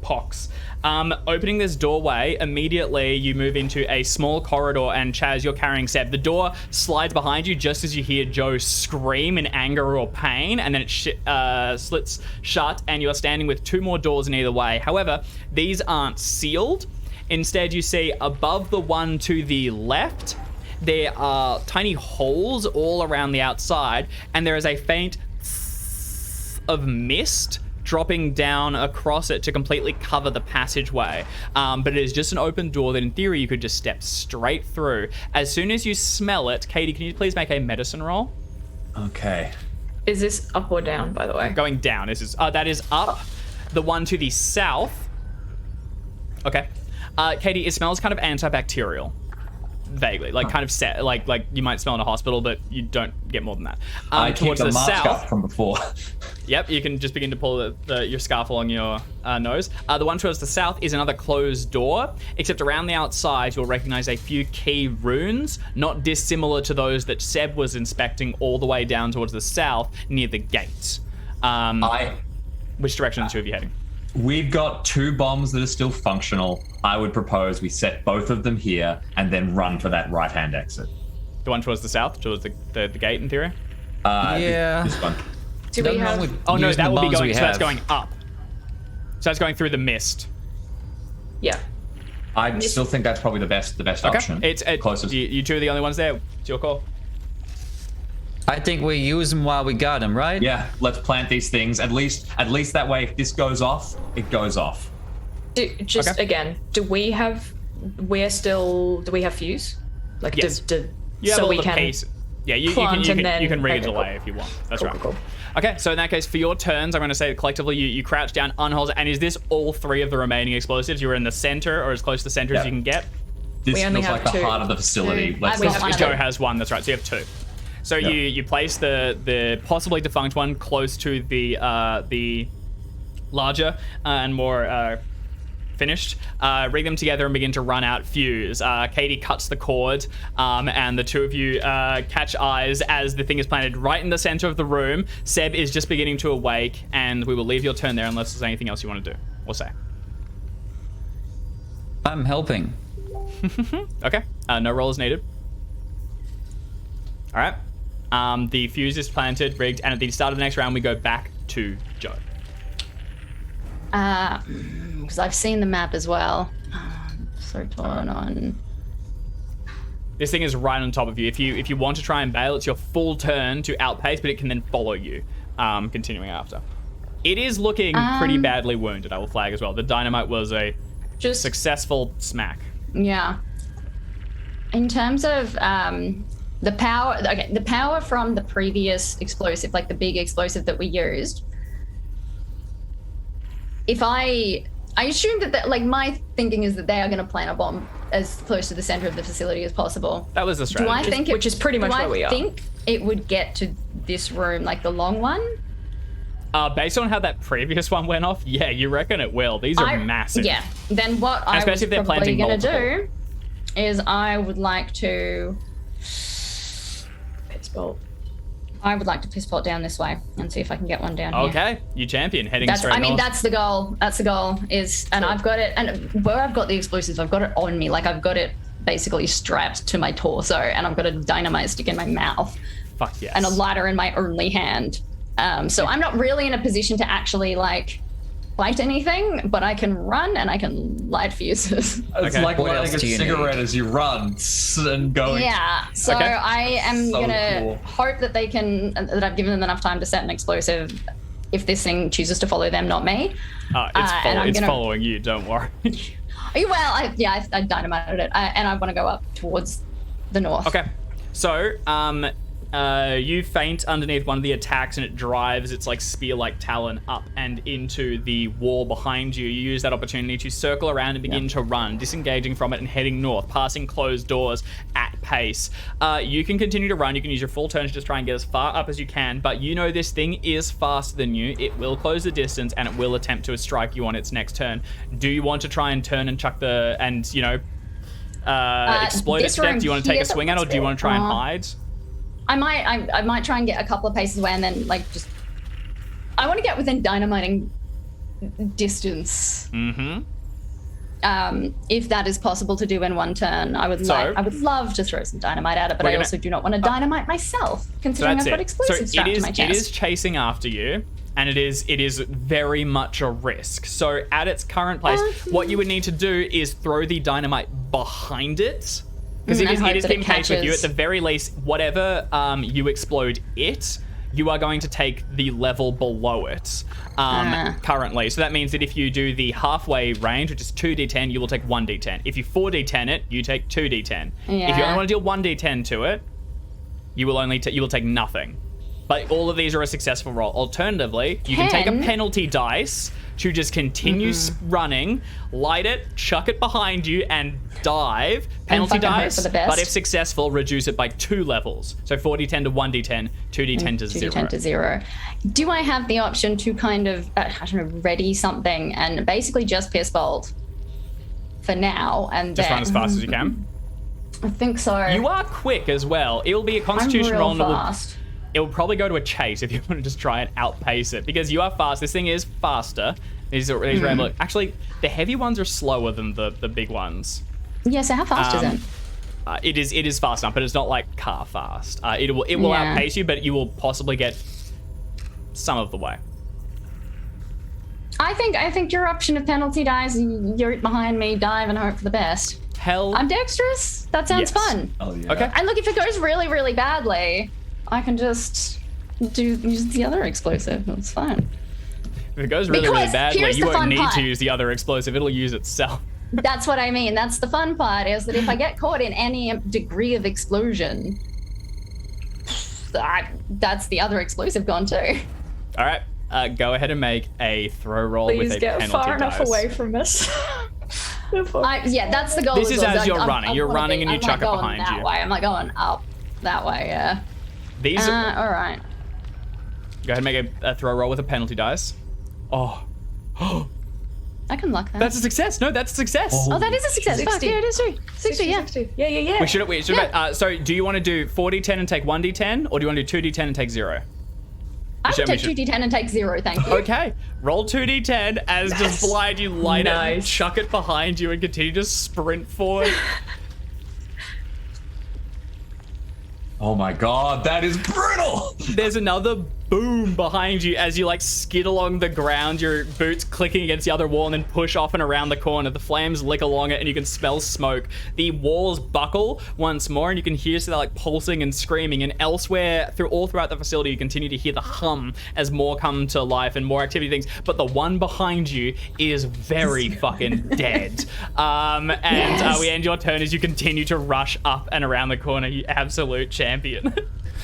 pox. Opening this doorway, immediately you move into a small corridor, and Chaz, you're carrying Seb. The door slides behind you just as you hear Joe scream in anger or pain, and then it slits shut, and you're standing with 2 more doors in either way. However, these aren't sealed. Instead, you see above the one to the left, there are tiny holes all around the outside, and there is a faint of mist dropping down across it to completely cover the passageway. But it is just an open door that in theory you could just step straight through. As soon as you smell it, Katie, can you please make a medicine roll? Okay. Is this up or down, by the way? Going down. That is up. The one to the south. Okay. Katie, it smells kind of antibacterial. vaguely, like kind of set, like you might smell in a hospital, but you don't get more than that. I keep Towards the the mask south. up from before. Yep, you can just begin to pull your scarf along your nose. The one towards the south is another closed door, except around the outside you'll recognize a few key runes, not dissimilar to those that Seb was inspecting all the way down towards the south near the gates. Which direction are the two of you heading? We've got 2 bombs that are still functional. I would propose we set both of them here and then run for that right-hand exit. The one towards the south, towards the gate in theory? Yeah. This one. Do we have? Oh no, Using that the will be bombs going. we So that's have. going up. So that's going through the mist. Yeah. I still think that's probably the best option. It's closest. you two are the only ones there. It's your call. I think we use them while we got them, right? Yeah, let's plant these things. At least that way, if this goes off, it goes off. Okay. Do we have fuse? Like, Yes. do You have so all we the can pace. Yeah, you plant can and then- you can rig a okay, delay cool. if you want. That's Cool, right. cool. Okay, so in that case, for your turns, I'm going to say that collectively you crouch down, unhold, and is this all 3 of the remaining explosives? You're in the center, or as close to the center as you can get? This We only feels have like the 2. heart of the facility. 2. Let's We have let's one just of Joe them. has 1, that's right, so you have 2. So Yep. you place the possibly defunct one close to the larger and more finished, rig them together and begin to run out fuse. Katie cuts the cord, and the two of you catch eyes as the thing is planted right in the center of the room. Seb is just beginning to awake, and we will leave your turn there unless there's anything else you want to do or say. I'm helping. Okay, no roll is needed. All right. The fuse is planted, rigged, and at the start of the next round, we go back to Joe. Because I've seen the map as well. So torn on. This thing is right on top of you. If you want to try and bail, it's your full turn to outpace, but it can then follow you, continuing after. It is looking pretty badly wounded, I will flag as well. The dynamite was a Just successful smack. Yeah. In terms of the power from the previous explosive, like the big explosive that we used. If I assume that like my thinking is that they are going to plant a bomb as close to the center of the facility as possible. That was the Do strategy. I think which is pretty much where we are. I think it would get to this room, like the long one. Based on how that previous one went off, yeah, you reckon it will. These are massive. Yeah. Then what I was especially if they're probably planting going to multiple. do is I would like to piss bolt. piss pot down this way and see if I can get one down here. Okay, you champion heading straight north. That's the goal. That's the goal. And I've got it. And where I've got the explosives, I've got it on me. Like I've got it basically strapped to my torso, and I've got a dynamite stick in my mouth Fuck yes. and a lighter in my only hand. So I'm not really in a position to actually like light anything, but I can run and I can light fuses. It's Okay. like What lighting else a do you cigarette need? as you run and going. Yeah. So Okay. I am So gonna cool. hope that I've given them enough time to set an explosive if this thing chooses to follow them, not me. And I'm It's gonna- following you, don't worry. Well, I dynamited it, and I want to go up towards the north. Okay, so you feint underneath one of the attacks, and it drives its like spear-like talon up and into the wall behind you. You use that opportunity to circle around and begin to run, disengaging from it and heading north, passing closed doors at pace. You can continue to run. You can use your full turn to just try and get as far up as you can, but you know this thing is faster than you. It will close the distance, and it will attempt to strike you on its next turn. Do you want to try and turn and chuck the exploit its this deck? room Do you want to take here a swing at it, or do you want to try and hide? I might try and get a couple of paces away, and then like just. I want to get within dynamiting distance. Mm-hmm. If that is possible to do in one turn, I would love to throw some dynamite at it, but We're I gonna- also do not want to dynamite myself, So considering that's I've got it. explosives strapped to my It is chest. chasing after you, and it is very much a risk. So at its current place, what you would need to do is throw the dynamite behind it. Because And it hope is that being it caged with you. At catches. the very least, whatever you explode it, you are going to take the level below it currently. So that means that if you do the halfway range, which is 2d10, you will take 1d10. If you 4d10 it, you take 2d10. If you Yeah. only want to deal 1d10 to it, you will take nothing. But all of these are a successful roll. Alternatively, you can take a 10? penalty dice to just continue running, light it, chuck it behind you, and dive. Penalty fucking hope dice, for the best. but if successful, reduce it by 2 levels. So 4d10 to 1d10, 2d10 to 0. 2d10 to 0. Do I have the option to kind of, I don't know, ready something and basically just piss bolt for now and Just then... run as fast as you can. I think so. You are quick as well. It will be a I'm constitution real roll. And fast. it will probably go to a chase if you want to just try and outpace it. Because you are fast. This thing is faster. These rambler. Actually, the heavy ones are slower than the big ones. Yeah, so how fast is it? It is fast enough, but it's not like car fast. It will Yeah. outpace you, but you will possibly get some of the way. I think your option of penalty dies, you're behind me, dive and hope for the best. Hell, I'm dexterous. That sounds yes. fun. Oh yeah. Okay. And look, if it goes really, really badly, I can just use the other explosive. It's fine. If it goes really, really Because badly, here's you the won't fun need part. to use the other explosive. It'll use itself. That's what I mean. That's the fun part, is that if I get caught in any degree of explosion, that's the other explosive gone too. All right. Go ahead and make a throw roll with Please a get penalty far enough dice. away from us. Yeah, that's the goal. This is well. as you're I running. You're wanna running and you I'm chuck not it going behind that you. way. I'm not going up that way. Yeah. These. All right. Go ahead and make a throw roll with a penalty dice. Oh. I can luck that. That's a success. No, that's a success. Oh, that is a success. Fuck, 60. yeah, it is too. 60, yeah. Yeah. We should so do you want to do 4d10 and take 1d10, or do you want to do 2d10 and take 0? I would take should- 2d10 and take 0, thank you. Okay, roll 2d10 as just blind you light it, Nice. chuck it behind you, and continue to sprint forward. Oh my god, that is brutal. There's another boom behind you as you like skid along the ground, your boots clicking against the other wall, and then push off and around the corner. The flames lick along it and you can smell smoke. The walls buckle once more and you can hear so they're like pulsing and screaming, and elsewhere all throughout the facility you continue to hear the hum as more come to life and more activity things, but the one behind you is very fucking dead. We end your turn as you continue to rush up and around the corner, you absolute champion.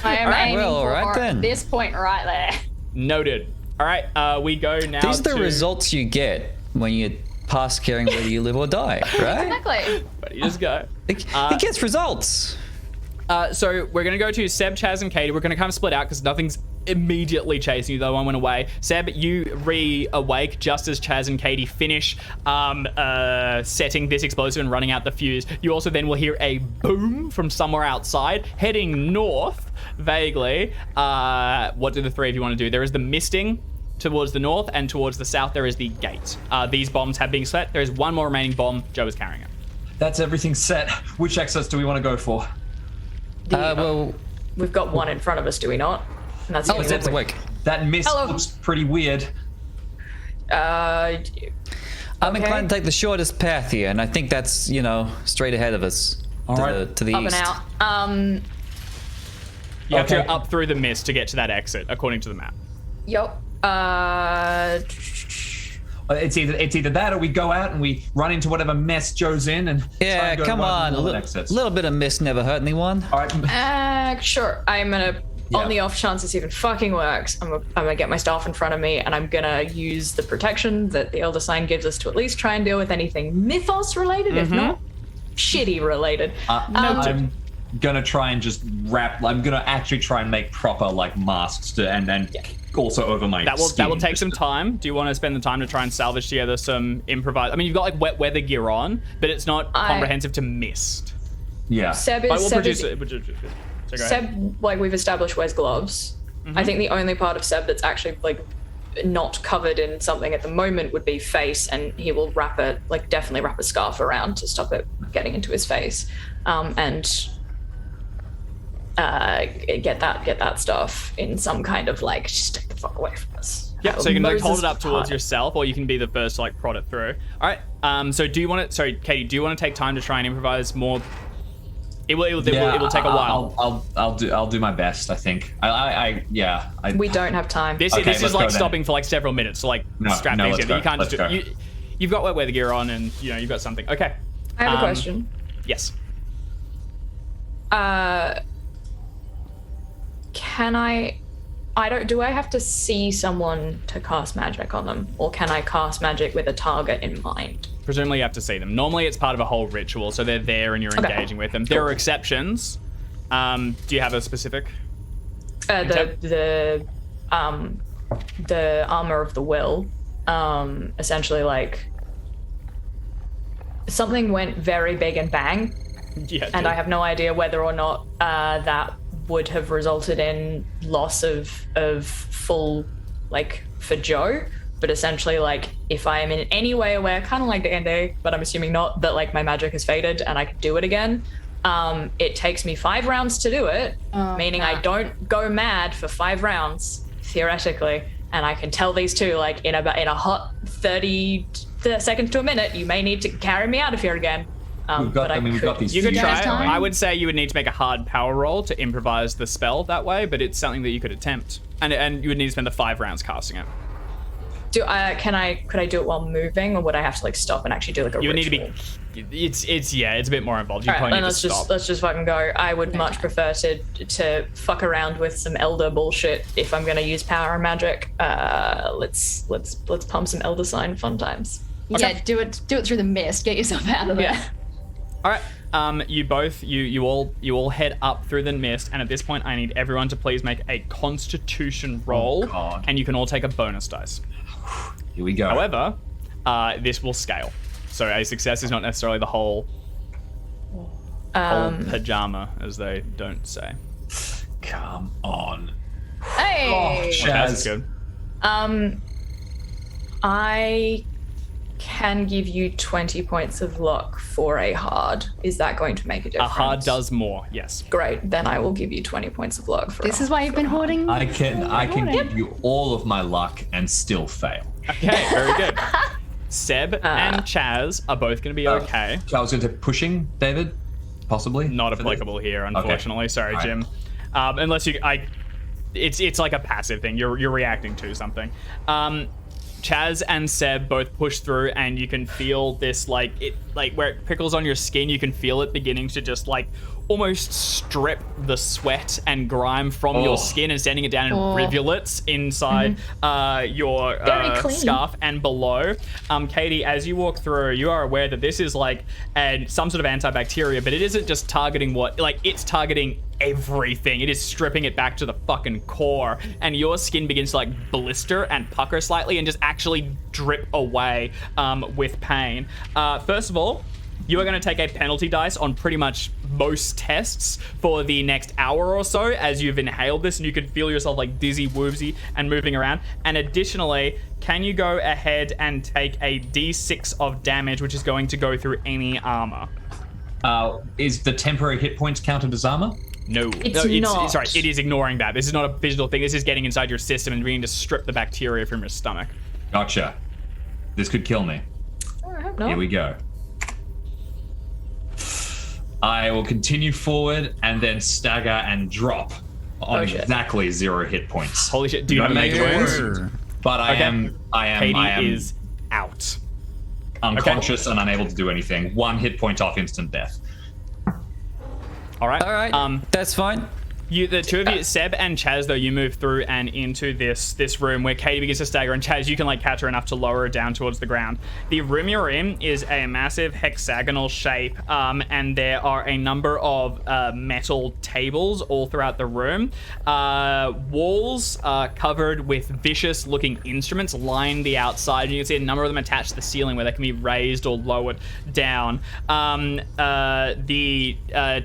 I am aiming well, all for right then. this point right there. Noted. All right, we go now. These are the to... results you get when you pass caring whether you live or die, right? Exactly. But you just go. It gets results. So we're gonna go to Seb, Chaz, and Katie. We're gonna kind of split out because nothing's immediately chasing you. Though one went away. Seb, you re-awake just as Chaz and Katie finish setting this explosive and running out the fuse. You also then will hear a boom from somewhere outside, heading north vaguely. What do the three of you want to do? There is the misting towards the north, and towards the south there is the gate. These bombs have been set. There is one more remaining bomb. Joe is carrying it. That's everything set. Which access do we want to go for? Well, We've got one in front of us, do we not? And that's the only Seb's one awake. That mist Hello. looks pretty weird. I'm inclined to take the shortest path here, and I think that's, straight ahead of us. All to right. the up east. and out. You have to Okay. go up through the mist to get to that exit, according to the map. Yup. It's either that or we go out and we run into whatever mess Joe's in and try Yeah, and go come right on. to A the exits. little bit of mist never hurt anyone. All right. Sure. I'm gonna, on the off chance this even fucking works, I'm gonna get my staff in front of me and I'm gonna use the protection that the Elder Sign gives us to at least try and deal with anything mythos related, if not shitty related. I'm gonna try and just I'm gonna actually try and make proper like masks and then also over my That will skin. take some time. Do you want to spend the time to try and salvage together some improvised? I mean, you've got like wet weather gear on, but it's not comprehensive to mist. Yeah. Seb But is, we'll Seb, produce is, it. So go ahead. Seb, like we've established, wears gloves. I think the only part of Seb that's actually like not covered in something at the moment would be face, and he will definitely wrap a scarf around to stop it getting into his face, and get that stuff in some kind of like just take the fuck away from us. Yep, so you can like hold Moses it up towards part. yourself, or you can be the first to like prod it through. All right. So do you want to? Sorry, Katie. Do you want to take time to try and improvise more? It will take a while. I'll do my best. I think. We don't have time. This Okay, is let's like go then. stopping for like several minutes to like strap things let's in. go, You can't just let's do. go. You've got wet weather gear on, and you've got something. Okay. I have a question. Yes. Can I Do I have to see someone to cast magic on them, or can I cast magic with a target in mind? Presumably you have to see them. Normally it's part of a whole ritual, so they're there and you're engaging with them. There are exceptions. Do you have a specific? The armor of the will. Essentially, like something went very big and bang, and I have no idea whether or not that would have resulted in loss of full, like, for Joe. But essentially, like, if I am in any way aware, kind of like D&D, but I'm assuming not, that like my magic has faded and I can do it again, it takes me 5 rounds to do it, meaning I don't go mad for 5 rounds theoretically, and I can tell these two, like, in a hot 30 seconds to a minute, you may need to carry me out of here again. We've got these. You could try it. time? I would say you would need to make a hard power roll to improvise the spell that way, but it's something that you could attempt, and you would need to spend the 5 rounds casting it. Could I do it while moving, or would I have to like stop and actually do like a You would ritual? need to be. It's a bit more involved. You All right, probably then need to stop. let's just fucking go. I would much prefer to fuck around with some elder bullshit if I'm gonna use power and magic. Let's pump some elder sign fun times. Yeah, do it through the mist. Get yourself out of there. Yeah. All right. You all head up through the mist, and at this point, I need everyone to please make a Constitution roll, God. and you can all take a bonus dice. Here we go. However, this will scale, so a success is not necessarily the whole pajama, as they don't say. Come on. Hey! Okay, that's good. I can give you 20 points of luck for a hard. Is that going to make a difference? A hard does more, yes. Great, then I will give you 20 points of luck for This a is why you've been hoarding. I can give you all of my luck and still fail. Okay, very good. Seb and Chaz are both going to be okay. So I was going to pushing, David, possibly. Not for this? applicable here, unfortunately. Sorry, All right. Jim. Unless it's like a passive thing. You're reacting to something. Chaz and Seb both push through, and you can feel this, like where it prickles on your skin. You can feel it beginning to just like almost strip the sweat and grime from your skin and sending it down in rivulets inside your Very clean. scarf and below. Katie, as you walk through, you are aware that this is like some sort of antibacteria, but it isn't just targeting it's targeting everything. It is stripping it back to the fucking core, and your skin begins to like blister and pucker slightly and just actually drip away with pain. First of all, you are going to take a penalty dice on pretty much most tests for the next hour or so as you've inhaled this, and you can feel yourself like dizzy, woobsy, and moving around. And additionally, can you go ahead and take a d6 of damage, which is going to go through any armor? Is the temporary hit points counted as armor? No. It's not. Sorry, it is ignoring that. This is not a physical thing. This is getting inside your system and beginning to strip the bacteria from your stomach. Gotcha. This could kill me. No. Here we go. I will continue forward and then stagger and drop on shit. exactly 0 hit points. Holy shit, do you Gotta not make make it wounds? work. But I am Katie is out. unconscious and unable to do anything. 1 hit point off instant death. All right. All right, that's fine. The two of you, Seb and Chaz, though, you move through and into this room where Katie begins to stagger, and Chaz, you can like catch her enough to lower her down towards the ground. The room you're in is a massive hexagonal shape, and there are a number of metal tables all throughout the room. Walls covered with vicious-looking instruments line the outside, and you can see a number of them attached to the ceiling where they can be raised or lowered down. The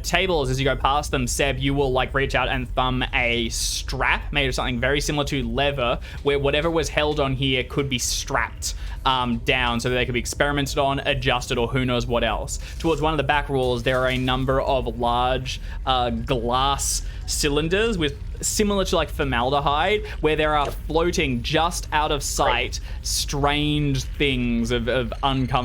tables, as you go past them, Seb, you will like reach out and thumb a strap made of something very similar to leather, where whatever was held on here could be strapped down so that they could be experimented on, adjusted, or who knows what else. Towards one of the back walls, there are a number of large glass cylinders with similar to like formaldehyde, where there are floating just out of sight strange things of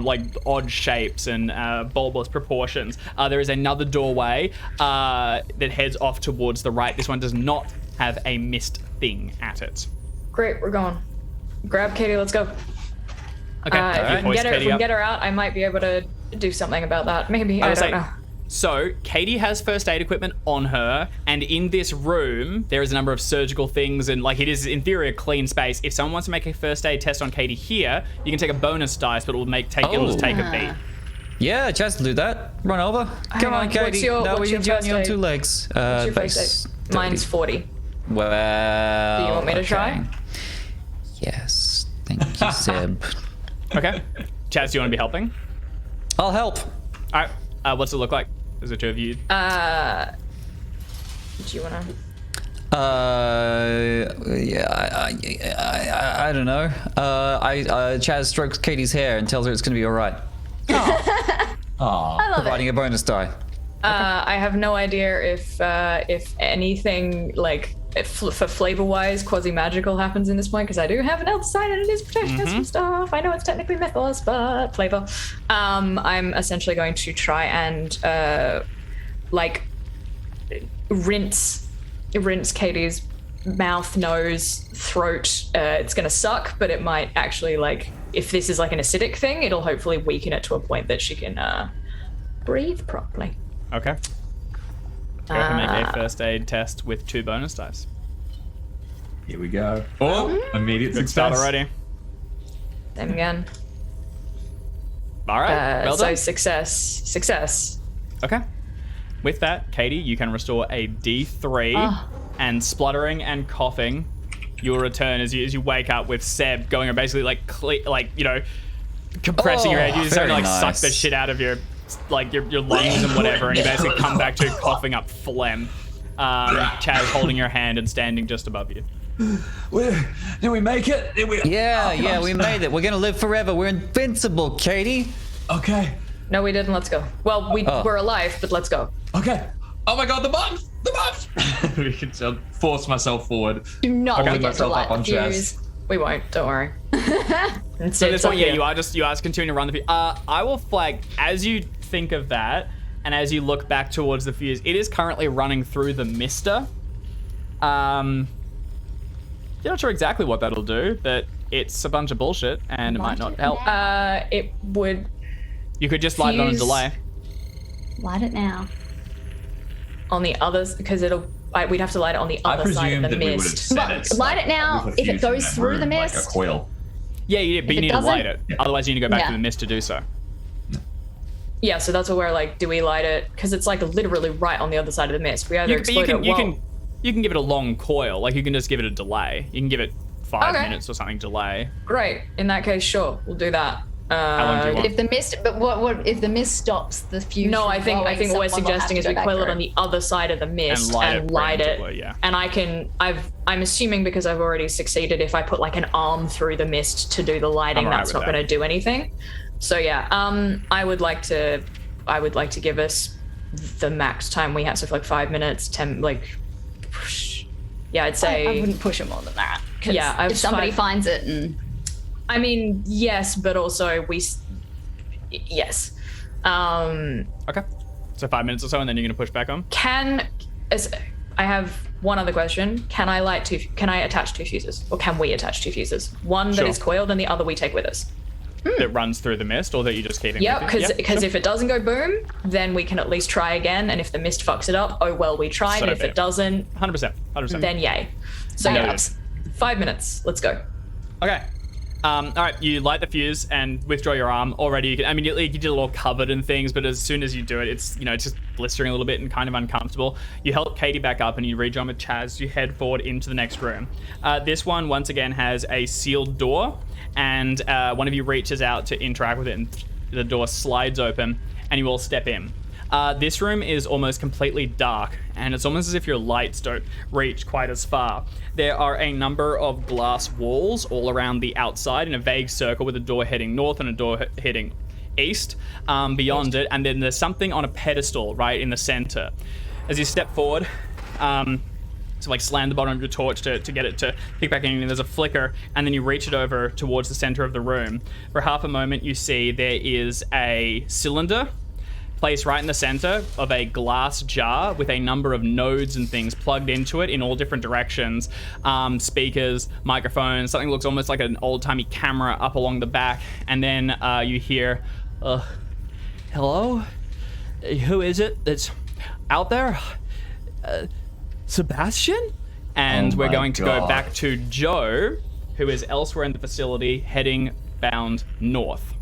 like odd shapes and bulbous proportions. There is another doorway that heads off towards the right. This one does not have a mist thing at it. Great, we're going. Grab Katie, let's go. Okay, If we can get her out, I might be able to do something about that. Maybe, I don't know. So, Katie has first aid equipment on her, and in this room, there is a number of surgical things, and like it is, in theory, a clean space. If someone wants to make a first aid test on Katie here, you can take a bonus dice, but it'll just take a beat. Yeah, Chaz will do that. Run over. Come on, Katie. What's your you first on aid? 2 legs. What's your first aid? Mine's 40. Well, Do you want me to try? Yes. Thank you, Seb. Okay. Chaz, do you want to be helping? I'll help. All right. What's it look like? Is it 2 of you? Do you want to? I don't know. Chaz strokes Katie's hair and tells her it's going to be all right. I love Providing a bonus die. I have no idea if anything like for flavor wise quasi-magical happens in this point, because I do have an elder sign and it is protection and some stuff. I know it's technically mythos, but flavor. I'm essentially going to try and like rinse Katie's mouth, nose, throat. It's gonna suck, but it might actually, like, if this is like an acidic thing, it'll hopefully weaken it to a point that she can breathe properly. Okay. Go ahead and make a first aid test with 2 bonus dice. Here we go. Oh, immediate Good success. start already. Same again. All right. Well so done. success. Okay. With that, Katie, you can restore a D3, and spluttering and coughing, you'll return as you wake up with Seb going basically like compressing your head. You're starting to like suck the shit out of your lungs and whatever, and you basically come back to coughing up phlegm. Chaz holding your hand and standing just above you. Did we make it? Did we? Yeah, we made it. We're gonna live forever. We're invincible, Katie. Okay. No, we didn't. Let's go. Well, we're alive, but let's go. Okay. Oh my god, the bugs! The bugs! We can force myself forward. Do not Holding forget to myself light up on the fuse. We won't. Don't worry. So this one, you are just continuing to run the fuse. I will flag as you think of that, and as you look back towards the fuse, it is currently running through the mister. You're not sure exactly what that'll do, but it's a bunch of bullshit, and it might not help. It would. You could just light it on a Fuse. delay. Light it now. On the others, because we'd have to light it on the I other side presumed of the that we would have mist. set it. Light it now. with a If it fuse in goes that through the room, like mist. a coil. Yeah, but you it need to doesn't- light it. Otherwise, you need to go back to Yeah. the mist to do so. Yeah, so that's what we're like. Do we light it? Because it's like literally right on the other side of the mist. We either You explode can it. you can give it a long coil. Like you can just give it a delay. You can give it 5 Okay. minutes or something delay. Great. In that case, sure, we'll do that. How long do you want? If the mist, but what if the mist stops the fuse? No, from I think flowing, what we're someone will have suggesting to is go we back coil it through. on the other side of the mist And light it it. preemptively, yeah. And I'm assuming because I've already succeeded, if I put like an arm through the mist to do the lighting, I'm alright that's with not that. going to do anything. So yeah, I would like to give us the max time we have, so for like 5 minutes, 10, like, yeah, I'd say. I wouldn't push it more than that. 'Cause Yeah, I've if somebody tried- finds it and I mean, yes, but also yes. Okay. So 5 minutes or so, and then you're gonna push back on. I have one other question. Can I attach 2 fuses, or can we attach 2 fuses? One that Sure. is coiled, and the other we take with us. That runs through the mist, or that you just keep in. Yep, with you? because if it doesn't go boom, then we can at least try again. And if the mist fucks it up, oh well, we tried. So And if be it it. doesn't, 100%. then yay. So Noted. yeah, 5 minutes. Let's go. Okay. All right, you light the fuse and withdraw your arm. Already, you did it all covered in things, but as soon as you do it, it's just blistering a little bit and kind of uncomfortable. You help Katie back up and you rejoin with Chaz. You head forward into the next room. This one, once again, has a sealed door, and one of you reaches out to interact with it, and the door slides open, and you all step in. This room is almost completely dark, and it's almost as if your lights don't reach quite as far. There are a number of glass walls all around the outside in a vague circle, with a door heading north and a door heading east beyond it, and then there's something on a pedestal right in the center. As you step forward, so like slam the bottom of your torch to get it to pick back in, and there's a flicker, and then you reach it over towards the center of the room. For half a moment, you see there is a cylinder placed right in the center of a glass jar with a number of nodes and things plugged into it in all different directions. Speakers, microphones, something that looks almost like an old-timey camera up along the back. And then you hear, hello? who is it that's out there? Sebastian? And Oh we're my going to go God. back to Joe, who is elsewhere in the facility, heading bound north.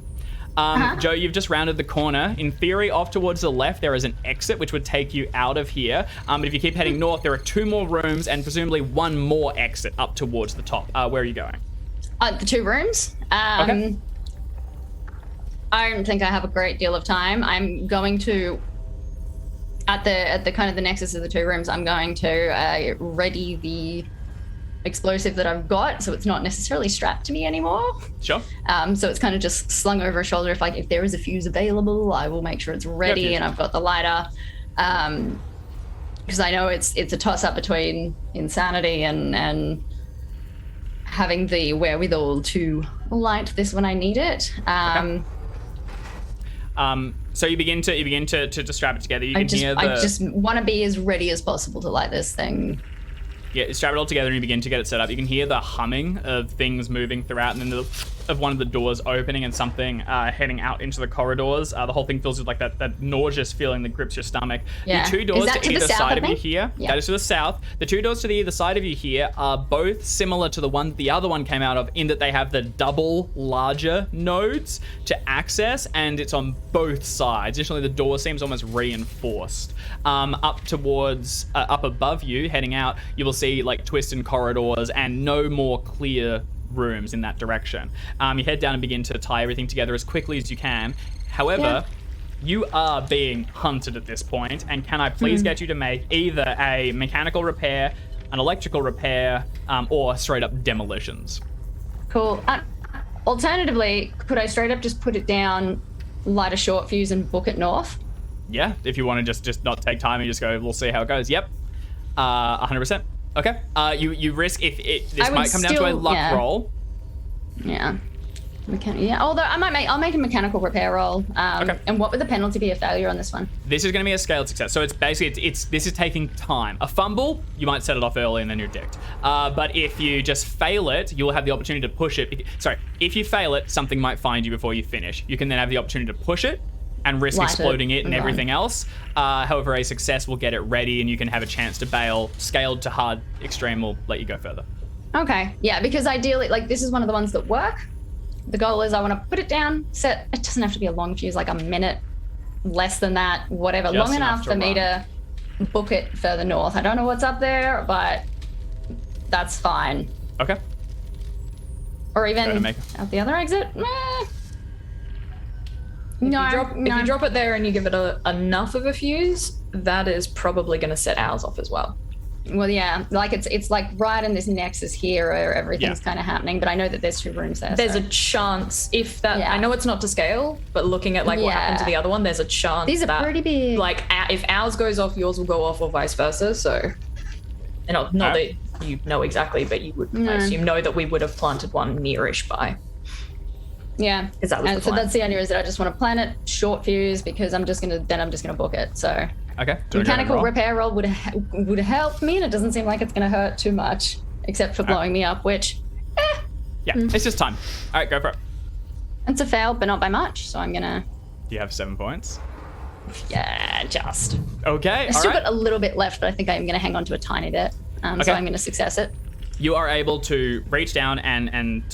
Joe, you've just rounded the corner. In theory, off towards the left, there is an exit which would take you out of here. But if you keep heading north, there are 2 more rooms and presumably 1 more exit up towards the top. Where are you going? The 2 rooms. Okay. I don't think I have a great deal of time. I'm going to, at the kind of the nexus of the 2 rooms, I'm going to ready the explosive that I've got, so it's not necessarily strapped to me anymore. Sure. So it's kind of just slung over a shoulder. If there is a fuse available, I will make sure it's ready, fuse. and I've got the lighter. Because I know it's a toss up between insanity and having the wherewithal to light this when I need it. So you begin to strap it together. You can hear the... I just want to be as ready as possible to light this thing. Yeah, strap it all together and you begin to get it set up. You can hear the humming of things moving throughout, and then of one of the doors opening and something heading out into the corridors. The whole thing fills with like that nauseous feeling that grips your stomach. Yeah. The 2 doors Is that to to the either south side of of you me? here, Yeah. that is to the south. The 2 doors to the either side of you here are both similar to the one that the other one came out of, in that they have the double larger nodes to access, and it's on both sides. Additionally, the door seems almost reinforced. Up towards, up above you, heading out, you will see like twisted corridors and no more clear rooms in that direction. You head down and begin to tie everything together as quickly as you can. However, you are being hunted at this point, and can I please get you to make either a mechanical repair, an electrical repair, or straight up demolitions? Cool. Alternatively, could I straight up just put it down, light a short fuse, and book it north? Yeah, if you want to just not take time and just go, we'll see how it goes. Yep. 100%. Okay. You risk this might come down to a luck roll. Yeah. Although I'll make a mechanical repair roll. Okay. And what would the penalty be of failure on this one? This is going to be a scaled success. So it's basically this is taking time. A fumble, you might set it off early and then you're dicked. But if you just fail it, you'll have the opportunity to push it. If you fail it, something might find you before you finish. You can then have the opportunity to push it and risk exploding it and everything else. However, a success will get it ready and you can have a chance to bail. Scaled to hard extreme will let you go further. Okay. Yeah, because ideally, like, this is one of the ones that work. The goal is I want to put it down, set. It doesn't have to be a long fuse, like a minute, less than that, whatever. Just long enough to for me run. to book it further north. I don't know what's up there, but that's fine. Okay. Or even make- out the other exit. If you drop it there and you give it enough of a fuse, that is probably going to set ours off as well. Well, yeah, like it's like right in this nexus here where everything's Yeah. kind of happening, but I know that there's 2 rooms there. There's so. a chance if that. Yeah. I know it's not to scale, but looking at like what happened to the other one, there's a chance. These are that, pretty big. Like if ours goes off, yours will go off, or vice versa. So, and not that you know exactly, but you would, I assume, know that we would have planted one nearish by. Yeah, Is that was the so plan. that's the idea, is that I just want to plan it short fuse because I'm just gonna book it. So Okay. mechanical repair roll would help me, and it doesn't seem like it's gonna hurt too much, except for blowing me up, which Yeah, it's just time. All right, go for it. it's a fail, but not by much. So I'm gonna Do you have 7 points? just. Okay. I still got a little bit left, but I think I'm gonna hang on to a tiny bit. So Okay. I'm gonna success it. You are able to reach down and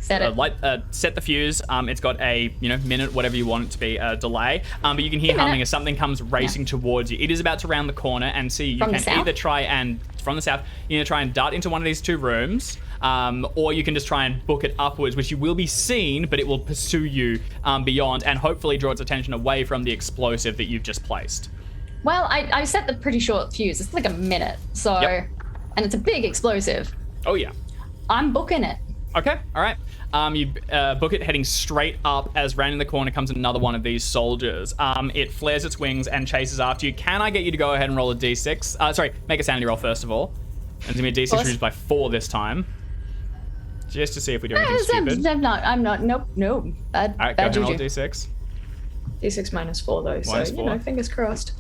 Set it. set the fuse. It's got a minute, whatever you want it to be, delay. But you can hear humming as something comes racing towards you. It is about to round the corner, and see you From the can south? either try and from the south. You can try and dart into one of these 2 rooms, or you can just try and book it upwards, which you will be seen, but it will pursue you beyond, and hopefully draw its attention away from the explosive that you've just placed. Well, I set the pretty short fuse. It's like a minute, so Yep. and it's a big explosive. Oh yeah. I'm booking it. Okay, all right. You book it heading straight up as rounding the corner comes another one of these soldiers. It flares its wings and chases after you. Can I get you to go ahead and roll a d6? Make a sanity roll first of all. And it's going to be a d6 reduced by 4 this time. Just to see if we do anything stupid. I'm not. Nope. Bad, All right, go bad ahead and roll juju. d6. D6 minus 4 though, Minus so 4. fingers crossed.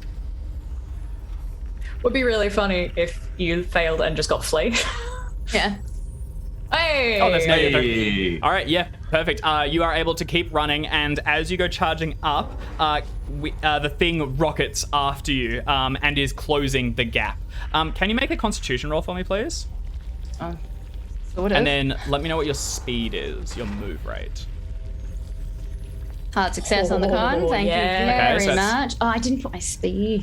Would be really funny if you failed and just got flayed. Yeah. Hey! Oh, that's negative Hey. 3. All right, yeah, perfect. You are able to keep running, and as you go charging up, the thing rockets after you and is closing the gap. Can you make a Constitution roll for me, please? Sort of. And then let me know what your speed is, your move rate. Hard success on the con. Thank yeah. you very Okay, so that's- much. Oh, I didn't put my speed.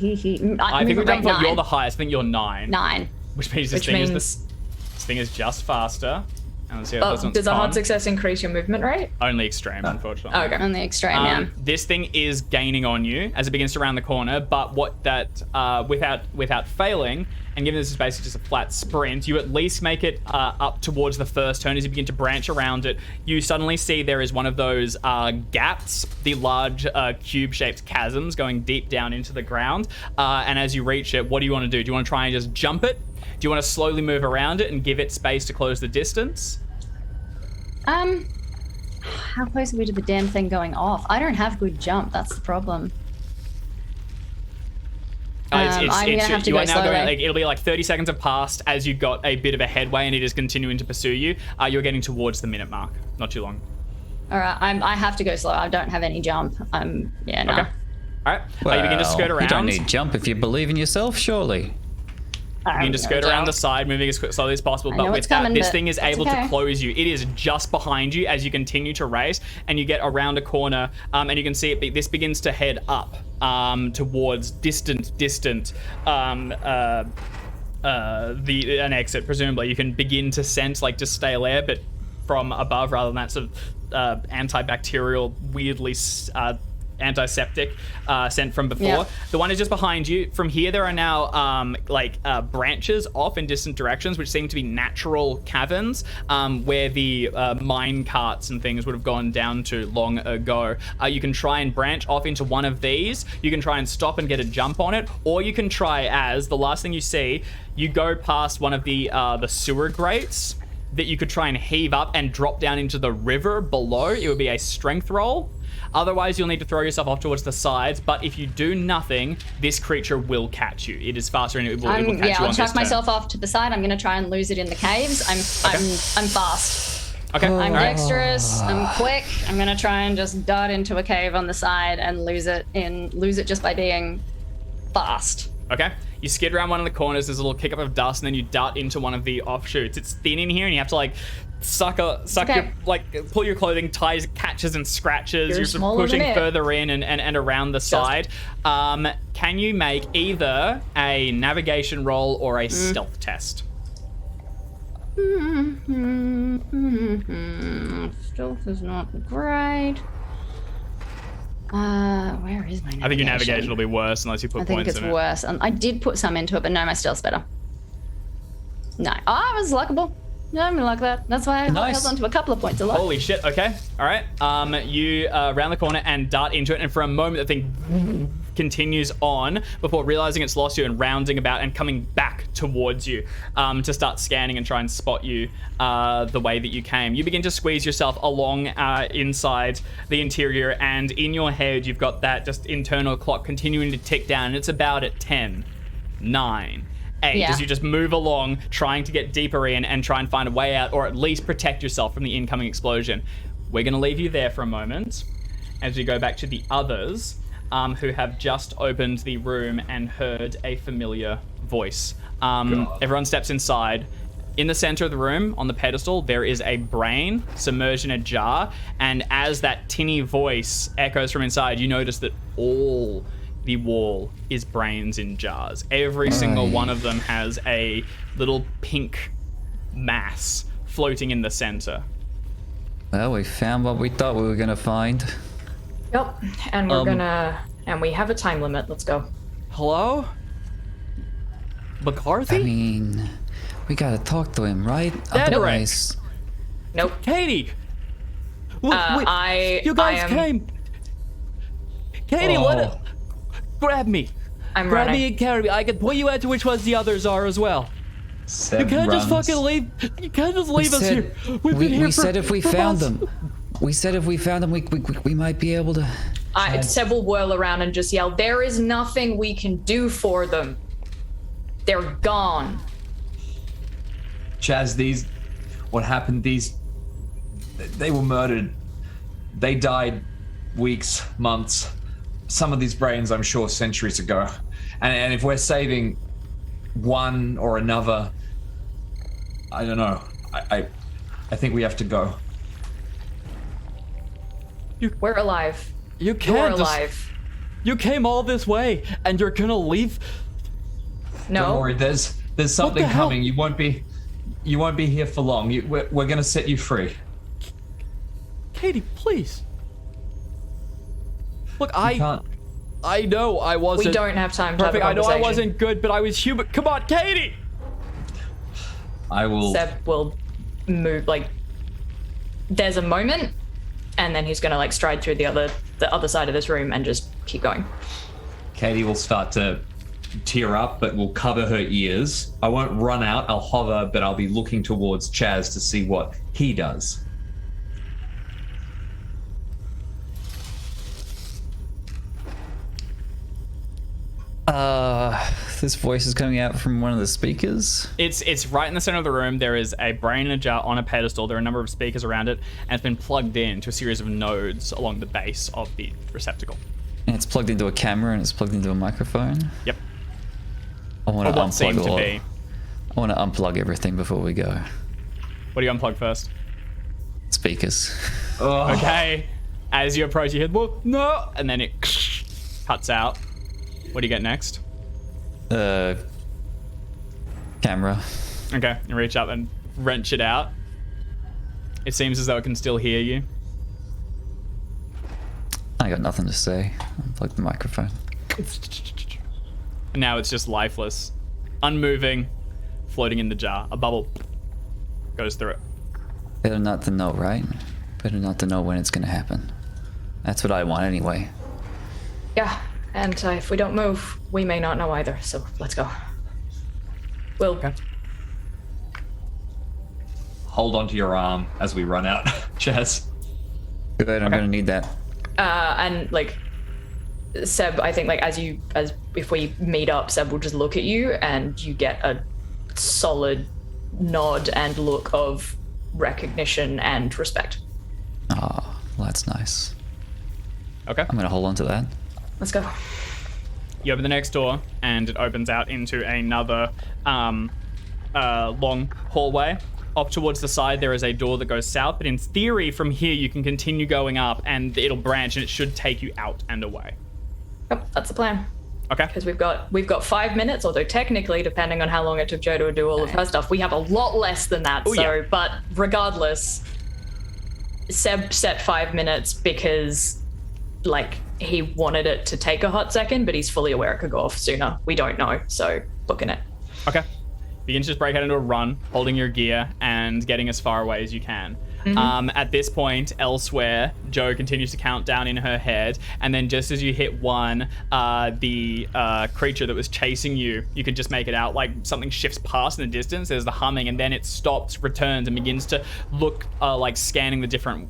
I think we've done nine. you're the highest. I think you're 9. 9. Which means this Which thing means... is this thing is just faster. And let's see how Oh, does a hard success increase your movement rate? Only extreme, unfortunately. Okay. On the extreme, yeah. This thing is gaining on you as it begins to round the corner, but what that without failing, and given this is basically just a flat sprint, you at least make it up towards the first turn. As you begin to branch around it, you suddenly see there is one of those gaps, the large cube-shaped chasms going deep down into the ground. And as you reach it, what do you want to do? Do you want to try and just jump it? Do you want to slowly move around it and give it space to close the distance? How close are we to the damn thing going off? I don't have good jump. That's the problem. I'm gonna have to you go are now going, slowly. like, it'll be like 30 seconds have passed as you got a bit of a headway and it is continuing to pursue you. You're getting towards the minute mark. Not too long. All right, I have to go slow. I don't have any jump. Yeah, no. Okay. All right. You begin to skirt around. You don't need jump if you believe in yourself, surely. You can just skirt around the side, moving as slowly as possible. I But know with it's that, coming, this but thing is that's able okay. to close you. It is just behind you as you continue to race, and you get around a corner, and you can see it. This begins to head up towards distant an exit. Presumably, you can begin to sense like just stale air, but from above rather than that sort of antibacterial, weirdly antiseptic scent from before. Yeah. The one is just behind you. From here, there are now branches off in distant directions, which seem to be natural caverns where the mine carts and things would have gone down to long ago. You can try and branch off into one of these. You can try and stop and get a jump on it, or you can try as the last thing you see, you go past one of the sewer grates that you could try and heave up and drop down into the river below. It would be a strength roll. Otherwise, you'll need to throw yourself off towards the sides. But if you do nothing, this creature will catch you. It is faster and it will catch you on this I'll chuck turn. myself off to the side. I'm going to try and lose it in the caves. I'm fast. Okay. I'm all right. dexterous. I'm quick. I'm going to try and just dart into a cave on the side and lose it just by being fast. Okay. You skid around one of the corners. There's a little kick up of dust, and then you dart into one of the offshoots. It's thin in here, and you have to like suck Okay. your pull your clothing, ties, catches and scratches. You're sort of smaller pushing than it. further in and around the side. Can you make either a navigation roll or a stealth test? Stealth is not great. Where is my navigation? I think your navigation will be worse unless you put I think points it's in it. worse. I did put some into it, but no, my stealth's better. No. Oh, I was luckable. No, I'm gonna like that. That's why I Nice. held on to a couple of points a lot. Holy shit, okay. All right. You round the corner and dart into it, and for a moment the thing continues on before realizing it's lost you and rounding about and coming back towards you to start scanning and try and spot you the way that you came. You begin to squeeze yourself along inside the interior, and in your head you've got that just internal clock continuing to tick down, and it's about at 10, 9, 8 Yeah. as you just move along trying to get deeper in and try and find a way out, or at least protect yourself from the incoming explosion. We're going to leave you there for a moment as we go back to the others who have just opened the room and heard a familiar voice. Everyone steps inside. In the center of the room, on the pedestal, there is a brain submerged in a jar, and as that tinny voice echoes from inside, you notice that all the wall is brains in jars. Every single one of them has a little pink mass floating in the center. Well, we found what we thought we were going to find. Yep. And and we have a time limit. Let's go. Hello? McCarthy? I mean, we got to talk to him, right? Dedrick. Otherwise, Nope. Katie! You guys came! Katie, grab me! I'm Grab running. me and carry me. I can point you out to which ones the others are as well. Seb You can't just runs. fucking leave. You can't just leave us here. We've been here we for said if we for found months. them. We said if we found them, we might be able to. Seb will whirl around and just yell, "There is nothing we can do for them. They're gone." Chaz, what happened. They were murdered. They died weeks, months. Some of these brains, I'm sure, centuries ago. And if we're saving one or another, I don't know. I think we have to go. We're alive. You can't. You're alive. You came all this way, and you're gonna leave. No. Don't worry. There's something the hell? coming. You won't be here for long. We're gonna set you free. Katie, please. Look, Can't. I know I wasn't. We don't have time to perfect. have I a know I conversation. wasn't good, but I was human. Come on, Katie. I will. Seb will move, like, there's a moment, and then he's gonna, like, stride through the other side of this room and just keep going. Katie will start to tear up, but will cover her ears. I won't run out. I'll hover, but I'll be looking towards Chaz to see what he does. This voice is coming out from one of the speakers. It's right in the center of the room. There is a brain in a jar on a pedestal. There are a number of speakers around it, and it's been plugged in to a series of nodes along the base of the receptacle. And it's plugged into a camera and it's plugged into a microphone. Yep. I want Or to what seemed to be. I want to unplug everything before we go. What do you unplug first? Speakers. Okay. As you approach, you hear, well, no, and then it cuts out. What do you get next? Camera. Okay, you reach up and wrench it out. It seems as though it can still hear you. I got nothing to say. Unplug the microphone. And now it's just lifeless, unmoving, floating in the jar. A bubble goes through it. Better not to know, right? Better not to know when it's gonna happen. That's what I want anyway. Yeah, and if we don't move, we may not know either, so let's go. We'll... Okay. Hold onto your arm as we run out, Chaz. Good, I'm gonna need that. And, like, Seb, I think, like, as if we meet up, Seb will just look at you and you get a solid nod and look of recognition and respect. Oh, well, that's nice. Okay. I'm gonna hold on to that. Let's go. You open the next door, and it opens out into another long hallway. Off towards the side, there is a door that goes south, but in theory, from here, you can continue going up, and it'll branch, and it should take you out and away. Yep, that's the plan. Okay. Because we've got 5 minutes, although technically, depending on how long it took Jo to do all of her stuff, we have a lot less than that. But regardless, Seb set 5 minutes because, like, he wanted it to take a hot second, but he's fully aware it could go off sooner. We don't know, so booking it. Okay. Begin to just break out into a run, holding your gear and getting as far away as you can. At this point, elsewhere, Jo continues to count down in her head, and then just as you hit one, the creature that was chasing you, you can just make it out like something shifts past in the distance. There's the humming, and then it stops, returns, and begins to look like scanning the different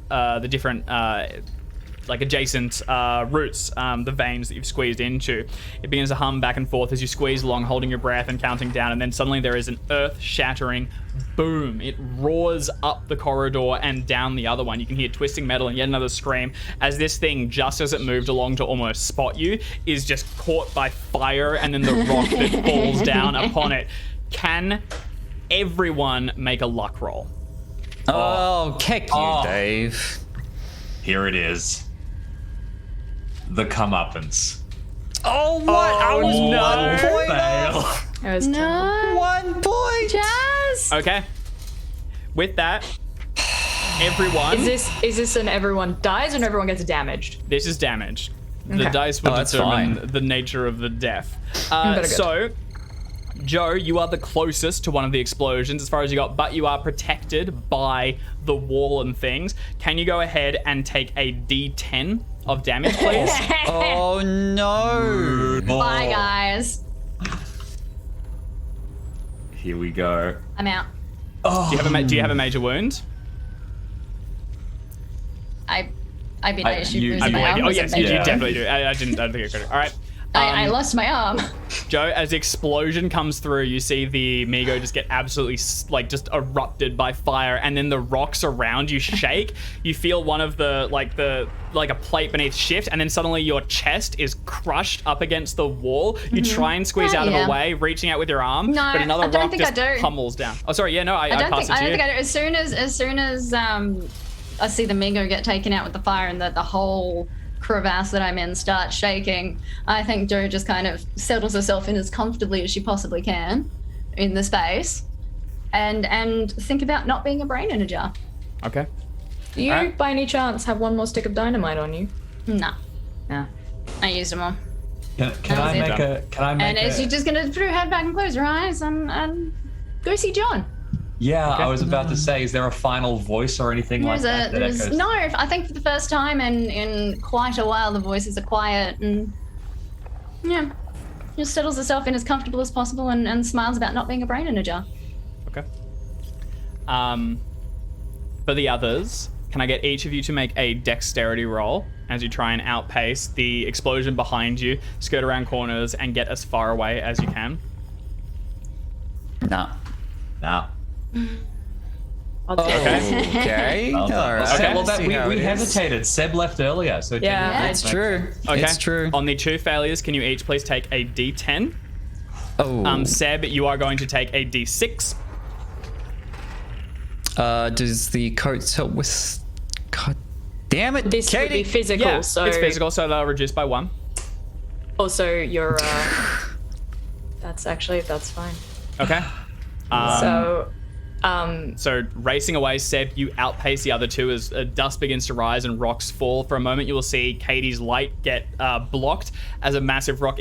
like adjacent roots, the veins that you've squeezed into. It begins to hum back and forth as you squeeze along, holding your breath and counting down, and then suddenly there is an earth-shattering boom. It roars up the corridor and down the other one. You can hear twisting metal and yet another scream as this thing, just as it moved along to almost spot you, is just caught by fire, and then the rock that falls down upon it. Can everyone make a luck roll? Oh, kick you, Dave. Here it is. The comeuppance. Oh, what? I was 1 point fail. off. It was No. 1 point. Jazz! Okay. With that, everyone... Is this an everyone dies or everyone gets damaged? This is damage. The Okay. dice will that's determine fine. the nature of the death. Good. So, Jo, you are the closest to one of the explosions as far as you got, but you are protected by the wall and things. Can you go ahead and take a D10 of damage, please? Oh, no. Bye, guys. Here we go. I'm out. Do you have a major wound? I mean, I assume you- it was I my believe arm. you. Oh was yes, it you major? Yeah. definitely do. I don't think I could. All right. I lost my arm. Joe, as the explosion comes through, you see the Migo just get absolutely just erupted by fire, and then the rocks around you shake. You feel one of the a plate beneath shift, and then suddenly your chest is crushed up against the wall. You try and squeeze out of the way, reaching out with your arm, but another rock just pummels down. Oh, sorry, yeah, no, I pass it to you. I don't think I do. As soon as I see the Migo get taken out with the fire, and the whole crevasse that I'm in starts shaking, I think Jo just kind of settles herself in as comfortably as she possibly can in the space, and think about not being a brain in a jar. Okay. Do you, by any chance, have one more stick of dynamite on you? No. No. I used them all. Can I make And is she just gonna put her head back and close her eyes and go see John? Yeah, I was about to say, is there a final voice or anything like that? No, I think for the first time in quite a while, the voices are quiet and, just settles herself in as comfortable as possible and smiles about not being a brain in a jar. Okay. For the others, can I get each of you to make a dexterity roll as you try and outpace the explosion behind you, skirt around corners, and get as far away as you can? No. Okay. All right. Okay, well, we hesitated. Seb left earlier, so It's true. Okay. It's true. On the 2 failures, can you each please take a D10? Oh. Seb, you are going to take a D6. Does the coats help with... God damn it, This would be physical, Yeah, so... it's physical, so they'll reduce by 1. Also, you're... that's fine. Okay. So, racing away, Seb, you outpace the other two as dust begins to rise and rocks fall. For a moment, you will see Katie's light get blocked as a massive rock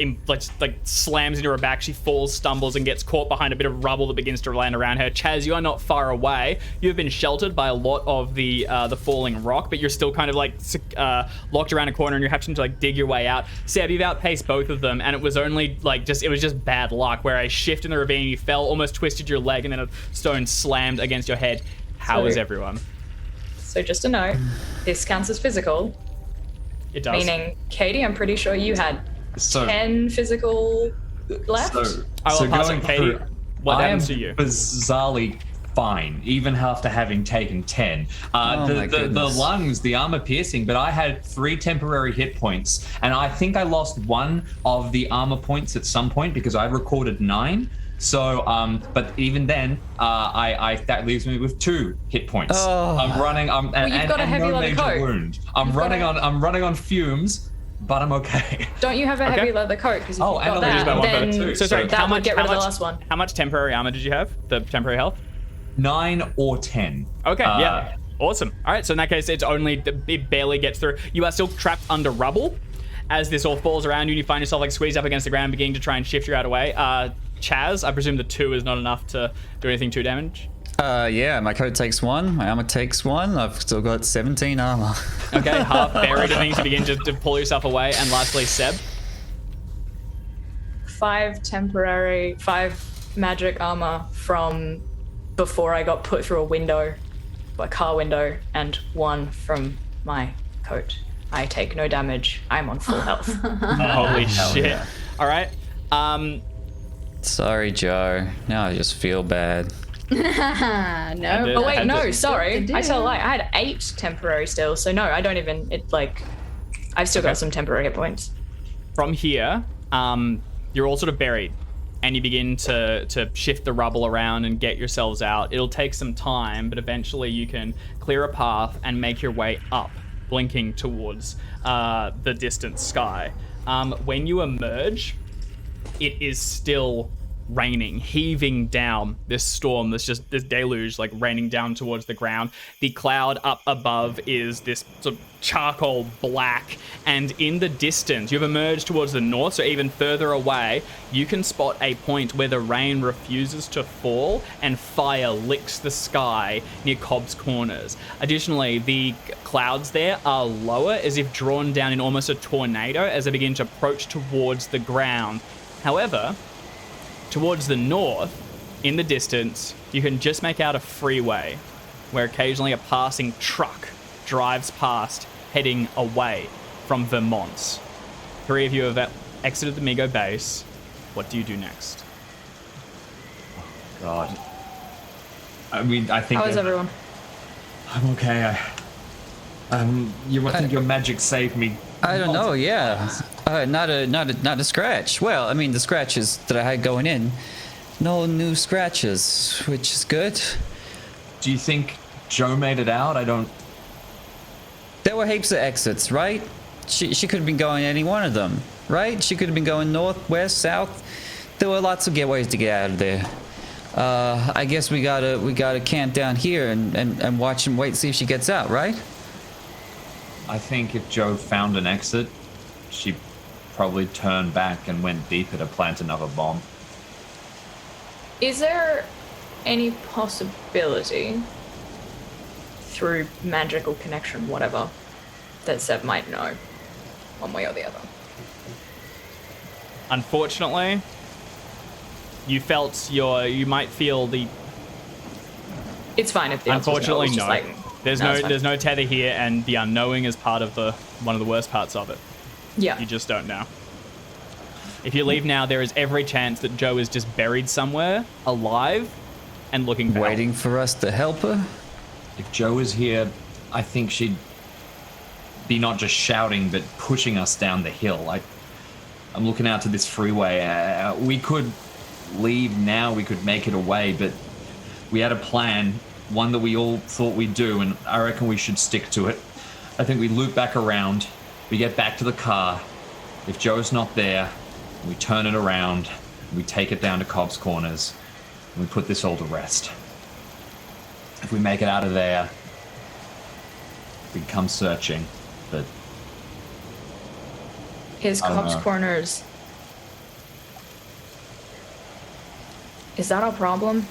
slams into her back. She falls, stumbles, and gets caught behind a bit of rubble that begins to land around her. Chaz, you are not far away. You have been sheltered by a lot of the falling rock, but you're still kind of locked around a corner, and you're having to dig your way out. Seb, you've outpaced both of them, and it was only it was just bad luck, where a shift in the ravine, you fell, almost twisted your leg, and then a stone slammed against your head. How is everyone? So just a note, this counts as physical. It does. Meaning, Katie, I'm pretty sure you had 10 physical left. I will pass on Katie. What happens to you? Bizarrely fine, even after having taken 10. The lungs, the armor piercing, but I had 3 temporary hit points, and I think I lost 1 of the armor points at some point because I recorded 9. So, but even then, that leaves me with 2 hit points. I'm running. You've got a heavy leather coat. Wound. I'm running on fumes, but I'm okay. Don't you have a heavy leather coat? Because if you've got that, then so sorry, that would get rid of the last one. How much temporary armor did you have? The temporary health? 9 or 10. Okay, yeah, awesome. All right, so in that case, it barely gets through. You are still trapped under rubble as this all falls around you, and you find yourself squeezed up against the ground, beginning to try and shift your out away. Chaz, I presume the 2 is not enough to do anything to damage? Yeah, my coat takes 1, my armor takes 1, I've still got 17 armor. Okay, half buried and things to begin to pull yourself away. And lastly, Seb. 5 magic armor from before I got put through a car window, and 1 from my coat. I take no damage. I'm on full health. Holy shit. Yeah. All right. Sorry, Joe. Now I just feel bad. No. Oh wait, no, sorry. I tell a lie. I had 8 temporary still, so no, I don't even. I've still got some temporary hit points. From here, you're all sort of buried, and you begin to shift the rubble around and get yourselves out. It'll take some time, but eventually you can clear a path and make your way up, blinking towards the distant sky. When you emerge, it is still raining, heaving down this storm. There's just this deluge raining down towards the ground. The cloud up above is this sort of charcoal black, and in the distance, you've emerged towards the north, so even further away, you can spot a point where the rain refuses to fall and fire licks the sky near Cobb's Corners. Additionally, the clouds there are lower, as if drawn down in almost a tornado as they begin to approach towards the ground. However, towards the north, in the distance, you can just make out a freeway where occasionally a passing truck drives past, heading away from Vermont. 3 of you have exited the Migo base. What do you do next? God. I mean, I think. How is everyone? I'm okay. I think your magic saved me. I don't know. Yeah, not a scratch. Well, I mean, the scratches that I had going in, no new scratches, which is good. Do you think Joe made it out? I don't. There were heaps of exits, right? She could have been going any one of them, right? She could have been going north, west, south. There were lots of ways to get out of there. I guess we gotta camp down here and watch and wait, see if she gets out, right? I think if Joe found an exit, she probably turned back and went deeper to plant another bomb. Is there any possibility, through magical connection, whatever, that Seb might know, one way or the other? Unfortunately, you might feel the. It's fine if the answer is Unfortunately, no. no. It's just There's no tether here, and the unknowing is part of one of the worst parts of it. Yeah. You just don't know. If you leave now, there is every chance that Joe is just buried somewhere, alive, and looking for Waiting for us to help her? If Joe is here, I think she'd be not just shouting, but pushing us down the hill. I'm looking out to this freeway. We could leave now, we could make it away, but we had a plan, one that we all thought we'd do, and I reckon we should stick to it. I think we loop back around, we get back to the car. If Joe's not there, we turn it around, we take it down to Cobb's Corners, and we put this all to rest. If we make it out of there, we can come searching, but... Is Cobb's Corners... Is that our problem?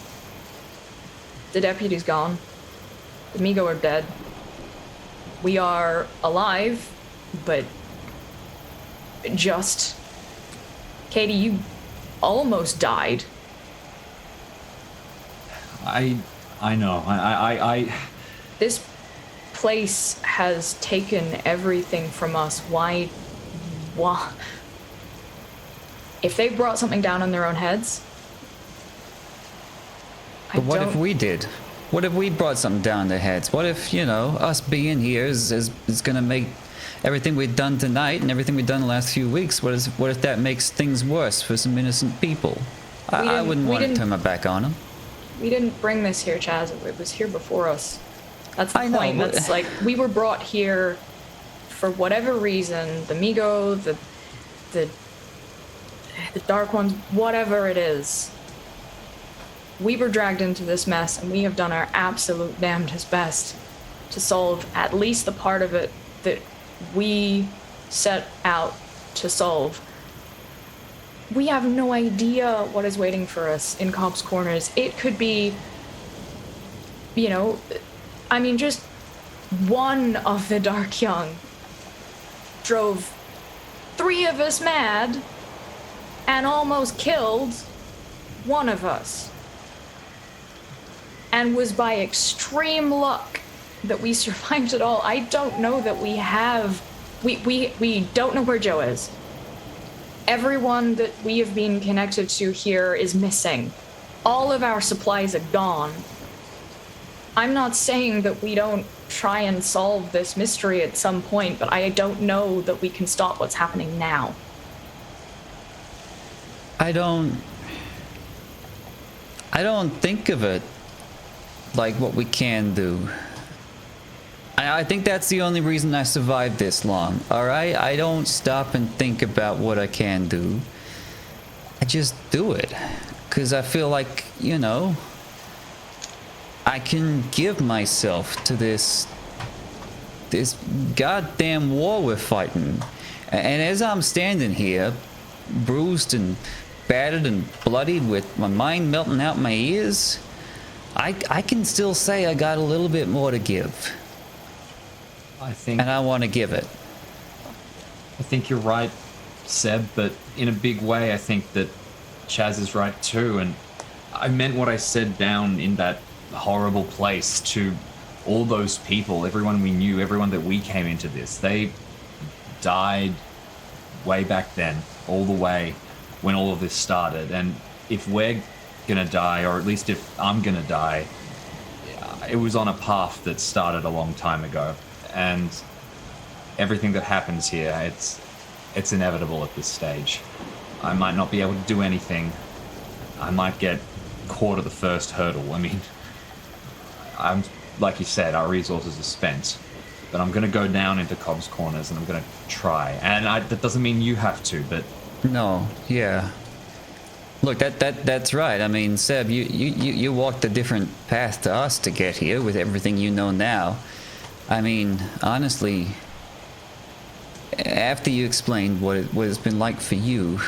The deputy's gone. The Migo are dead. We are alive, but just... Katie, you almost died. I know. I This place has taken everything from us. Why? If they brought something down on their own heads... But what if we did? What if we brought something down their heads? What if, us being here is going to make everything we've done tonight and everything we've done the last few weeks, what if that makes things worse for some innocent people? I wouldn't want to turn my back on them. We didn't bring this here, Chaz. It was here before us. That's the I know, point. but- That's like, we were brought here for whatever reason. The Migo, the Dark Ones, whatever it is. We were dragged into this mess, and we have done our absolute damnedest best to solve at least the part of it that we set out to solve. We have no idea what is waiting for us in Cobb's Corners. It could be, just one of the Dark Young drove 3 of us mad and almost killed one of us. And was by extreme luck that we survived it all. I don't know that we have... We don't know where Joe is. Everyone that we have been connected to here is missing. All of our supplies are gone. I'm not saying that we don't try and solve this mystery at some point, but I don't know that we can stop what's happening now. I don't think of it like what we can do. I think that's the only reason I survived this long, alright? I don't stop and think about what I can do. I just do it. Because I feel like, I can give myself to this goddamn war we're fighting. And as I'm standing here, bruised and battered and bloodied with my mind melting out my ears, I can still say I got a little bit more to give. And I want to give it. I think you're right, Seb, but in a big way, I think that Chaz is right too. And I meant what I said down in that horrible place to all those people, everyone we knew, everyone that we came into this. They died way back then. all the way when all of this started. And if we're gonna die, or at least if I'm gonna die, it was on a path that started a long time ago. And everything that happens here, it's inevitable at this stage. I might not be able to do anything. I might get caught at the first hurdle. I mean, I'm like you said, our resources are spent. But I'm going to go down into Cobb's Corners and I'm going to try. And that doesn't mean you have to, but... No, yeah. Look, that's right. I mean, Seb, you walked a different path to us to get here with everything you know now. I mean, honestly, after you explained what it's been like for you,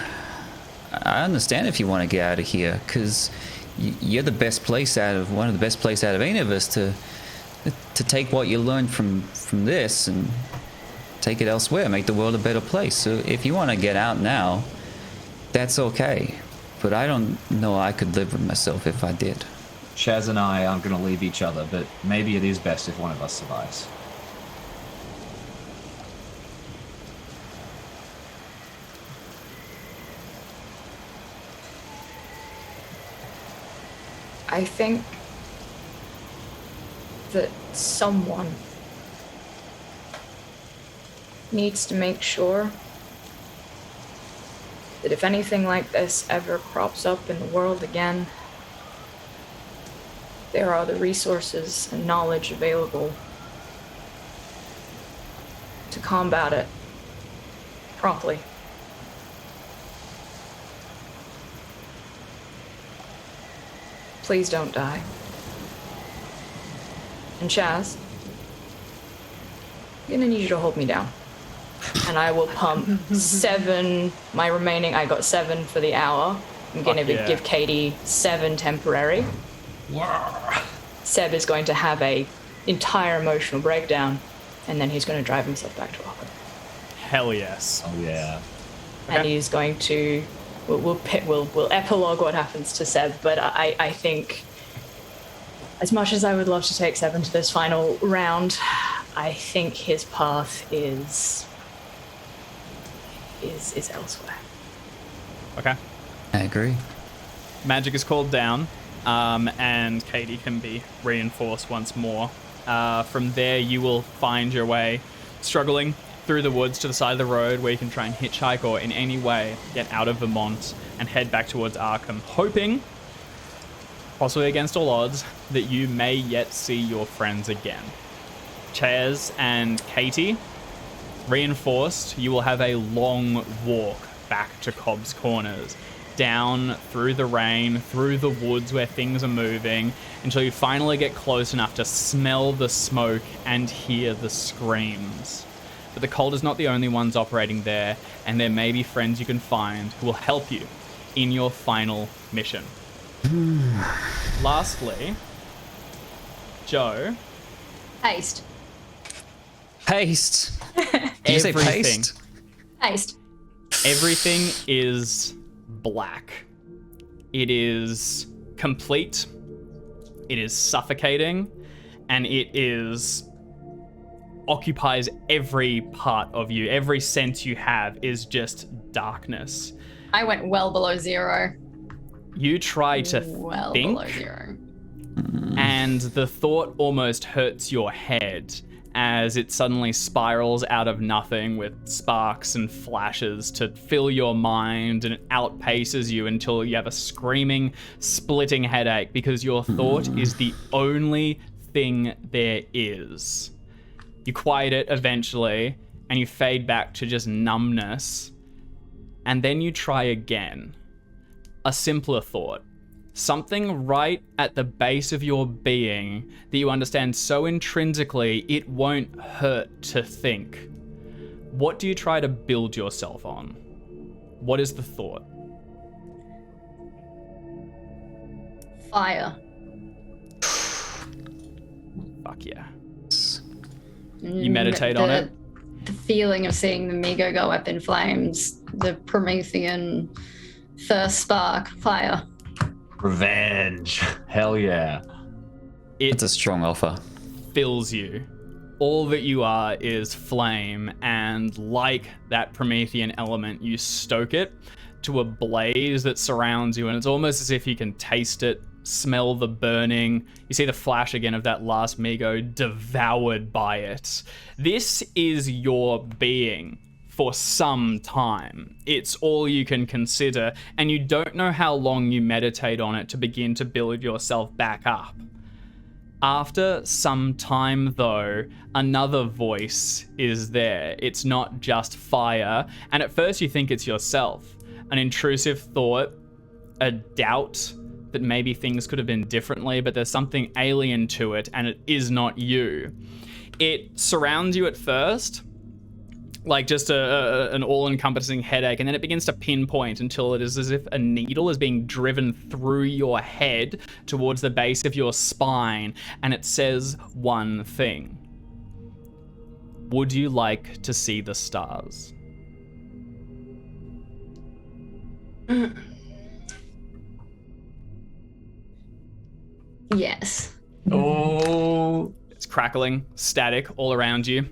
I understand if you want to get out of here, because you're the best place out of one of the best places out of any of us to take what you learned from this and take it elsewhere, make the world a better place. So if you want to get out now, that's okay. But I don't know I could live with myself if I did. Shaz and I aren't going to leave each other, but maybe it is best if one of us survives. I think that someone needs to make sure that if anything like this ever crops up in the world again, there are the resources and knowledge available to combat it promptly. Please don't die. And Chaz, I'm gonna need you to hold me down. And I will pump I got 7 for the hour. I'm gonna give Katie 7 temporary. Seb is going to have a entire emotional breakdown, and then he's going to drive himself back to Arkham. Hell yes. Oh yeah. And he's going to... We'll epilogue what happens to Seb, but I think, as much as I would love to take Seb into this final round, I think his path is elsewhere. Okay. I agree. Magic is called down, and Katie can be reinforced once more. From there, you will find your way struggling through the woods to the side of the road where you can try and hitchhike or in any way get out of Vermont and head back towards Arkham, hoping, possibly against all odds, that you may yet see your friends again. Chaz and Katie, reinforced, you will have a long walk back to Cobb's Corners, down through the rain, through the woods where things are moving, until you finally get close enough to smell the smoke and hear the screams. But the cult is not the only ones operating there, and there may be friends you can find who will help you in your final mission. Lastly, Joe. Haste. Paste. Did you say Everything. paste? Haste. Everything is black. It is complete. It is suffocating, and it occupies every part of you. Every sense you have is just darkness. I went well below 0. You try to Well think, below 0. and the thought almost hurts your head as it suddenly spirals out of nothing with sparks and flashes to fill your mind, and it outpaces you until you have a screaming, splitting headache because your thought is the only thing there is. You quiet it eventually, and you fade back to just numbness, and then you try again. A simpler thought. Something right at the base of your being that you understand so intrinsically it won't hurt to think. What do you try to build yourself on? What is the thought? Fire. Fuck yeah. You meditate on it? The feeling of seeing the Migo go up in flames, the Promethean first spark, fire. Revenge. Hell yeah. It It's a strong offer. fills you. all that you are is flame, and like that Promethean element, you stoke it to a blaze that surrounds you, and it's almost as if you can taste it, smell the burning. You see the flash again of that last Migo devoured by it. This is your being for some time. It's all you can consider, and you don't know how long you meditate on it to begin to build yourself back up. After some time, though, another voice is there. It's not just fire, and at first you think it's yourself. An intrusive thought, a doubt that maybe things could have been differently, but there's something alien to it, and it is not you. It surrounds you at first, like just an all-encompassing headache, and then it begins to pinpoint until it is as if a needle is being driven through your head towards the base of your spine, and it says one thing. Would you like to see the stars? Yes. Oh, it's crackling, static all around you.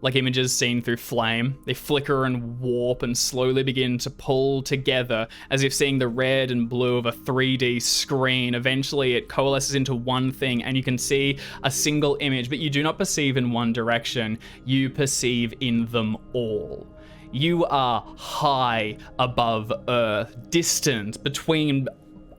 Like images seen through flame. They flicker and warp and slowly begin to pull together as if seeing the red and blue of a 3D screen. Eventually it coalesces into one thing and you can see a single image, but you do not perceive in one direction. You perceive in them all. You are high above Earth, distant between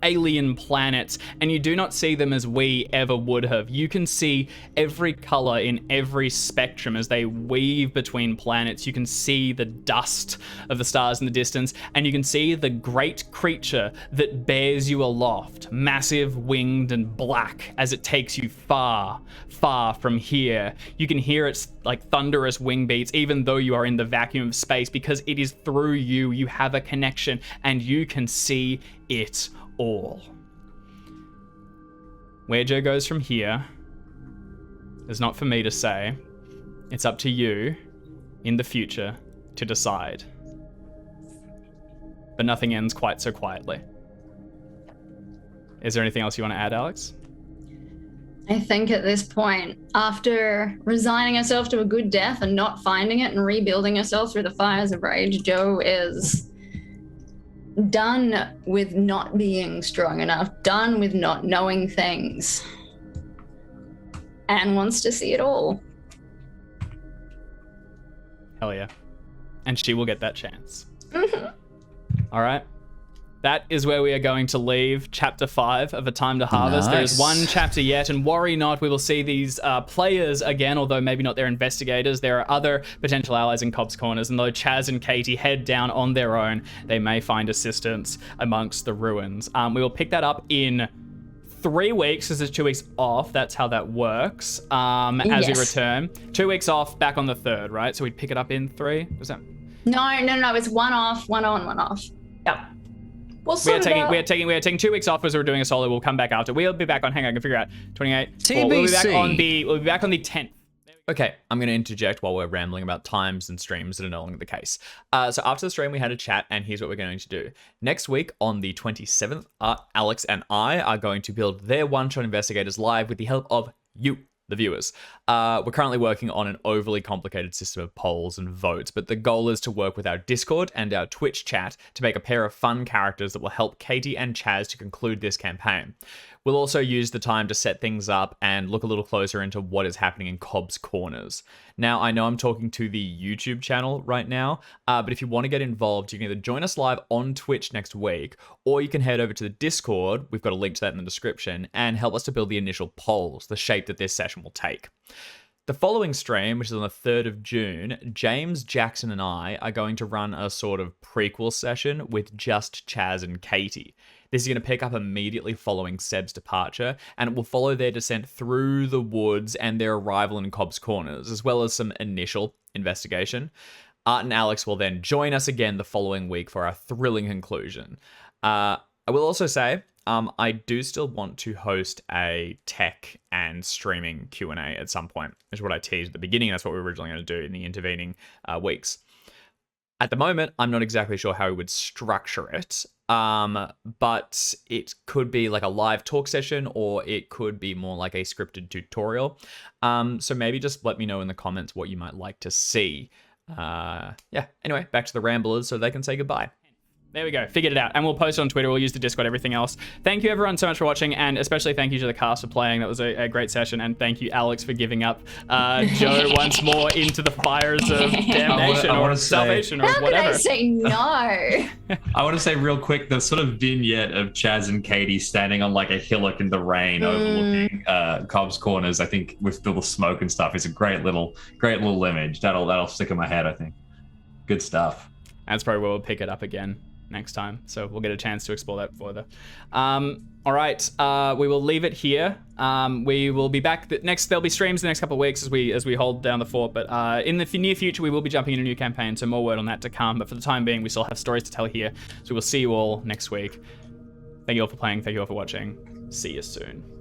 alien planets, and you do not see them as we ever would have. You can see every color in every spectrum as they weave between planets. You can see the dust of the stars in the distance, and you can see the great creature that bears you aloft, massive, winged, and black, as it takes you far, far from here. You can hear its like thunderous wing beats, even though you are in the vacuum of space, because it is through you. You have a connection, and you can see it all. Where Joe goes from here is not for me to say. It's up to you in the future to decide. But nothing ends quite so quietly. Is there anything else you want to add, Alex? I think at this point, after resigning herself to a good death and not finding it and rebuilding herself through the fires of rage, Joe is done with not being strong enough, done with not knowing things, and wants to see it all. Hell yeah. And she will get that chance. All right. That is where we are going to leave Chapter 5 of A Time to Harvest. Nice. There is one chapter yet, and worry not, we will see these players again, although maybe not their investigators. There are other potential allies in Cobb's Corners, and though Chaz and Katie head down on their own, they may find assistance amongst the ruins. We will pick that up in 3 weeks, because there's 2 weeks off. That's how that works. As we return. 2 weeks off, back on the 3rd, right? So we'd pick it up in 3? Was that? No, it's one off, one on, one off. Yeah. We are taking 2 weeks off as we're doing a solo. We'll come back after. We'll be back on. Hang on, I can figure out 28. TBC. We'll be back on the 10th. Okay, I'm going to interject while we're rambling about times and streams that are no longer the case. So after the stream, we had a chat, and here's what we're going to do. Next week, on the 27th, Alex and I are going to build their one-shot investigators live with the help of you, the viewers. We're currently working on an overly complicated system of polls and votes, but the goal is to work with our Discord and our Twitch chat to make a pair of fun characters that will help Katie and Chaz to conclude this campaign. We'll also use the time to set things up and look a little closer into what is happening in Cobb's Corners. Now, I know I'm talking to the YouTube channel right now, but if you want to get involved, you can either join us live on Twitch next week, or you can head over to the Discord, we've got a link to that in the description, and help us to build the initial polls, the shape that this session will take. The following stream, which is on the 3rd of June, James, Jackson, and I are going to run a sort of prequel session with just Chaz and Katie. This is going to pick up immediately following Seb's departure, and it will follow their descent through the woods and their arrival in Cobb's Corners, as well as some initial investigation. Art and Alex will then join us again the following week for our thrilling conclusion. I will also say, I do still want to host a tech and streaming Q&A at some point, is what I teased at the beginning. That's what we were originally going to do in the intervening weeks. At the moment, I'm not exactly sure how we would structure it. but it could be like a live talk session, or it could be more like a scripted tutorial. So maybe just let me know in the comments what you might like to see. Yeah, anyway, back to the ramblers so they can say goodbye. There we go. Figured it out. And we'll post it on Twitter. We'll use the Discord, everything else. Thank you, everyone, so much for watching. And especially thank you to the cast for playing. That was a great session. And thank you, Alex, for giving up Joe once more into the fires of damnation or salvation or whatever. How did I say no? I want to say real quick, the sort of vignette of Chaz and Katie standing on like a hillock in the rain overlooking Cobb's Corners, I think with all the smoke and stuff, is a great little image. That'll stick in my head, I think. Good stuff. That's probably where we'll pick it up again next time, so we'll get a chance to explore that further. All right, we will leave it here. We will be back there'll be streams the next couple of weeks as we hold down the fort, but in the near future we will be jumping in a new campaign, so more word on that to come. But for the time being, we still have stories to tell here, so we'll see you all next week. Thank you all for playing, thank you all for watching. See you soon.